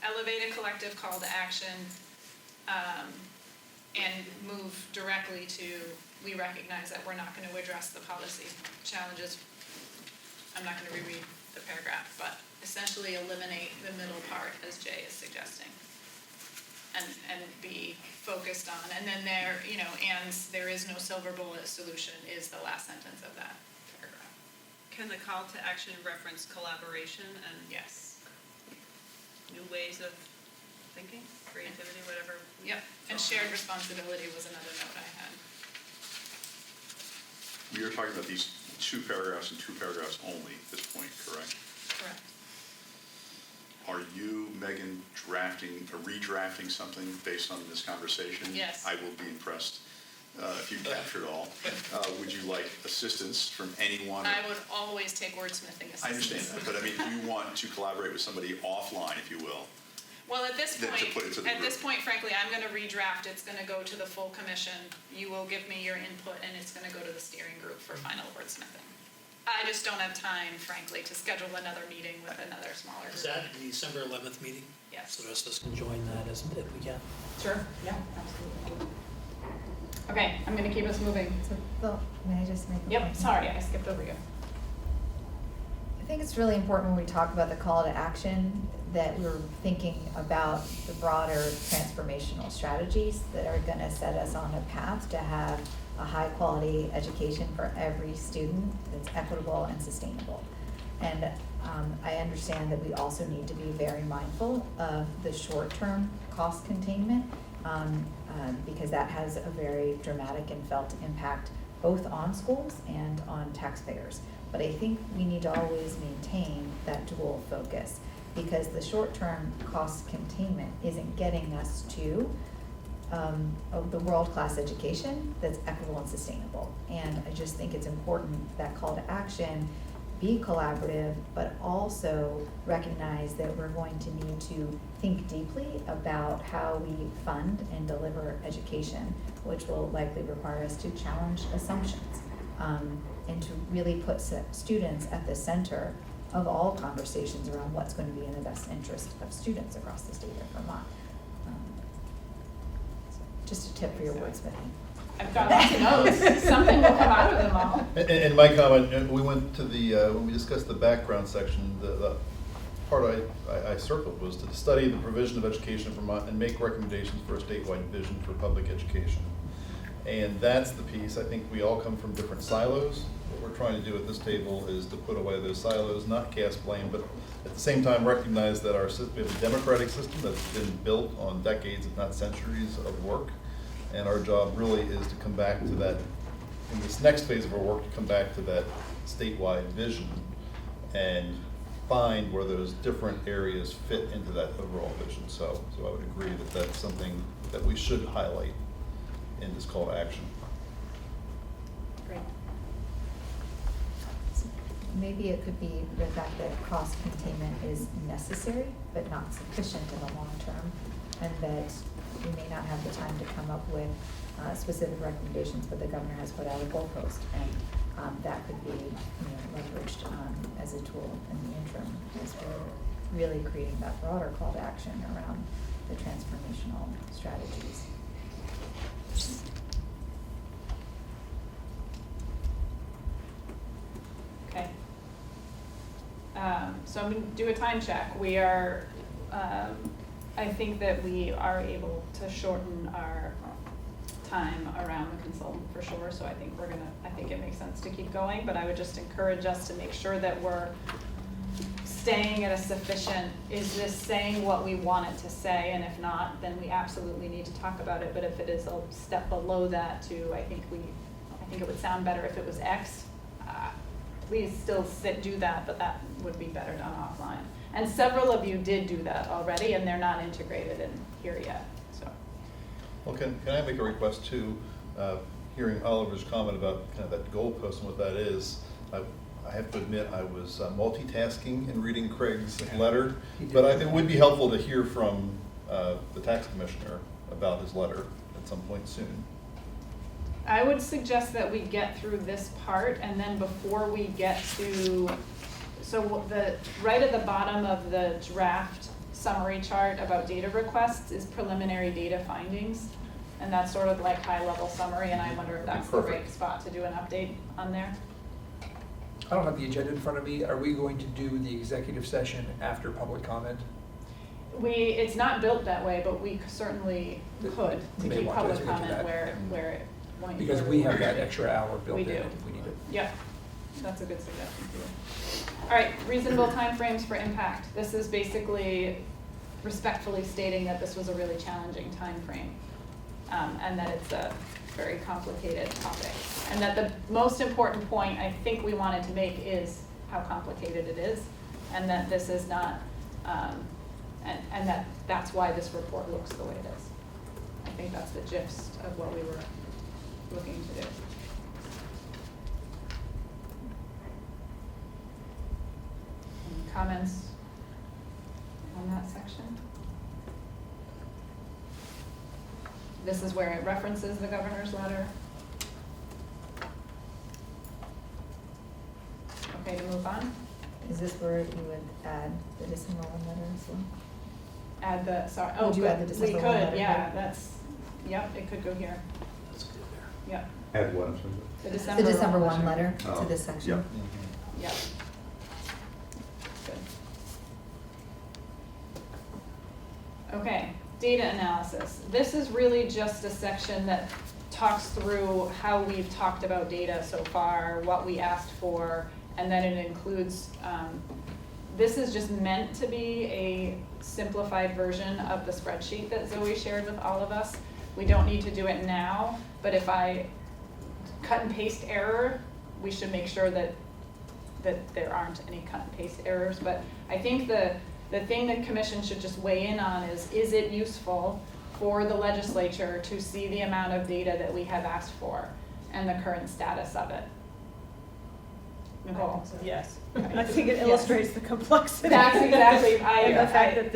elevate a collective call to action and move directly to, we recognize that we're not going to address the policy challenges. I'm not going to reread the paragraph, but essentially eliminate the middle part as Jay is suggesting. And be focused on, and then there, and there is no silver bullet solution is the last sentence of that paragraph. Can the call to action reference collaboration and Yes. new ways of thinking, creativity, whatever? Yep, and shared responsibility was another note I had. We are talking about these 2 paragraphs and 2 paragraphs only at this point, correct? Correct. Are you, Megan, redrafting something based on this conversation? Yes. I will be impressed if you capture it all. Would you like assistance from anyone? I would always take wordsmithing assistance. I understand that, but I mean, do you want to collaborate with somebody offline, if you will? Well, at this Then to put it to the point, group. frankly, I'm going to redraft. It's going to go to the full commission. You will give me your input, and it's going to go to the steering group for final wordsmithing. I just don't have time, frankly, to schedule another meeting with another smaller group. Is that the December 11th meeting? Yes. So the rest of us can join that if we can. Sure, yeah, absolutely. Okay, I'm going to keep us moving. So, Bill, may I just make a Yep, point? sorry, I skipped over you. I think it's really important when we talk about the call to action that we're thinking about the broader transformational strategies that are going to set us on a path to have a high-quality education for every student that's equitable and sustainable. And I understand that we also need to be very mindful of the short-term cost containment because that has a very dramatic and felt impact both on schools and on taxpayers. But I think we need to always maintain that dual focus because the short-term cost containment isn't getting us to the world-class education that's equitable and sustainable. And I just think it's important that call to action be collaborative, but also recognize that we're going to need to think deeply about how we fund and deliver education, which will likely require us to challenge assumptions and to really put students at the center of all conversations around what's going to be in the best interest of students across the state of Vermont. Just a tip for your wordsmithing. I've got lots of notes. Something will come out of them all. And my comment, we went to when we discussed the background section, the part I circled was to study the provision of education in Vermont and make recommendations for a statewide vision for public education. And that's the piece. I think we all come from different silos. What we're trying to do at this table is to put away those silos, not cast blame, but at the same time recognize that we have a democratic system that's been built on decades, if not centuries, of work. And our job really is to come back to that, in this next phase of our work, to come back to that statewide vision and find where those different areas fit into that overall vision. So I would agree that that's something that we should highlight in this call to action. Great. Maybe it could be the fact that cost containment is necessary but not sufficient in the long term, and that we may not have the time to come up with specific recommendations, but the governor has put out a goalpost, and that could be leveraged as a tool in the interim as we're really creating that broader call to action around the transformational strategies. Okay. So I'm going to do a time check. We are, I think that we are able to shorten our time around the consultant for sure. So I think it makes sense to keep going, but I would just encourage us to make sure that we're staying at a sufficient, is this saying what we want it to say? And if not, then we absolutely need to talk about it. But if it is a step below that too, I think it would sound better if it was X. Please still do that, but that would be better done offline. And several of you did do that already, and they're not integrated in here yet, so. Well, can I make a request too? Hearing Oliver's comment about kind of that goalpost and what that is, I have to admit I was multitasking in reading Craig's letter, but I think it would be helpful to hear from the tax commissioner about his letter at some point soon. I would suggest that we get through this part, and then before we get to, so right at the bottom of the draft summary chart about data requests is preliminary data findings. And that's sort of like high-level summary, and I wonder if that's the right spot to do an update on there. I don't have the agenda in front of me. Are we going to do the executive session after public comment? It's not built that way, but we certainly could, to keep public comment where it won't. Because we have that extra hour built in. We do. If we need it. Yeah, that's a good suggestion too. All right, reasonable timeframes for impact. This is basically respectfully stating that this was a really challenging timeframe. And that it's a very complicated topic. And that the most important point I think we wanted to make is how complicated it is, and that this is not, and that's why this report looks the way it is. I think that's the gist of what we were looking to do. Any comments on that section? This is where it references the governor's letter. Okay, to move on. Is this where you would add the December 1 letter as well? Add the, sorry, Would you add the we December 1 letter could, yeah, here? that's, yep, it could go here. That's good there. Yep, Add what, I'm sorry? the The December 1 letter. letter Oh, to this section. yeah. Yep. Good. Okay, data analysis. This is really just a section that talks through how we've talked about data so far, what we asked for, and then it includes, this is just meant to be a simplified version of the spreadsheet that Zoe shared with all of us. We don't need to do it now, but if I cut and paste error, we should make sure that there aren't any cut and paste errors. But I think the thing that commission should just weigh in on is it useful for the legislature to see the amount of data that we have asked for and the current status of it? Nicole? Yes. Okay. I think it Yes. illustrates the complexity. That's exactly, And the fact that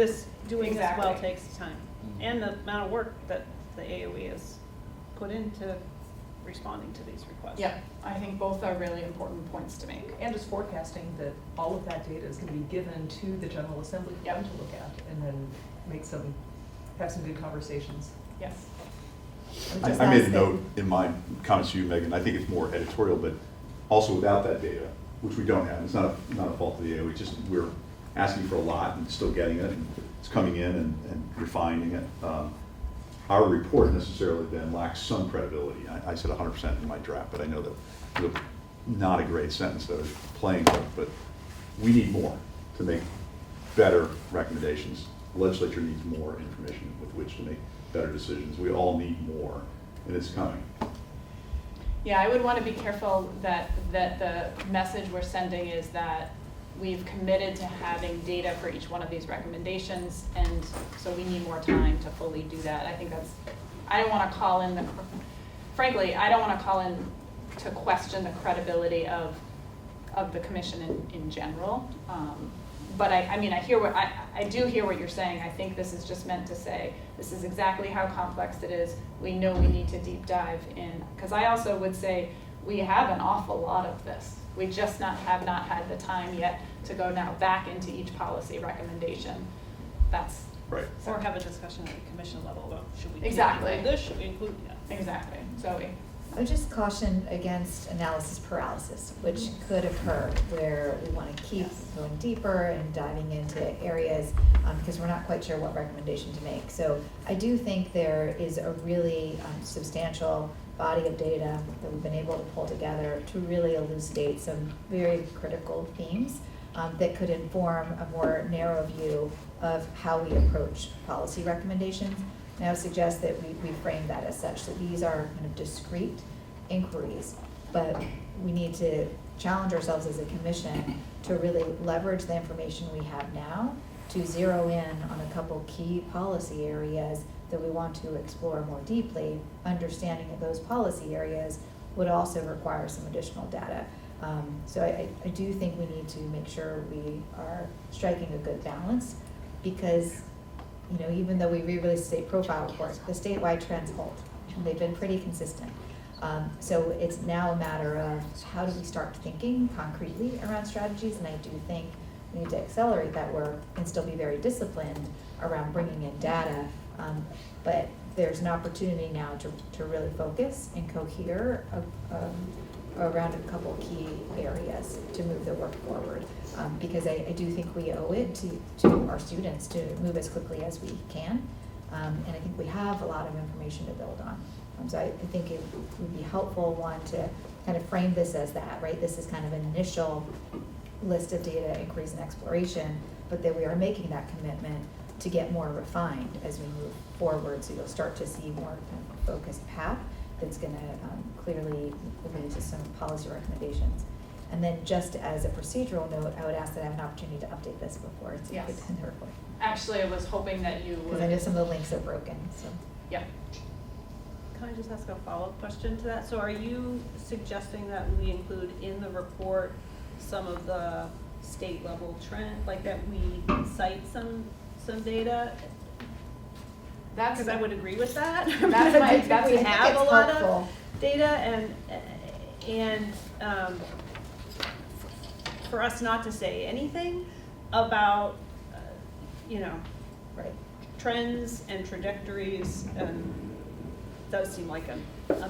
doing this well exactly. takes time. And the amount of work that the AOE has put into responding to these requests. Yeah, I think both are really important points to make. And just forecasting that all of that data is going to be given to the General Assembly for them to look at and then have some good conversations. Yes. I made a note in my comments to you, Megan, I think it's more editorial, but also without that data, which we don't have, it's not a fault of the AOE, just we're asking for a lot and still getting it, and it's coming in and refining it. Our report necessarily then lacks some credibility. I said 100% in my draft, but I know that was not a great sentence that I was playing with, but we need more to make better recommendations. The legislature needs more information with which to make better decisions. We all need more, and it's coming. Yeah, I would want to be careful that the message we're sending is that we've committed to having data for each one of these recommendations, and so we need more time to fully do that. I think I don't want to call in frankly, I don't want to call in to question the credibility of the commission in general. But I mean, I do hear what you're saying. I think this is just meant to say, this is exactly how complex it is. We know we need to deep dive in, because I also would say we have an awful lot of this. We just have not had the time yet to go now back into each policy recommendation. That's right. Or have a discussion at the commission level about should we Exactly. include this, should we include, yeah. Exactly. Zoe. I would just caution against analysis paralysis, which could occur where we want to keep going deeper and diving into areas because we're not quite sure what recommendation to make. So I do think there is a really substantial body of data that we've been able to pull together to really elucidate some very critical themes. that could inform a more narrow view of how we approach policy recommendations. And I would suggest that we frame that as such, that these are kind of discrete inquiries, but we need to challenge ourselves as a commission to really leverage the information we have now to zero in on a couple key policy areas that we want to explore more deeply. Understanding of those policy areas would also require some additional data. So I do think we need to make sure we are striking a good balance, because even though we re-release state profile reports, the statewide trends hold. They've been pretty consistent. So it's now a matter of how do we start thinking concretely around strategies, and I do think we need to accelerate that work and still be very disciplined around bringing in data. But there's an opportunity now to really focus and cohere around a couple of key areas to move the work forward. Because I do think we owe it to our students to move as quickly as we can. And I think we have a lot of information to build on. So I think it would be helpful, one, to kind of frame this as that, right? This is kind of an initial list of data inquiries and exploration, but that we are making that commitment to get more refined as we move forward. So you'll start to see more kind of focused path that's going to clearly lead to some policy recommendations. And then just as a procedural note, I would ask that I have an opportunity to update this before it's Yes. included in the report. Actually, I was hoping that you would. Because I know some of the links are broken, so. Yeah. Can I just ask a follow-up question to that? So are you suggesting that we include in the report some of the state level trend, like that we cite some data? Because I would agree with that. That's We have a lot helpful. of data and for us not to say anything about, Right. trends and trajectories does seem like a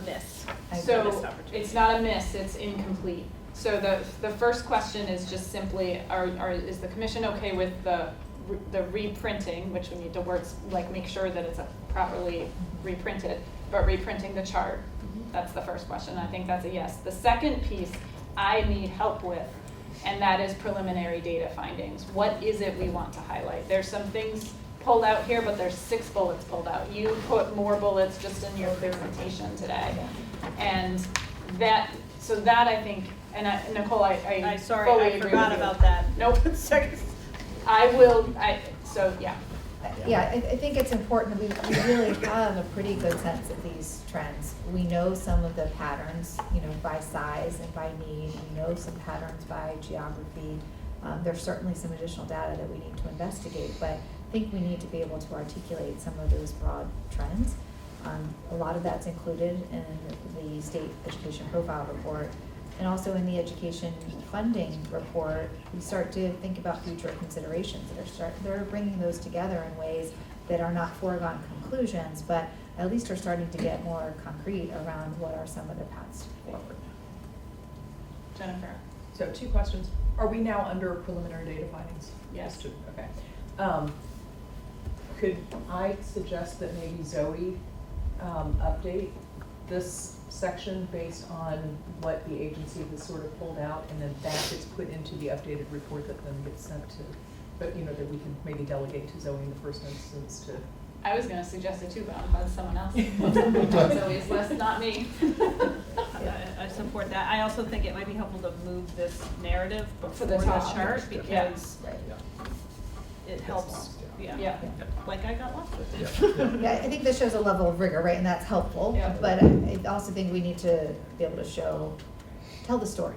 miss. So it's not a miss, it's incomplete. So the first question is just simply, is the commission okay with the reprinting, which we need to make sure that it's properly reprinted, but reprinting the chart? That's the first question. I think that's a yes. The second piece I need help with, and that is preliminary data findings. What is it we want to highlight? There's some things pulled out here, but there's 6 bullets pulled out. You put more bullets just in your presentation today. And that I think, and Nicole, I sorry, fully I agree forgot with you. about that. Nope. Yeah, I think it's important that we really have a pretty good sense of these trends. We know some of the patterns, by size and by need. We know some patterns by geography. There's certainly some additional data that we need to investigate, but I think we need to be able to articulate some of those broad trends. A lot of that's included in the state education profile report, and also in the education funding report. We start to think about future considerations they're bringing those together in ways that are not foregone conclusions, but at least are starting to get more concrete around what are some of the paths forward. Jennifer. So 2 questions. Are we now under preliminary data findings? Yes. Okay. Could I suggest that maybe Zoe update this section based on what the agency has sort of pulled out, and then that gets put into the updated report that then gets sent to, but that we can maybe delegate to Zoe in the first instance to. I was going to suggest it too, but I'm glad someone else. Zoe's list, not me. I support that. I also think it might be helpful to move this narrative before the the top. chart, Yeah. because Right. it helps, Yeah. like I got lost with it. Yeah, I think this shows a level of rigor, right, and that's helpful. Yeah. But I also think we need to be able to tell the story.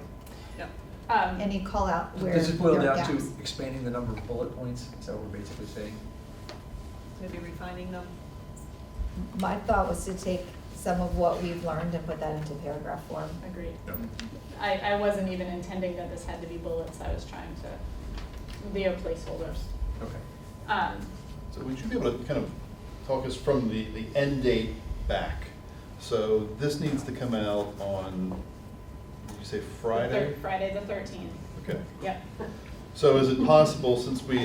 Any call out where Does it boil there are down to gaps. expanding the number of bullet points? Is that what we're basically saying? Maybe refining them. My thought was to take some of what we've learned and put that into paragraph form. Agreed. I wasn't even intending that this had to be bullets. I was trying to be a placeholders. Okay. So would you be able to kind of talk us from the end date back? So this needs to come out on, did you say Friday? Friday the 13th. Okay. Yeah. So is it possible, since we...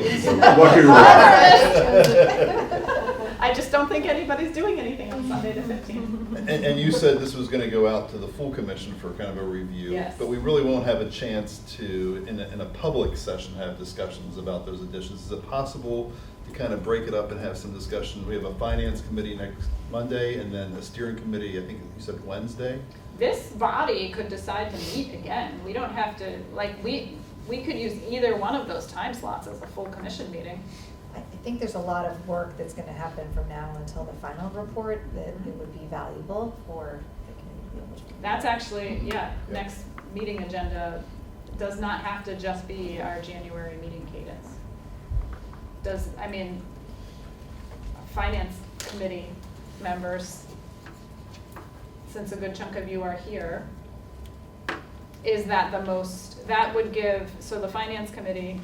I just don't think anybody's doing anything on Sunday the 15th. And you said this was gonna go out to the full commission for kind of a review. Yes. But we really won't have a chance to, in a public session, have discussions about those additions. Is it possible to kind of break it up and have some discussion? We have a finance committee next Monday, and then a steering committee, I think you said Wednesday? This body could decide to meet again. We don't have to, like, we could use either one of those time slots as a full commission meeting. I think there's a lot of work that's gonna happen from now until the final report that it would be valuable for the community to be able to. That's actually, yeah, next meeting agenda does not have to just be our January meeting cadence. Finance committee members, since a good chunk of you are here, is that that would give, so the finance committee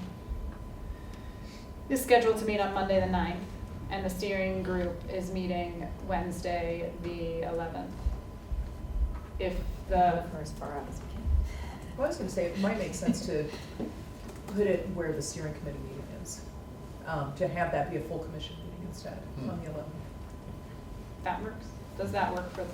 is scheduled to meet on Monday the 9th, and the steering group is meeting Wednesday the 11th. If the. For as far out as we can. Well, I was gonna say, it might make sense to put it where the steering committee meeting is, to have that be a full commission meeting instead, on the 11th. That works? Does that work for the?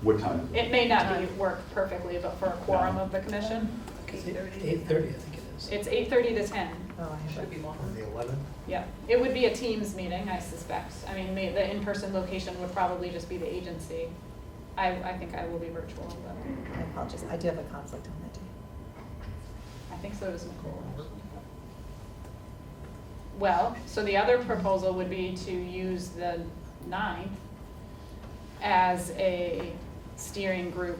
What time? It may not work perfectly, but for a quorum of the commission, 8:30, I think it is. it's 8:30 to 10. Oh, I have. Should it be longer? On the 11th? Yeah, it would be a Teams meeting, I suspect. I mean, the in-person location would probably just be the agency. I think I will be virtual, but I apologize, I do have a conflict on that day. I think so does Nicole. Well, so the other proposal would be to use the 9th as a steering group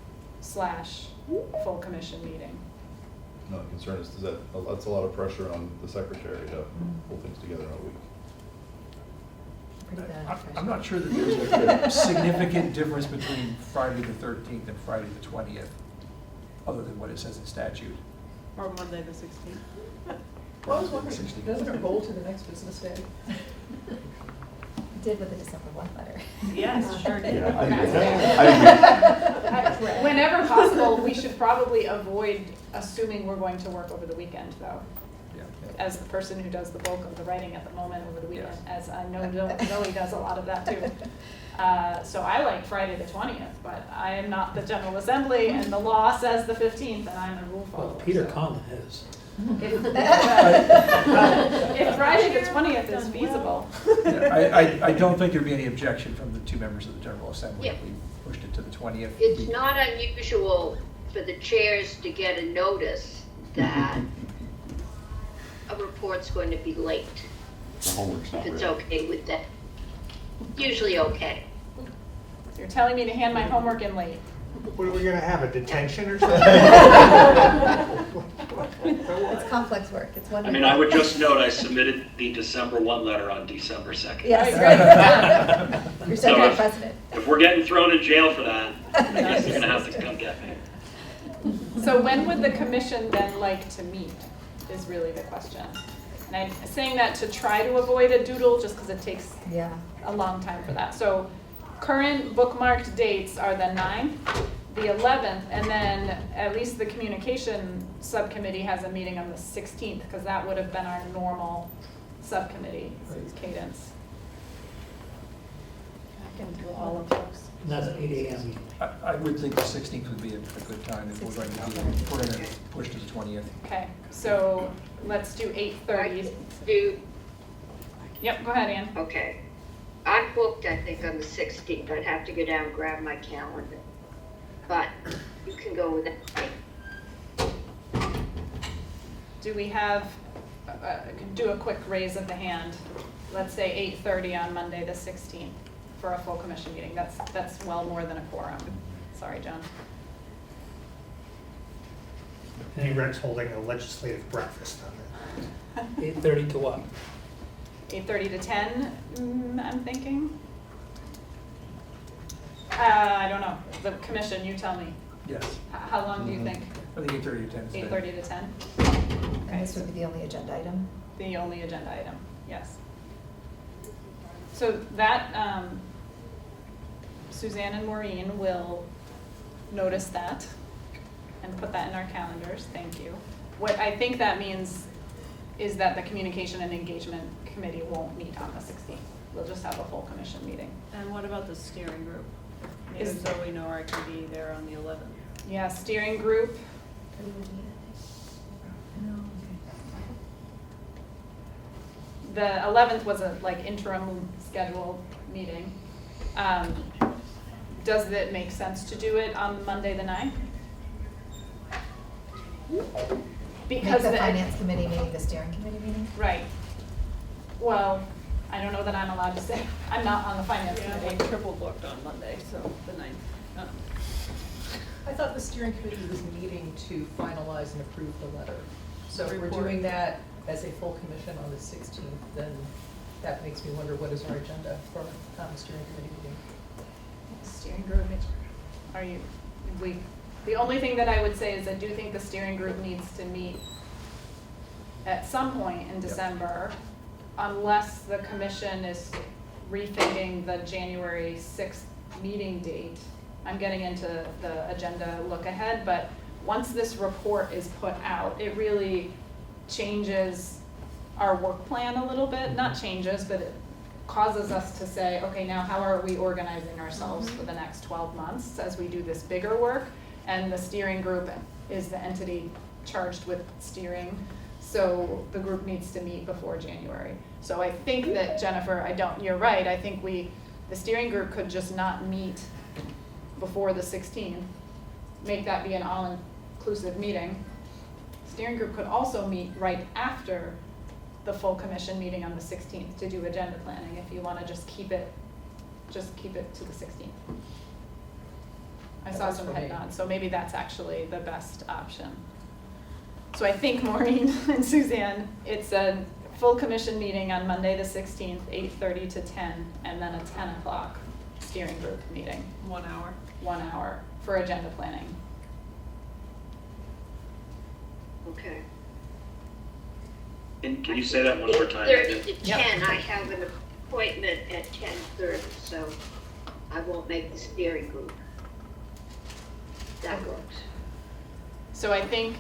/ full commission meeting. No, the concern is that's a lot of pressure on the secretary to pull things together in a week. Pretty bad. I'm not sure that there's a significant difference between Friday the 13th and Friday the 20th, other than what it says in statute. Or Monday the 16th. Well, I was wondering, doesn't it roll to the next business day? Did with the December 1 letter. Yes, sure did. Whenever possible, we should probably avoid assuming we're going to work over the weekend, though. As the person who does the bulk of the writing at the moment over the weekend, as I know Zoe does a lot of that too. So I like Friday the 20th, but I am not the General Assembly, and the law says the 15th, and I'm a rule follower. Well, Peter so. Conlon is. If Friday the 20th is feasible. I don't think there'd be any objection from the two members of the General Assembly if Yeah. we pushed it to the 20th. It's not unusual for the chairs to get a notice that a report's going to be late. The homework's not If it's ready. okay with that. Usually okay. So you're telling me to hand my homework in late. What are we gonna have, a detention or something? It's complex work, it's I wonderful. mean, I would just note, I submitted the December 1 letter on December 2nd. Yes, right. You're setting a precedent. If we're getting thrown in jail for that, I guess you're gonna have to come get me. So when would the commission then like to meet, is really the question. And I'm saying that to try to avoid a doodle, just because it takes Yeah. a long time for that. So current bookmarked dates are the 9th, the 11th, and then at least the communication subcommittee has a meeting on the 16th, because that would have been our normal subcommittee cadence. I can do all of those. And that's at 8 a.m. I would think the 16th would be a good time if we're going to push to the 20th. Okay, so let's do 8:30. Yep, go ahead, Ann. Okay. I'm booked, I think, on the 16th. I'd have to go down and grab my calendar. But you can go with that. Do we have, do a quick raise of the hand, let's say 8:30 on Monday the 16th for a full commission meeting. That's well more than a quorum. Sorry, John. And Rex's holding a legislative breakfast on it. 8:30 to what? 8:30 to 10, I'm thinking. I don't know, the commission, you tell me. Yes. How long do you think? I think 8:30 to 10 is good. 8:30 to 10? And this would be the only agenda item? The only agenda item, yes. So that, Suzanne and Maureen will notice that and put that in our calendars, thank you. What I think that means is that the Communication and Engagement Committee won't meet on the 16th. we'll just have a full commission meeting. And what about the steering group? Maybe Is- Zoe Nora can be there on the 11th. Yeah, steering group, the 11th was a like interim scheduled meeting. Does it make sense to do it on Monday the 9th? Make Because the the- finance committee meeting, the steering committee meeting? Right. Well, I don't know that I'm allowed to say, I'm not on the finance Yeah, I'm committee. like triple booked on Monday, so the 9th. I thought the steering committee was meeting to finalize and approve the letter. So if we're Report. doing that as a full commission on the 16th, then that makes me wonder what is our agenda for steering committee meeting. Steering group, are you, the only thing that I would say is I do think the steering group needs to meet at some point in December, unless the commission is rethinking the January 6th meeting date. I'm getting into the agenda look ahead, but once this report is put out, it really changes our work plan a little bit, not changes, but it causes us to say, okay, now how are we organizing ourselves for the next 12 months as we do this bigger work? And the steering group is the entity charged with steering, so the group needs to meet before January. So I think that, Jennifer, you're right, I think the steering group could just not meet before the 16th, make that be an all-inclusive meeting. Steering group could also meet right after the full commission meeting on the 16th to do agenda planning, if you wanna just keep it to the 16th. I That saw works some for head me. nods, so maybe that's actually the best option. So I think Maureen and Suzanne, it's a full commission meeting on Monday the 16th, 8:30 to 10, and then a 10 o'clock steering group meeting. 1 hour. 1 hour for agenda planning. Okay. And can you say that one more time? 30 to Yep. 10, I have an appointment at 10:30, so I won't make the steering group. That works. So I think,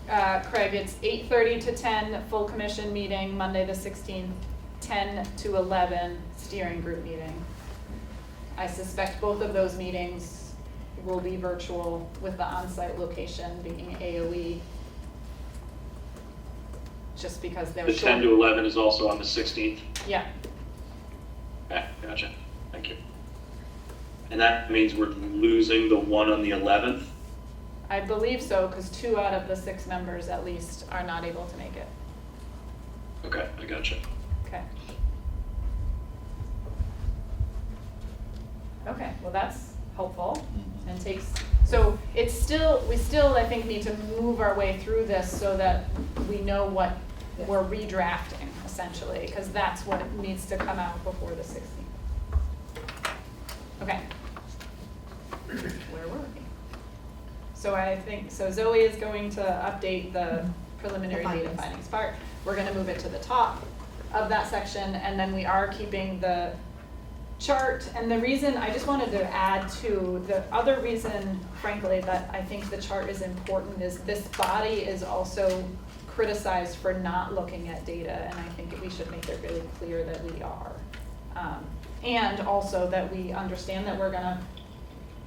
Craig, it's 8:30 to 10, full commission meeting, Monday the 16th, 10 to 11, steering group meeting. I suspect both of those meetings will be virtual with the on-site location being AOE. Just because they're The short. 10 to 11 is also on the 16th? Yeah, Okay, gotcha, thank you. And that means we're losing the one on the 11th? I believe so, because 2 out of the 6 members at least are not able to make it. Okay, I gotcha. Okay. Okay, well, that's helpful and so we still, I think, need to move our way through this so that we know what we're redrafting, essentially, because that's what needs to come out before the 16th. Okay. Where were we? So I think, Zoe is going to update the preliminary The data findings. findings part. We're gonna move it to the top of that section, and then we are keeping the chart. And the reason, I just wanted to add to, the other reason, frankly, that I think the chart is important is this body is also criticized for not looking at data, and I think we should make it really clear that we are. And also that we understand that we're gonna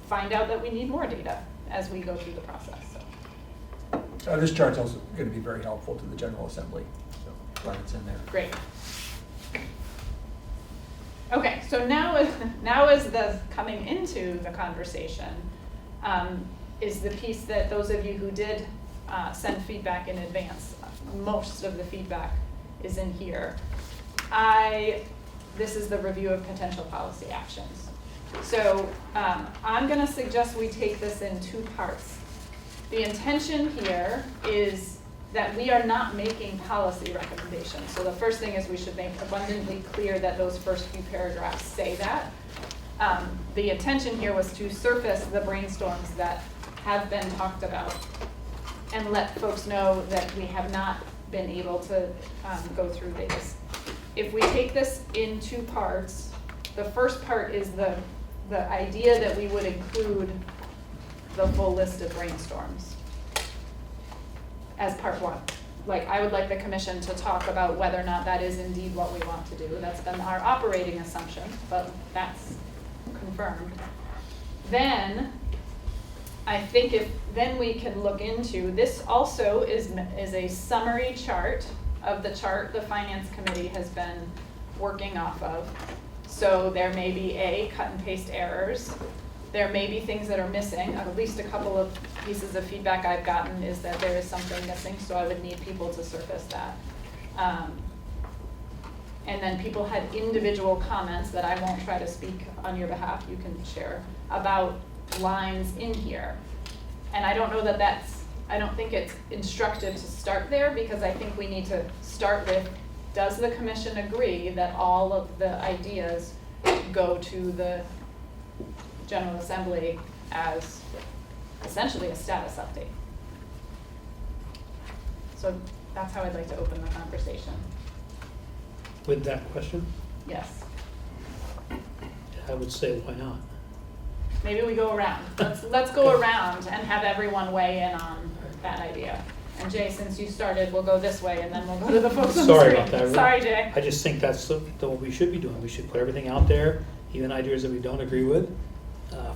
find out that we need more data as we go through the process, so. This chart's also going to be very helpful to the General Assembly, so glad it's in there. Great. Okay, so now is the coming into the conversation, is the piece that those of you who did send feedback in advance, most of the feedback is in here. This is the review of potential policy actions. So I'm gonna suggest we take this in 2 parts. The intention here is that we are not making policy recommendations. So the first thing is we should make abundantly clear that those first few paragraphs say that. The intention here was to surface the brainstorms that have been talked about and let folks know that we have not been able to go through these. If we take this in 2 parts, the first part is the idea that we would include the full list of brainstorms as part 1. like, I would like the commission to talk about whether or not that is indeed what we want to do. That's been our operating assumption, but that's confirmed. Then, I think then we can look into, this also is a summary chart of the chart the Finance Committee has been working off of. So there may be cut and paste errors. There may be things that are missing. At least a couple of pieces of feedback I've gotten is that there is something missing, so I would need people to surface that. And then people had individual comments that I won't try to speak on your behalf, you can share, about lines in here. And I don't know that I don't think it's instructive to start there, because I think we need to start with, does the commission agree that all of the ideas go to the General Assembly as essentially a status update? So that's how I'd like to open the conversation. With that question, Yes. I would say, why not? Maybe we go around. Let's go around and have everyone weigh in on that idea. And Jay, since you started, we'll go this way, and then we'll go to the folks on the Sorry screen. about that. Sorry, Jay. I just think that's what we should be doing. We should put everything out there, even ideas that we don't agree with,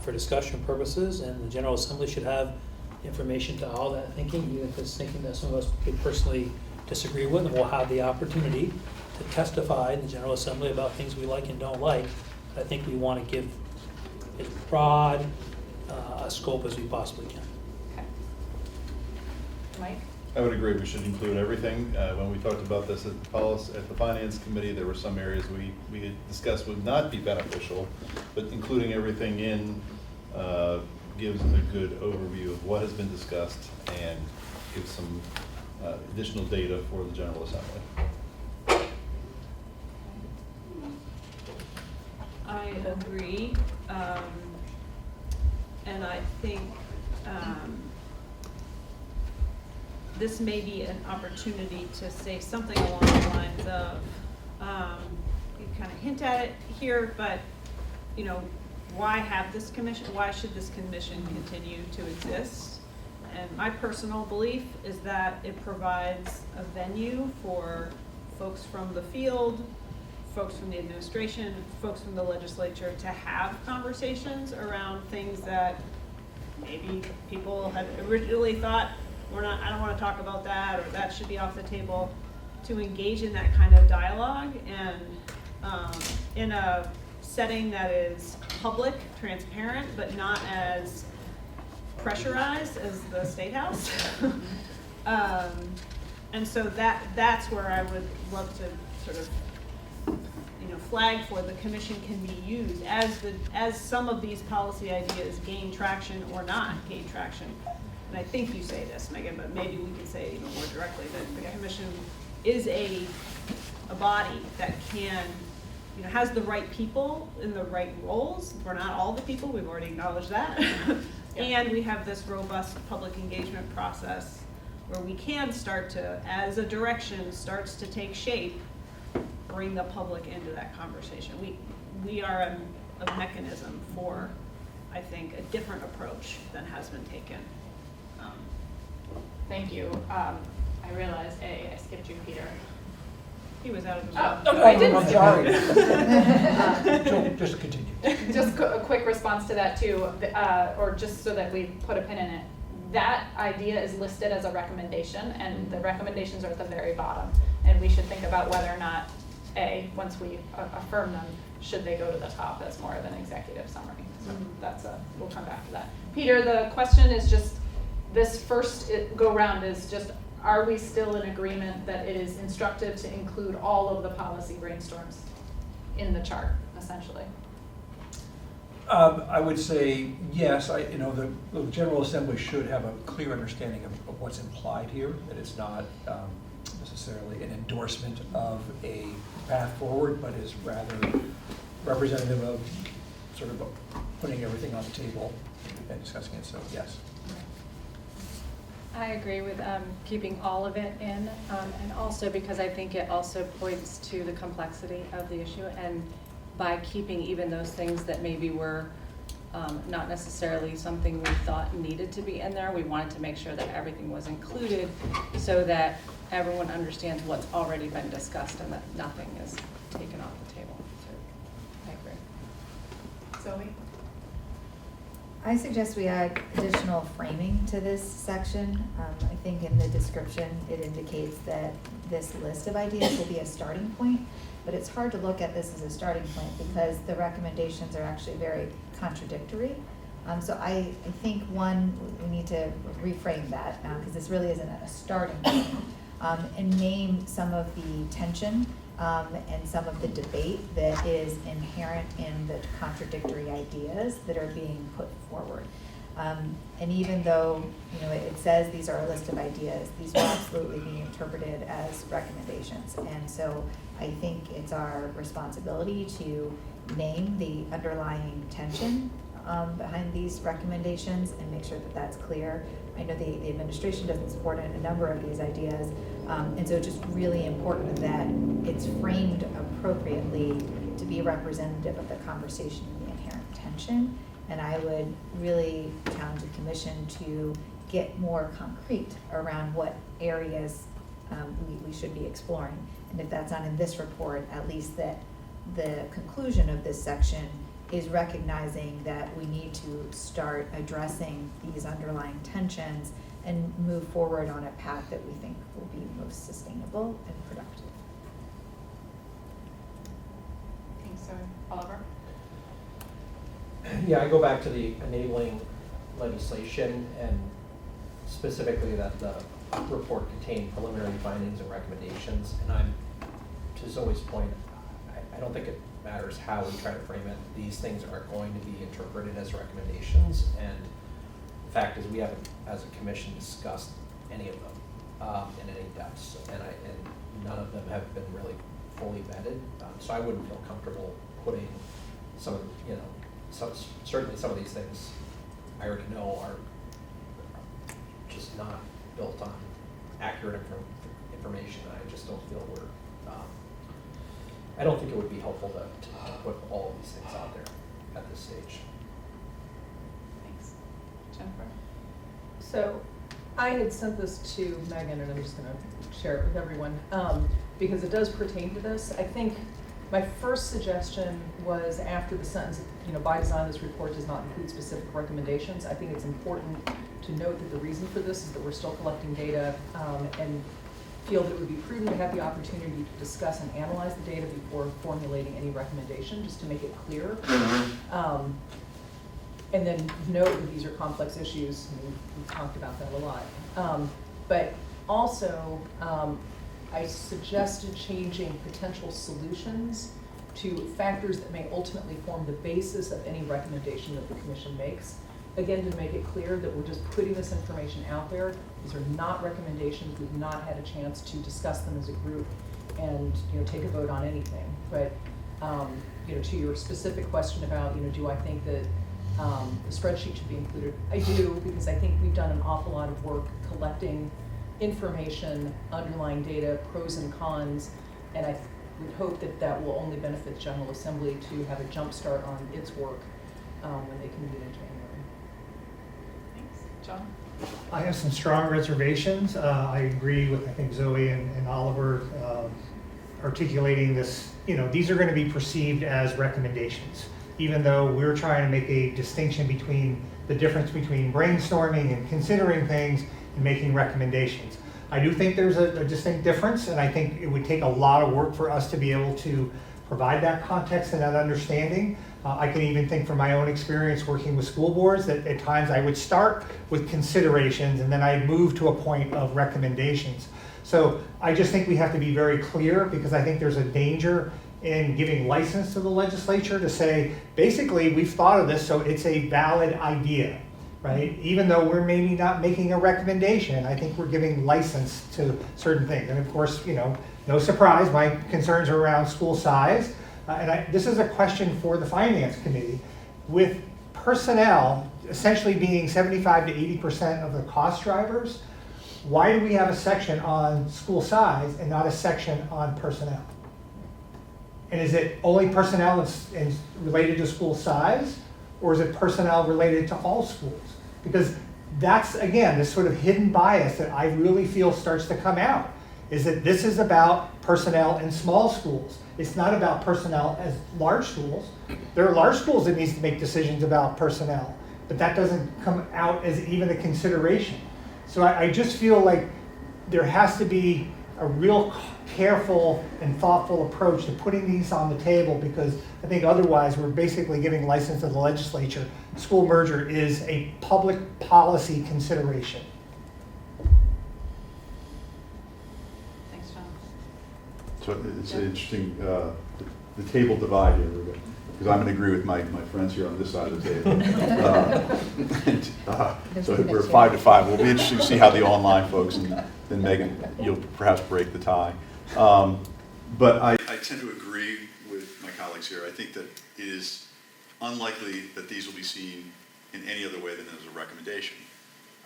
for discussion purposes, and the General Assembly should have information to all that thinking, even if it's thinking that some of us could personally disagree with, and we'll have the opportunity to testify in the General Assembly about things we like and don't like. I think we want to give as broad a scope as we possibly can. Okay. Mike? I would agree, we should include everything. When we talked about this at the Finance Committee, there were some areas we had discussed would not be beneficial, but including everything in gives a good overview of what has been discussed and gives some additional data for the General Assembly. I agree, and I think this may be an opportunity to say something along the lines of, you kind of hint at it here, but, you know, why have this commission? Why should this commission continue to exist? And my personal belief is that it provides a venue for folks from the field, folks from the administration, folks from the legislature to have conversations around things that maybe people had originally thought, I don't want to talk about that, or that should be off the table, to engage in that kind of dialogue and in a setting that is public, transparent, but not as pressurized as the State House. And so that's where I would love to sort of, you know, flag for the commission can be used as some of these policy ideas gain traction or not gain traction. And I think you say this, Megan, but maybe we can say it even more directly, that the commission is a body that can, you know, has the right people in the right roles. We're not all the people, we've already acknowledged that. And we have this robust public engagement process where we can start to, as a direction starts to take shape, bring the public into that conversation. We are a mechanism for, I think, a different approach than has been taken. Thank you. I realized, I skipped you, Peter. He was out of the Oh, I didn't. I'm sorry. Just continue. Just a quick response to that too, or just so that we put a pin in it. That idea is listed as a recommendation, and the recommendations are at the very bottom. And we should think about whether or not, once we affirm them, should they go to the top as more of an executive summary. So we'll come back to that. Peter, the question is just, this first go round is just, are we still in agreement that it is instructive to include all of the policy brainstorms in the chart, essentially? I would say yes. The General Assembly should have a clear understanding of what's implied here, that it's not necessarily an endorsement of a path forward, but is rather representative of sort of putting everything on the table and discussing it, so yes. I agree with keeping all of it in, and also because I think it also points to the complexity of the issue, and by keeping even those things that maybe were not necessarily something we thought needed to be in there. We wanted to make sure that everything was included so that everyone understands what's already been discussed and that nothing is taken off the table. So, I agree. Zoe? I suggest we add additional framing to this section. I think in the description, it indicates that this list of ideas will be a starting point, but it's hard to look at this as a starting point because the recommendations are actually very contradictory. So I think one, we need to reframe that because this really isn't a starting point, and name some of the tension and some of the debate that is inherent in the contradictory ideas that are being put forward. And even though, you know, it says these are a list of ideas, these will absolutely be interpreted as recommendations. And so I think it's our responsibility to name the underlying tension behind these recommendations and make sure that that's clear. I know the administration doesn't support a number of these ideas, and so it's just really important that it's framed appropriately to be representative of the conversation and the inherent tension. And I would really challenge the commission to get more concrete around what areas we should be exploring. And if that's not in this report, at least that the conclusion of this section is recognizing that we need to start addressing these underlying tensions and move forward on a path that we think will be most sustainable and productive. Thanks, Zoe. Oliver? Yeah, I go back to the enabling legislation and specifically that the report contained preliminary findings and recommendations. And I'm, to Zoe's point, I don't think it matters how we try to frame it. These things are going to be interpreted as recommendations. And the fact is we haven't, as a commission, discussed any of them in any depths. And none of them have been really fully vetted. So I wouldn't feel comfortable putting some of, you know, certainly some of these things I already know are just not built on accurate information. I just don't feel we're, I don't think it would be helpful to put all of these things out there at this stage. Thanks. Jennifer? So I had sent this to Megan, and I'm just going to share it with everyone because it does pertain to this. I think my first suggestion was after the sentence, you know, by design, this report does not include specific recommendations. I think it's important to note that the reason for this is that we're still collecting data and feel that it would be prudent to have the opportunity to discuss and analyze the data before formulating any recommendation, just to make it clear. And then note that these are complex issues, and we've talked about that a lot. But also, I suggested changing potential solutions to factors that may ultimately form the basis of any recommendation that the commission makes. Again, to make it clear that we're just putting this information out there. These are not recommendations. We've not had a chance to discuss them as a group and, you know, take a vote on anything. But, you know, to your specific question about, you know, do I think that the spreadsheet should be included? I do, because I think we've done an awful lot of work collecting information, underlying data, pros and cons, and I would hope that that will only benefit the General Assembly to have a jump start on its work when they convene in January. Thanks. John? I have some strong reservations. I agree with, I think, Zoe and Oliver articulating this. You know, these are going to be perceived as recommendations, even though we're trying to make a distinction between the difference between brainstorming and considering things and making recommendations. I do think there's a distinct difference, and I think it would take a lot of work for us to be able to provide that context and that understanding. I can even think from my own experience working with school boards that at times I would start with considerations and then I'd move to a point of recommendations. So I just think we have to be very clear, because I think there's a danger in giving license to the legislature to say, basically, we've thought of this, so it's a valid idea, right? Even though we're maybe not making a recommendation, I think we're giving license to certain things. And of course, you know, no surprise, my concerns are around school size. This is a question for the Finance Committee. With personnel essentially being 75 to 80% of the cost drivers, why do we have a section on school size and not a section on personnel? And is it only personnel that's related to school size? or is it personnel related to all schools? Because that's, again, this sort of hidden bias that I really feel starts to come out, is that this is about personnel in small schools. It's not about personnel as large schools. There are large schools that needs to make decisions about personnel, but that doesn't come out as even a consideration. So I just feel like there has to be a real careful and thoughtful approach to putting these on the table, because I think otherwise we're basically giving license to the legislature. School merger is a public policy consideration. Thanks, John. So it's interesting, the table divide here, because I'm going to agree with my friends here on this side of the table. So we're 5-5. We'll be interested to see how the online folks, and then Megan, you'll perhaps break the tie. But I tend to agree with my colleagues here. I think that it is unlikely that these will be seen in any other way than as a recommendation.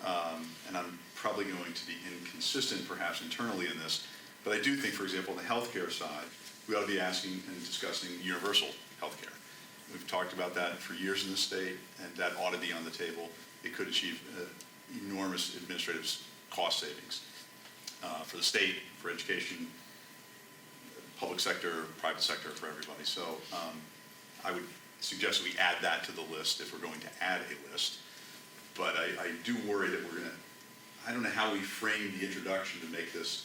And I'm probably going to be inconsistent perhaps internally in this, but I do think, for example, on the healthcare side, we ought to be asking and discussing universal healthcare. We've talked about that for years in the state, and that ought to be on the table. It could achieve enormous administrative cost savings for the state, for education, public sector, private sector, for everybody. So I would suggest that we add that to the list if we're going to add a list. But I do worry that we're going to, I don't know how we frame the introduction to make this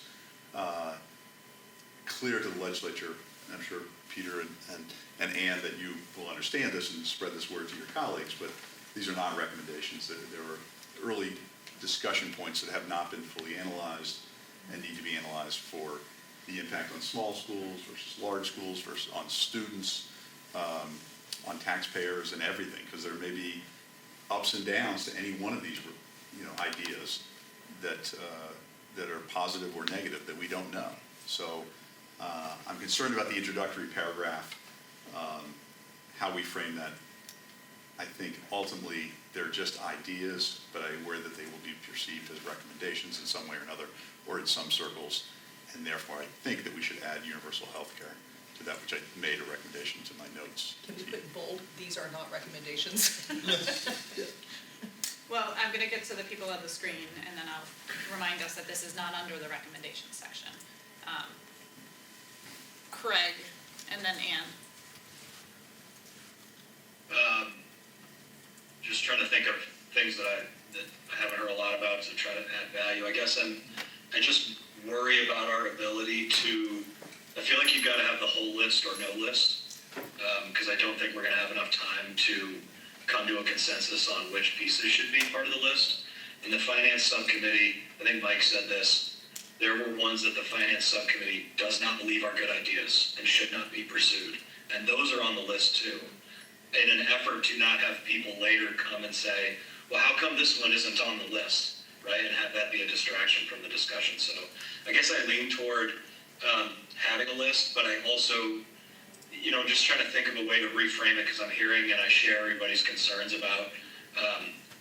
clear to the legislature. I'm sure Peter and Ann that you will understand this and spread this word to your colleagues, but these are not recommendations. There are early discussion points that have not been fully analyzed and need to be analyzed for the impact on small schools versus large schools versus on students, on taxpayers and everything, because there may be ups and downs to any one of these ideas that are positive or negative that we don't know. So I'm concerned about the introductory paragraph, how we frame that. I think ultimately they're just ideas, but I'm aware that they will be perceived as recommendations in some way or another, or in some circles, and therefore I think that we should add universal health care to that, which I made a recommendation to my notes. Can we put in bold, these are not recommendations? Well, I'm going to get to the people on the screen, and then I'll remind us that this is not under the recommendations section. Craig, and then Ann. Just trying to think of things that I haven't heard a lot about to try to add value. I guess I just worry about our ability to, I feel like you've got to have the whole list or no list, because I don't think we're going to have enough time to come to a consensus on which pieces should be part of the list. In the finance subcommittee, I think Mike said this, there were ones that the finance subcommittee does not believe are good ideas and should not be pursued. And those are on the list too. In an effort to not have people later come and say, well, how come this one isn't on the list, right? And have that be a distraction from the discussion. So I guess I lean toward having a list, but I also, just trying to think of a way to reframe it, because I'm hearing and I share everybody's concerns about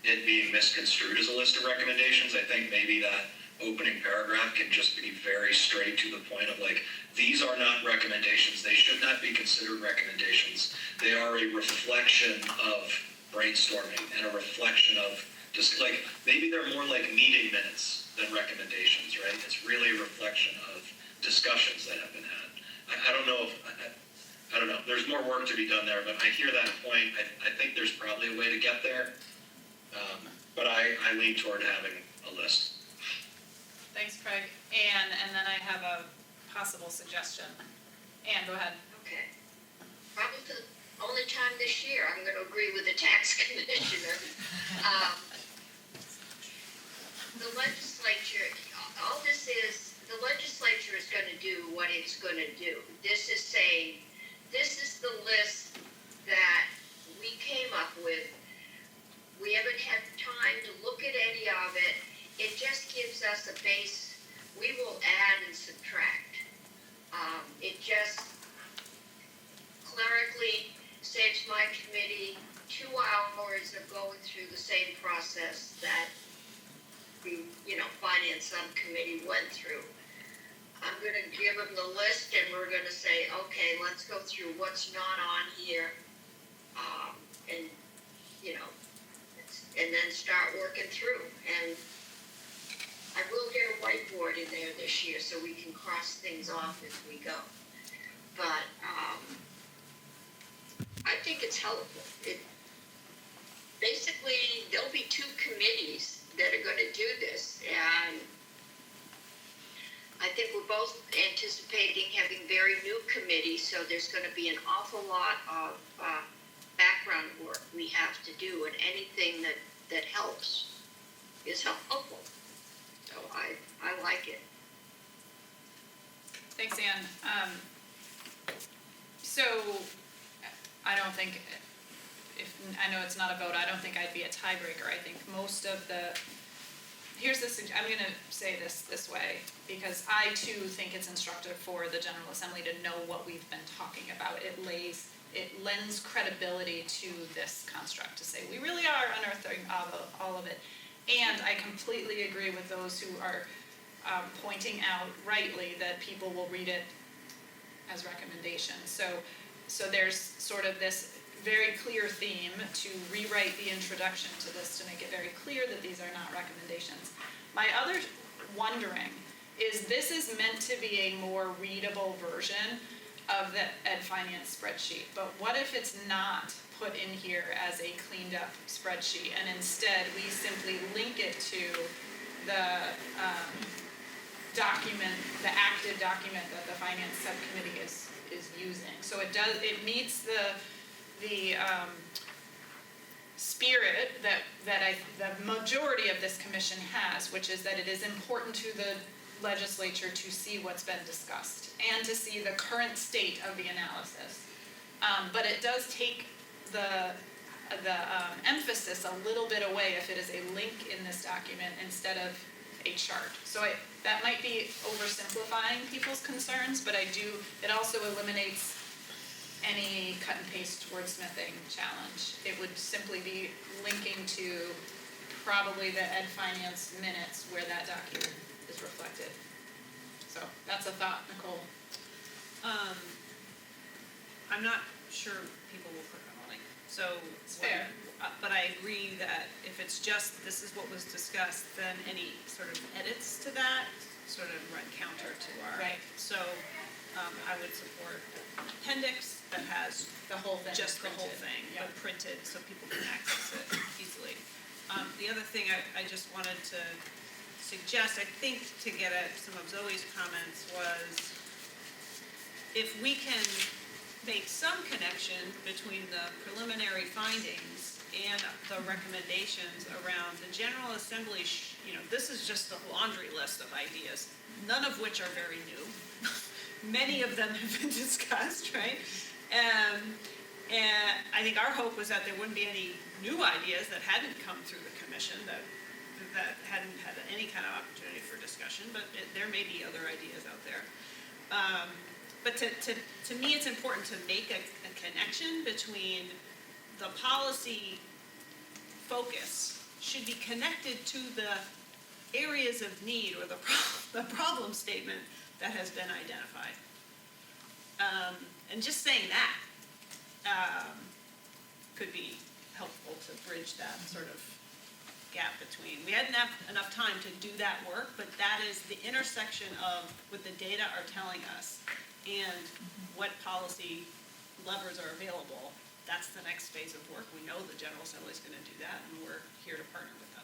it being misconstrued as a list of recommendations. I think maybe that opening paragraph can just be very straight to the point of like, these are not recommendations. They should not be considered recommendations. They are a reflection of brainstorming and a reflection of just like, maybe they're more like meeting minutes than recommendations, right? It's really a reflection of discussions that have been had. I don't know if, I don't know. There's more work to be done there, but I hear that point. I think there's probably a way to get there. But I lean toward having a list. Thanks, Craig. Ann, and then I have a possible suggestion. Ann, go ahead. Okay. Probably for the only time this year, I'm going to agree with the tax commissioner. The legislature, all this is, the legislature is going to do what it's going to do. This is saying, this is the list that we came up with. We haven't had time to look at any of it. It just gives us a base. We will add and subtract. It just clerically saves my committee 2 hours of going through the same process that the finance subcommittee went through. I'm going to give them the list, and we're going to say, okay, let's go through what's not on here, and then start working through. And I will get a whiteboard in there this year so we can cross things off as we go. But I think it's helpful. Basically, there'll be 2 committees that are going to do this, and I think we're both anticipating having very new committees, so there's going to be an awful lot of background work we have to do, and anything that helps is helpful. So I like it. Thanks, Ann. So I don't think, I know it's not a vote, I don't think I'd be a tiebreaker. I think most of I'm going to say this way, because I too think it's instructive for the General Assembly to know what we've been talking about. It lends credibility to this construct to say we really are unearthing all of it. And I completely agree with those who are pointing out rightly that people will read it as recommendations. So there's sort of this very clear theme to rewrite the introduction to this to make it very clear that these are not recommendations. My other wondering is this is meant to be a more readable version of the Ed Finance spreadsheet, but what if it's not put in here as a cleaned up spreadsheet and instead we simply link it to the document, the active document that the Finance Subcommittee is using. So it meets the spirit that the majority of this commission has, which is that it is important to the legislature to see what's been discussed and to see the current state of the analysis. But it does take the emphasis a little bit away if it is a link in this document instead of a chart. So that might be oversimplifying people's concerns, but it also eliminates any cut and paste wordsmithing challenge. It would simply be linking to probably the Ed Finance minutes where that document is reflected. So that's a thought, Nicole. I'm not sure people will click on the link. So It's fair. But I agree that if it's just this is what was discussed, then any sort of edits to that sort of run counter to our. Right. So I would support an appendix that has the whole thing, just the whole printed. thing, Yeah. but printed so people can access it easily. The other thing I just wanted to suggest, I think to get at some of Zoe's comments, was if we can make some connection between the preliminary findings and the recommendations around the General Assembly, this is just a laundry list of ideas, none of which are very new. Many of them have been discussed, right? And I think our hope was that there wouldn't be any new ideas that hadn't come through the commission, that hadn't had any kind of opportunity for discussion, but there may be other ideas out there. But to me, it's important to make a connection between the policy focus should be connected to the areas of need or the problem statement that has been identified. And just saying that could be helpful to bridge that sort of gap between. We hadn't have enough time to do that work, but that is the intersection of what the data are telling us and what policy levers are available. That's the next phase of work. We know the General Assembly is going to do that, and we're here to partner with them.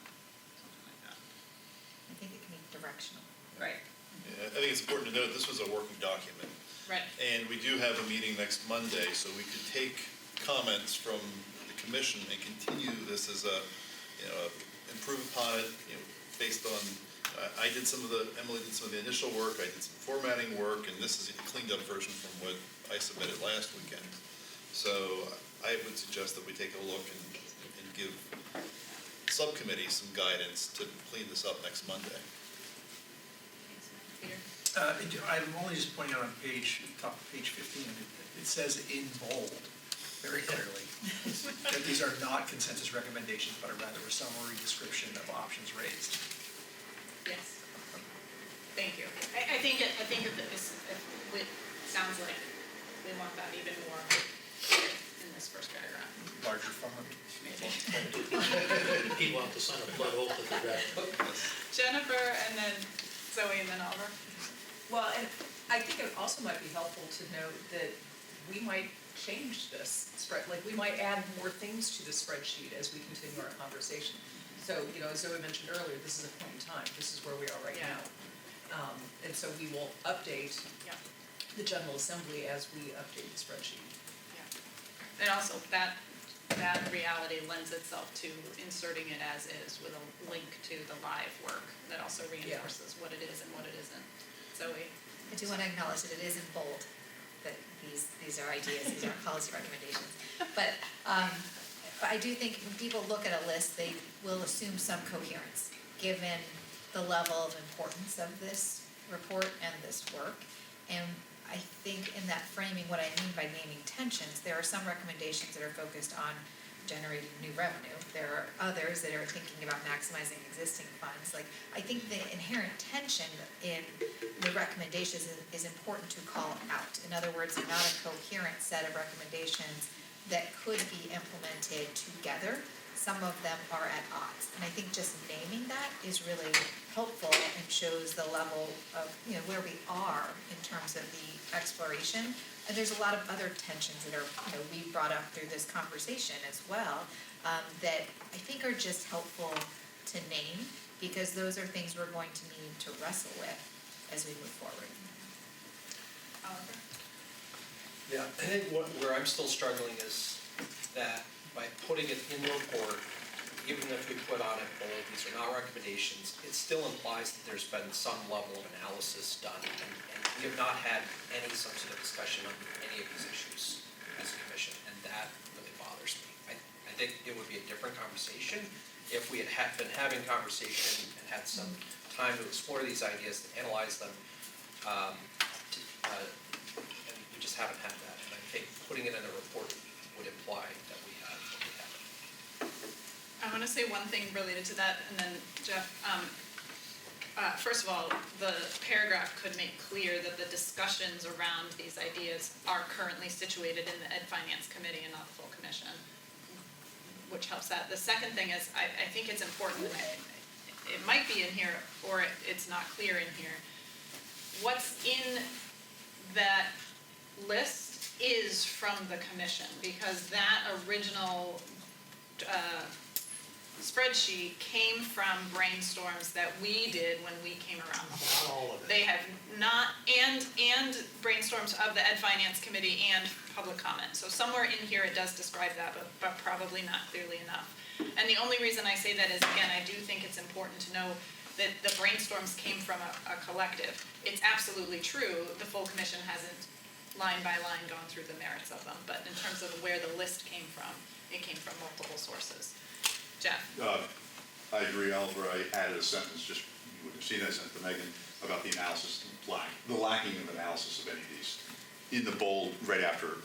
Something like that. I think it can be directional. Right. Yeah, I think it's important to note this was a working document. Right. And we do have a meeting next Monday, so we could take comments from the commission and continue this as improve upon it, based on, Emily did some of the initial work, I did some formatting work, and this is a cleaned up version from what I submitted last weekend. So I would suggest that we take a look and give subcommittee some guidance to clean this up next Monday. I'm only just pointing out on top of page 15, it says in bold, very clearly, that these are not consensus recommendations, but are rather a summary description of options raised. Yes. Thank you. I think that this it sounds like we want that even more in this first paragraph. Larger font. Maybe. people have to sign a blood oath that they're ready. Jennifer, and then Zoe, and then Oliver. Well, and I think it also might be helpful to note that we might change this spread, like we might add more things to the spreadsheet as we continue our conversation. So, as Zoe mentioned earlier, this is a point in time, this is where we are right Yeah. now. And so we will update Yeah. the General Assembly as we update the spreadsheet. And also that reality lends itself to inserting it as is with a link to the live work that also reinforces what it is and what it isn't. Zoe? I do want to acknowledge that it is in bold, that these are ideas, these aren't policy recommendations. But I do think when people look at a list, they will assume some coherence, given the level of importance of this report and this work. And I think in that framing, what I mean by naming tensions, there are some recommendations that are focused on generating new revenue. There are others that are thinking about maximizing existing funds. Like, I think the inherent tension in the recommendations is important to call out. In other words, not a coherent set of recommendations that could be implemented together. Some of them are at odds. And I think just naming that is really helpful and shows the level of, where we are in terms of the exploration. And there's a lot of other tensions that are, we brought up through this conversation as well, that I think are just helpful to name, because those are things we're going to need to wrestle with as we move forward. Oliver? Yeah, I think where I'm still struggling is that by putting it in the report, even if we put on it bold, these are not recommendations, it still implies that there's been some level of analysis done, and we have not had any substantive discussion on any of these issues as a commission, and that really bothers me. I think it would be a different conversation if we had been having conversation and had some time to explore these ideas, to analyze them, and we just haven't had that. And I think putting it in a report would imply that we have. I want to say one thing related to that, and then Jeff, first of all, the paragraph could make clear that the discussions around these ideas are currently situated in the Ed Finance Committee and not the full commission, which helps that. The second thing is, I think it's important, it might be in here, or it's not clear in here. What's in that list is from the commission, because that original spreadsheet came from brainstorms that we did when we came around the Not all of it. They have not, and brainstorms of the Ed Finance Committee and public comment. So somewhere in here it does describe that, but probably not clearly enough. And the only reason I say that is, again, I do think it's important to know that the brainstorms came from a collective. It's absolutely true, the full commission hasn't line by line gone through the merits of them, but in terms of where the list came from, it came from multiple sources. Jeff? I agree, Oliver. I added a sentence, just, you would have seen that sentence to Megan, about the analysis, the lacking of analysis of any of these. In the bold, right after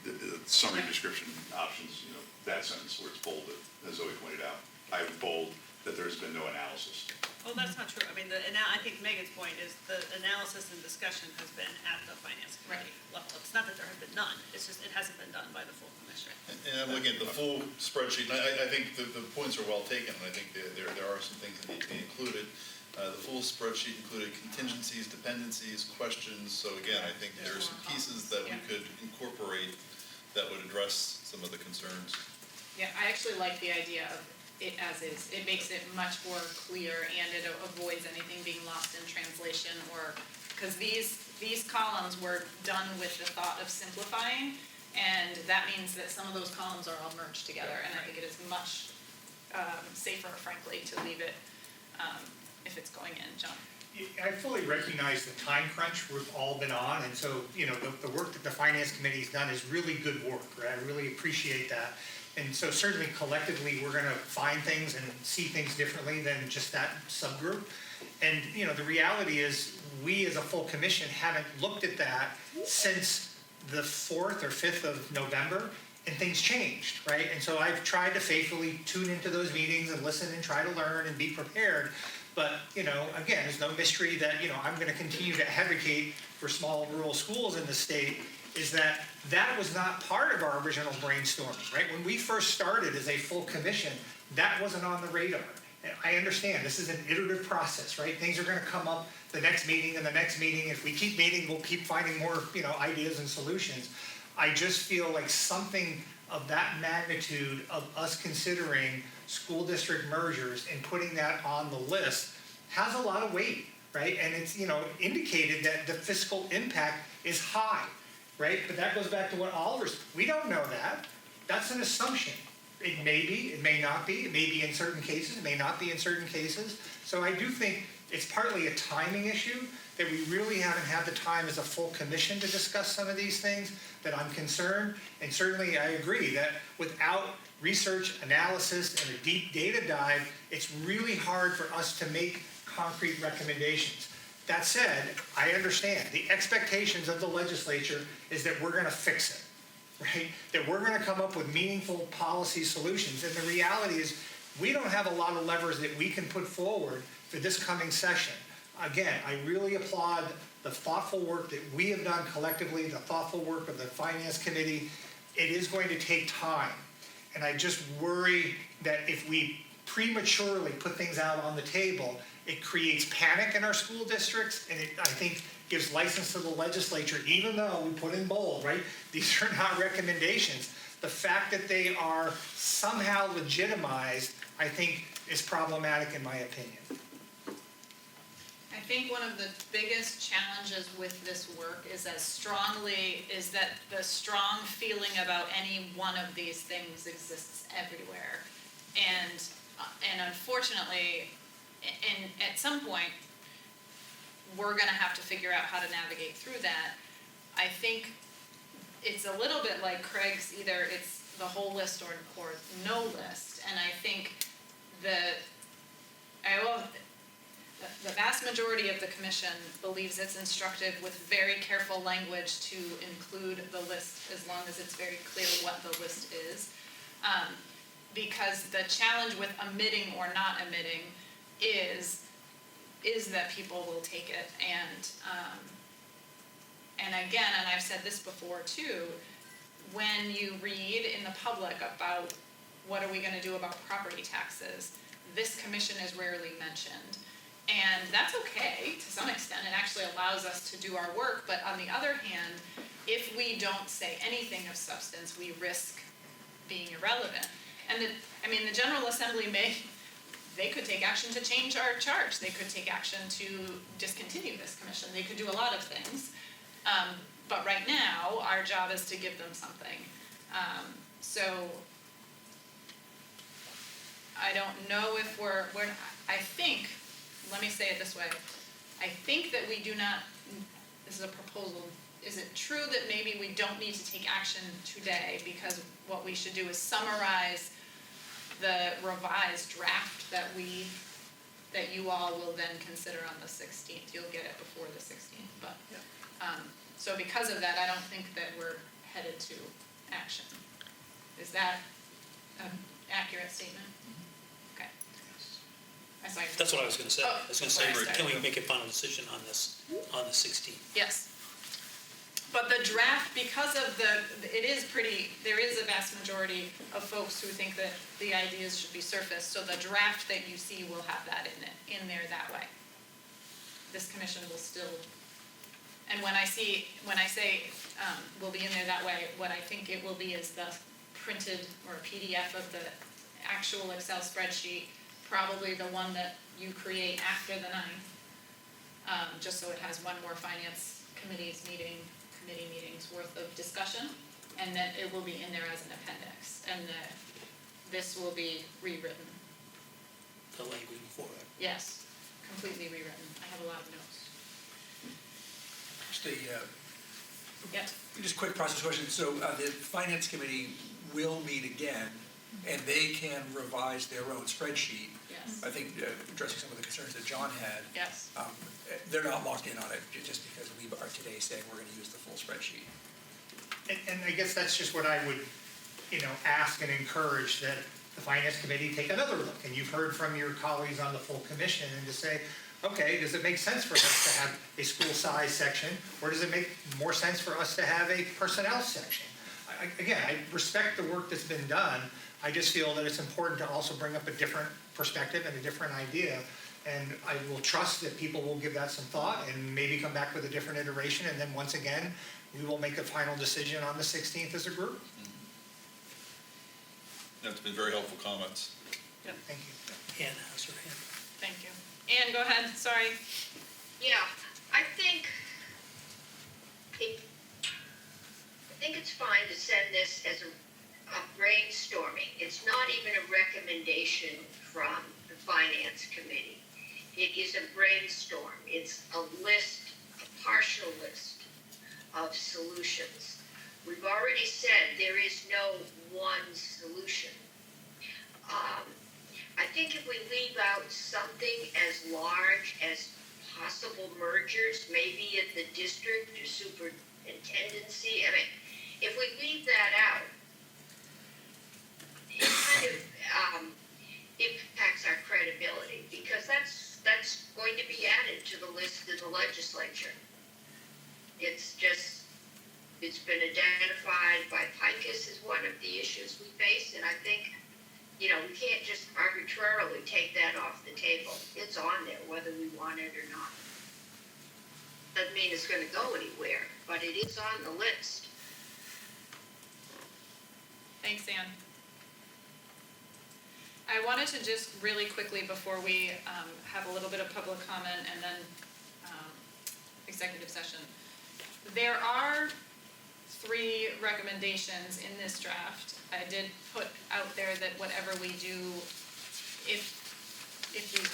the summary description options, that sentence where it's bolded, as Zoe pointed out, I would bold that there's been no analysis. Well, that's not true. I mean, I think Megan's point is the analysis and discussion has been at the finance committee level. It's not that there have been none, it's just it hasn't been done by the full commission. And I'm looking at the full spreadsheet, and I think the points are well taken, and I think there are some things that need to be included. The full spreadsheet included contingencies, dependencies, questions, so again, I think there are some pieces that we could incorporate that would address some of the concerns. Yeah, I actually like the idea of it as is. It makes it much more clear, and it avoids anything being lost in translation, or, because these columns were done with the thought of simplifying, and that means that some of those columns are all merged together, and I think it is much safer, frankly, to leave it if it's going in. John? I fully recognize the time crunch we've all been on, and so, the work that the Finance Committee's done is really good work, right? I really appreciate that. And so certainly collectively, we're gonna find things and see things differently than just that subgroup. And, the reality is, we as a full commission haven't looked at that since the 4th or 5th of November, and things changed, right? And so I've tried to faithfully tune into those meetings and listen and try to learn and be prepared. But, again, there's no mystery that, I'm gonna continue to advocate for small rural schools in the state. is that that was not part of our original brainstorming, right? When we first started as a full commission, that wasn't on the radar. And I understand, this is an iterative process, right? Things are gonna come up the next meeting and the next meeting. If we keep meeting, we'll keep finding more, ideas and solutions. I just feel like something of that magnitude of us considering school district mergers and putting that on the list has a lot of weight, right? And it's, indicated that the fiscal impact is high, right? But that goes back to what Oliver's, we don't know that. That's an assumption. It may be, it may not be, it may be in certain cases, it may not be in certain cases. So I do think it's partly a timing issue that we really haven't had the time as a full commission to discuss some of these things, that I'm concerned. And certainly I agree that without research, analysis, and a deep data dive, it's really hard for us to make concrete recommendations. That said, I understand the expectations of the legislature is that we're going to fix it. Right? That we're going to come up with meaningful policy solutions. And the reality is we don't have a lot of levers that we can put forward for this coming session. Again, I really applaud the thoughtful work that we have done collectively, the thoughtful work of the Finance Committee. It is going to take time. And I just worry that if we prematurely put things out on the table, it creates panic in our school districts, and I think gives license to the legislature, even though we put in bold, right? These are not recommendations. The fact that they are somehow legitimized, I think, is problematic in my opinion. I think one of the biggest challenges with this work is that the strong feeling about any one of these things exists everywhere. And unfortunately, at some point, we're gonna have to figure out how to navigate through that. I think it's a little bit like Craig's, either it's the whole list or no list. And I think the vast majority of the commission believes it's instructive with very careful language to include the list as long as it's very clear what the list is. Because the challenge with omitting or not omitting is that people will take it. And again, and I've said this before too, when you read in the public about what are we going to do about property taxes, this commission is rarely mentioned. And that's okay to some extent. It actually allows us to do our work. But on the other hand, if we don't say anything of substance, we risk being irrelevant. And the General Assembly they could take action to change our charge. They could take action to discontinue this commission. They could do a lot of things. But right now, our job is to give them something. So I don't know if I think, let me say it this way. I think that we do not, this is a proposal, is it true that maybe we don't need to take action today because what we should do is summarize the revised draft that you all will then consider on the 16th. You'll get it before the 16th, but so because of that, I don't think that we're headed to action. Is that an accurate statement? Okay. That's what I was going to say. Oh, I was going to say, can we make a final decision on this on the 16th? Yes. But the draft, because of there is a vast majority of folks who think that the ideas should be surfaced, so the draft that you see will have that in there that way. This commission will still, and when I say will be in there that way, what I think it will be is the printed or PDF of the actual Excel spreadsheet, probably the one that you create after the 9th, just so it has one more finance committee meetings worth of discussion, and then it will be in there as an appendix, and this will be rewritten. The language before it. Yes, completely rewritten. I have a lot of notes. Just a quick process question. So the Finance Committee will meet again, and they can revise their own spreadsheet. Yes. I think addressing some of the concerns that John had. Yes. They're not locked in on it just because we are today saying we're going to use the full spreadsheet. And I guess that's just what I would, ask and encourage, that the Finance Committee take another look. And you've heard from your colleagues on the full commission, and to say, okay, does it make sense for us to have a school size section, or does it make more sense for us to have a personnel section? Again, I respect the work that's been done, I just feel that it's important to also bring up a different perspective and a different idea, and I will trust that people will give that some thought and maybe come back with a different iteration, and then once again, we will make a final decision on the 16th as a group. That's been very helpful comments. Yep. Thank you. Ann has her hand. Thank you. Anne, go ahead, sorry. Yeah, I think it's fine to send this as a brainstorming. It's not even a recommendation from the Finance Committee. It is a brainstorm. It's a list, a partial list of solutions. We've already said there is no one solution. I think if we leave out something as large as possible mergers, maybe at the district or superintendency, I mean, if we leave that out, it kind of impacts our credibility, because that's going to be added to the list in the legislature. It's been identified by PICUS as one of the issues we face, and I think, we can't just arbitrarily take that off the table. It's on there, whether we want it or not. Doesn't mean it's going to go anywhere, but it is on the list. Thanks, Anne. I wanted to just really quickly, before we have a little bit of public comment and then executive session, there are 3 recommendations in this draft. I did put out there that whatever we do, if these are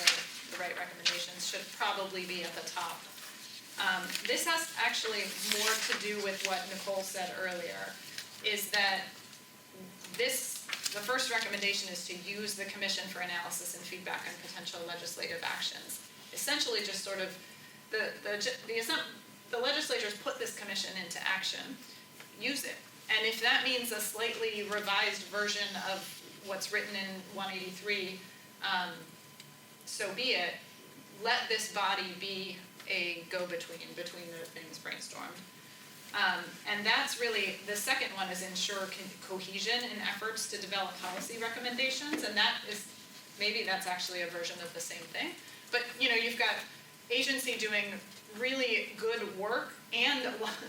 the right recommendations, should probably be at the top. This has actually more to do with what Nicole said earlier, is that the first recommendation is to use the commission for analysis and feedback on potential legislative actions. Essentially just sort of, the legislatures put this commission into action, use it. And if that means a slightly revised version of what's written in 183, so be it. Let this body be a go-between between the things brainstormed. And that's really, the second one is ensure cohesion in efforts to develop policy recommendations, and that is, maybe that's actually a version of the same thing. But, you've got agency doing really good work, and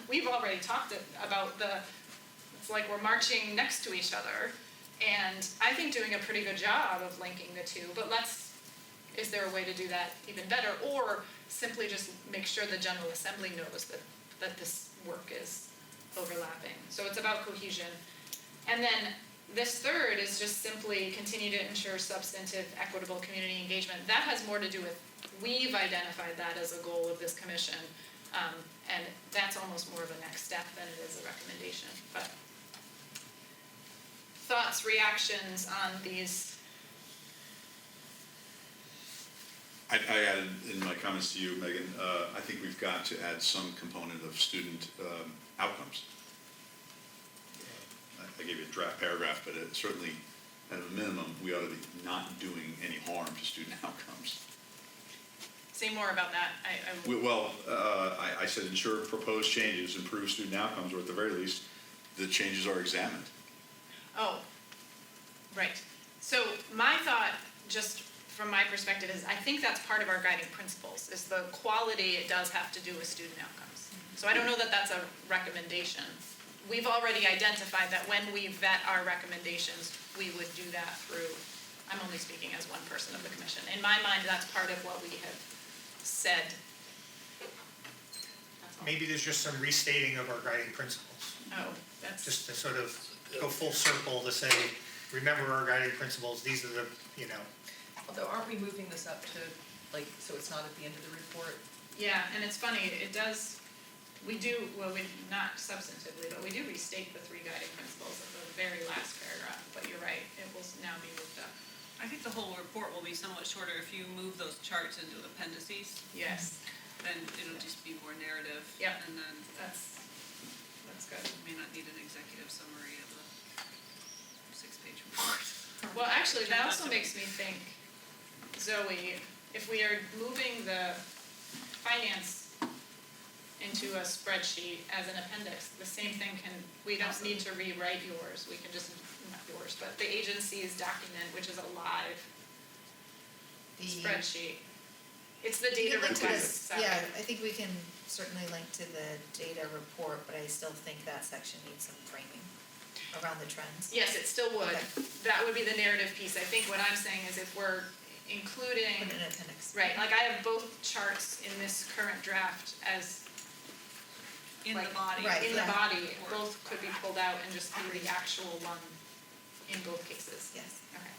we've already talked about it's like we're marching next to each other, and I think doing a pretty good job of linking the two, but is there a way to do that even better, or simply just make sure the General Assembly knows that this work is overlapping. So it's about cohesion. And then this third is just simply continue to ensure substantive, equitable community engagement. That has more to do with, we've identified that as a goal of this commission, and that's almost more of a next step than it is a recommendation. But thoughts, reactions on these? I added in my comments to you, Megan, I think we've got to add some component of student outcomes. I gave you a draft paragraph, but it certainly, at a minimum, we ought to be not doing any harm to student outcomes. Say more about that. I said ensure proposed changes improve student outcomes, or at the very least, the changes are examined. Oh, right. So my thought, just from my perspective, is I think that's part of our guiding principles, is the quality it does have to do with student outcomes. So I don't know that that's a recommendation. We've already identified that when we vet our recommendations, we would do that through, I'm only speaking as one person of the commission. In my mind, that's part of what we have said. Maybe there's just some restating of our guiding principles. Oh, that's... Just to sort of go full circle to say, remember our guiding principles, these are the, Although aren't we moving this up to, so it's not at the end of the report? Yeah, and it's funny, it does, not substantively, but we do restate the 3 guiding principles at the very last paragraph, but you're right, it will now be moved up. I think the whole report will be somewhat shorter if you move those charts into appendices. Yes. Then it'll just be more narrative. Yeah. And then That's good. we may not need an executive summary of a 6-page report. Well, actually, that also makes me think, Zoe, if we are moving the finance into a spreadsheet as an appendix, the same thing we don't need to rewrite yours, we can just, not yours, but the agency's document, which is a live spreadsheet. It's the You data can link to request. this- Yeah, I think we can certainly link to the data report, but I still think that section needs some framing around the trends. Yes, it still would. Okay. That would be the narrative piece. I think what I'm saying is if we're including. Put it in an appendix. Right, like I have both charts in this current draft as. In like, the body. Right, In the yeah. body, both could be pulled out and just be the actual one in both cases. Yes. Okay.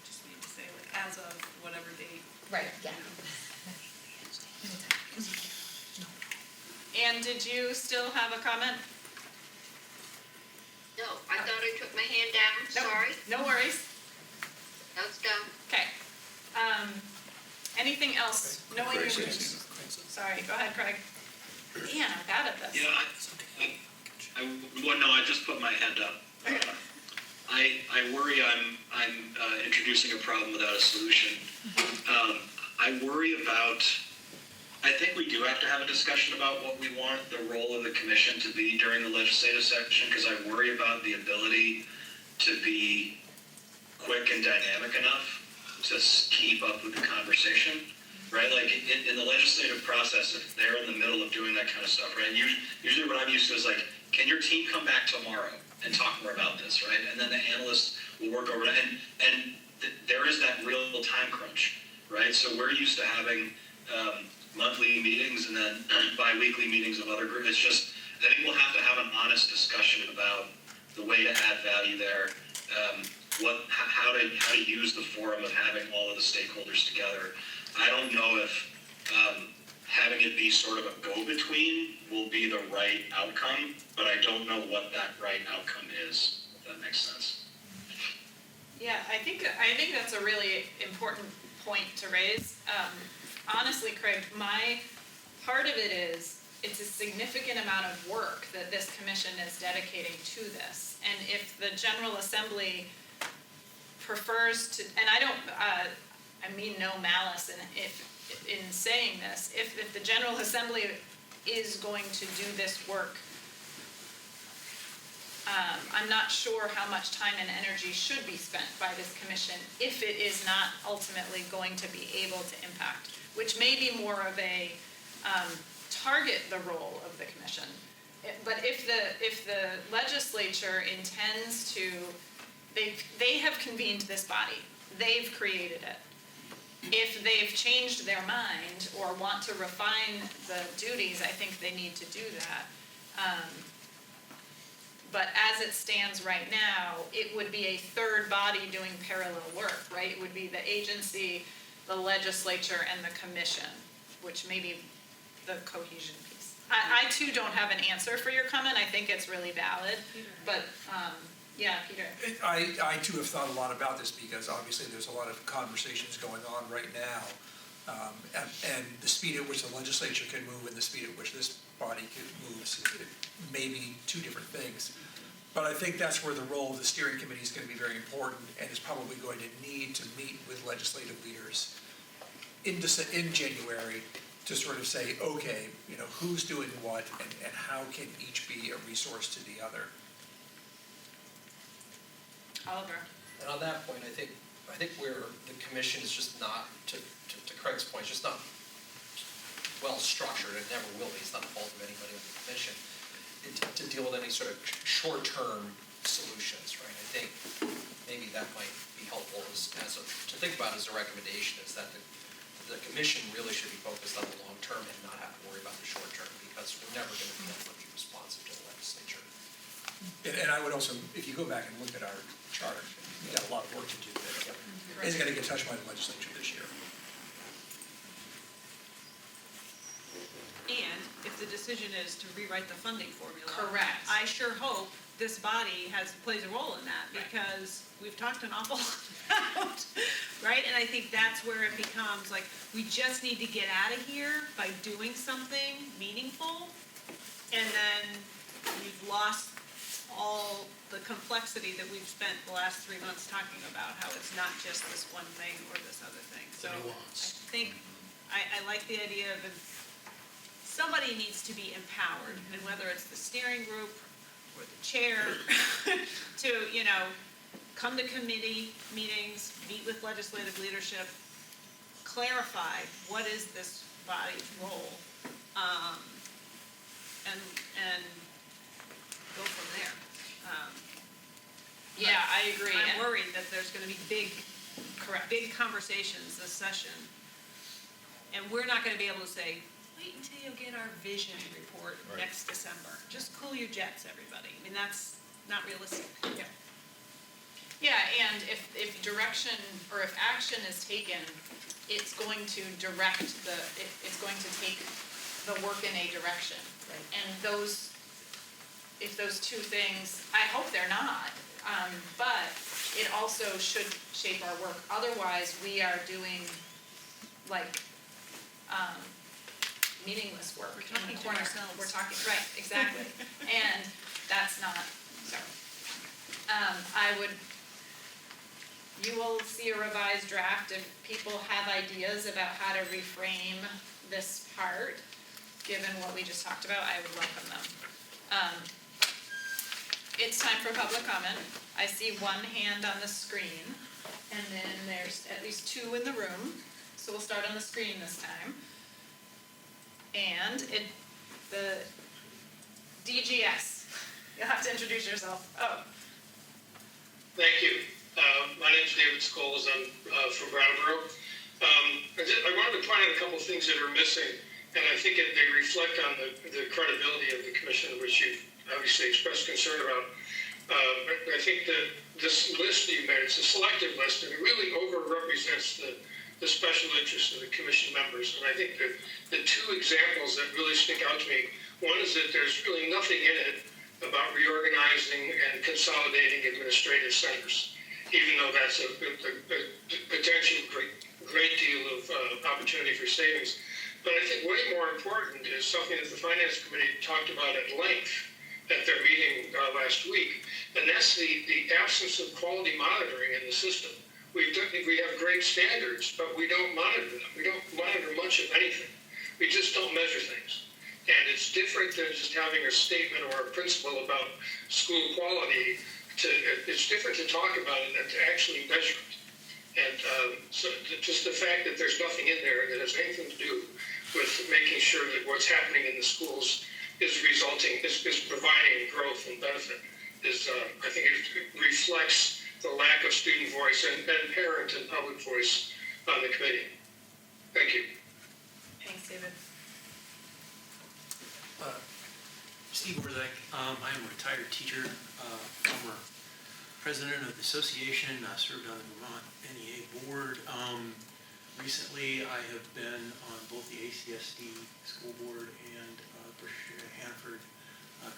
Just need to say like as of whatever date. Right, yeah. And did you still have a comment? No, I thought I took my hand down, No, sorry. No worries. Let's go. Okay. Anything else? Knowing you. Sorry, go ahead, Craig. Man, I'm bad at this. Yeah, well, no, I just put my hand up. I worry I'm introducing a problem without a solution. I worry about, I think we do have to have a discussion about what we want the role of the commission to be during the legislative session, because I worry about the ability to be quick and dynamic enough to keep up with the conversation. Right, like in the legislative process, if they're in the middle of doing that kind of stuff, right? Usually what I'm used to is like, can your team come back tomorrow and talk more about this, right? And then the analysts will work over it, and there is that real time crunch, right? So we're used to having monthly meetings and then bi-weekly meetings of other groups. It's just, I think we'll have to have an honest discussion about the way to add value there, how to use the forum of having all of the stakeholders together. I don't know if having it be sort of a go-between will be the right outcome, but I don't know what that right outcome is, if that makes sense. Yeah, I think that's a really important point to raise. Honestly, Craig, my part of it is it's a significant amount of work that this commission is dedicating to this. And if the General Assembly prefers to, and I mean no malice in saying this, if the General Assembly is going to do this work, I'm not sure how much time and energy should be spent by this commission if it is not ultimately going to be able to impact, which may be more of a target the role of the commission. But if the legislature intends to, they have convened this body, they've created it. If they've changed their mind or want to refine the duties, I think they need to do that. But as it stands right now, it would be a third body doing parallel work, right? It would be the agency, the legislature, and the commission, which may be the cohesion piece. I too don't have an answer for your comment. I think it's really valid, but yeah, Peter. I too have thought a lot about this because obviously there's a lot of conversations going on right now. And the speed at which the legislature can move and the speed at which this body can move may be two different things. But I think that's where the role of the steering committee is going to be very important and is probably going to need to meet with legislative leaders in January to sort of say, okay, who's doing what and how can each be a resource to the other. Oliver. And on that point, I think where the commission is just not, to Craig's point, it's just not well structured, it never will be, it's not the fault of anybody on the commission, to deal with any sort of short-term solutions, right? I think maybe that might be helpful to think about as a recommendation, is that the commission really should be focused on the long term and not have to worry about the short term, because we're never going to be able to be responsive to the legislature. And I would also, if you go back and look at our charter, we've got a lot of work to do that isn't going to get touched by the legislature this year. And if the decision is to rewrite the funding formula. Correct. I sure hope this body plays a role in that, because we've talked an awful lot about, right? And I think that's where it becomes like, we just need to get out of here by doing something meaningful, and then we've lost all the complexity that we've spent the last 3 months talking about, how it's not just this one thing or this other thing. So nuance. I think, I like the idea of somebody needs to be empowered, and whether it's the steering group or the chair, to, come to committee meetings, meet with legislative leadership, clarify what is this body's role, and go from there. Yeah, I agree. I'm worried that there's gonna be big conversations this session, and we're not gonna be able to say, wait until you get our vision report Right. next December. Just cool your jets, everybody. I mean, that's not realistic. Yeah. Yeah, and if direction, or if action is taken, it's going to direct it's going to take the work in a direction. Right. And if those two things, I hope they're not, but it also should shape our work. Otherwise, we are doing like, meaningless work. We're in the talking to corner. ourselves. We're talking, right, exactly. And that's not, so. You will see a revised draft. If people have ideas about how to reframe this part, given what we just talked about, I would welcome them. It's time for public comment. I see one hand on the screen, and then there's at least two in the room. So we'll start on the screen this time. And the DGS. You'll have to introduce yourself. Oh. Thank you. My name is David Scholes. I'm from Brattleboro. I wanted to point out a couple of things that are missing, and I think they reflect on the credibility of the commission, which you've obviously expressed concern about. I think that this list that you made, it's a selective list, and it really overrepresents the special interests of the commission members. And I think that the two examples that really stick out to me, one is that there's really nothing in it about reorganizing and consolidating administrative centers, even though that's a potential great deal of opportunity for savings. But I think way more important is something that the Finance Committee talked about at length at their meeting last week, and that's the absence of quality monitoring in the system. We have great standards, but we don't monitor them. We don't monitor much of anything. We just don't measure things. And it's different than just having a statement or a principle about school quality. It's different to talk about it than to actually measure it. And so just the fact that there's nothing in there that has anything to do with making sure that what's happening in the schools is providing growth and benefit I think it reflects the lack of student voice and parent and public voice on the committee. Thank you. Thanks, David. Steve Warzak. I'm a retired teacher, former president of the association, served on the Vermont NEA board. Recently, I have been on both the ACSD school board and Hanford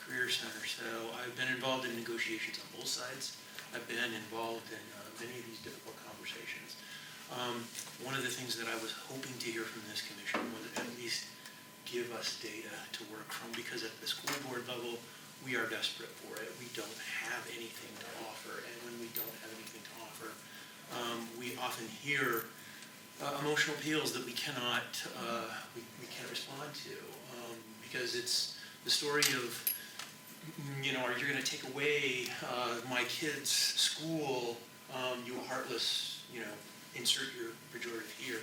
Career Center. So I've been involved in negotiations on both sides. I've been involved in many of these difficult conversations. One of the things that I was hoping to hear from this commission was at least give us data to work from, because at the school board level, we are desperate for it. We don't have anything to offer, and when we don't have anything to offer, we often hear emotional appeals that we cannot respond to, because it's the story of, are you going to take away my kid's school, you heartless, insert your pejorative here.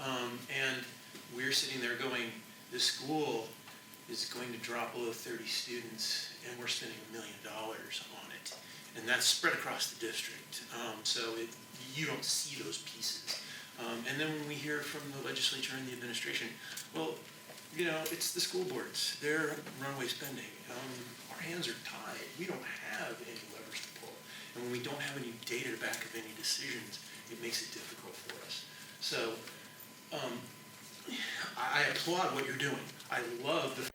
And we're sitting there going, this school is going to drop below 30 students, and we're spending $1 million on it. And that's spread across the district. You don't see those pieces. And then when we hear from the legislature and the administration, well, it's the school boards. They're runaway spending. Our hands are tied. We don't have any levers to pull. And when we don't have any data to back up any decisions, it makes it difficult for us. So I applaud what you're doing. I love the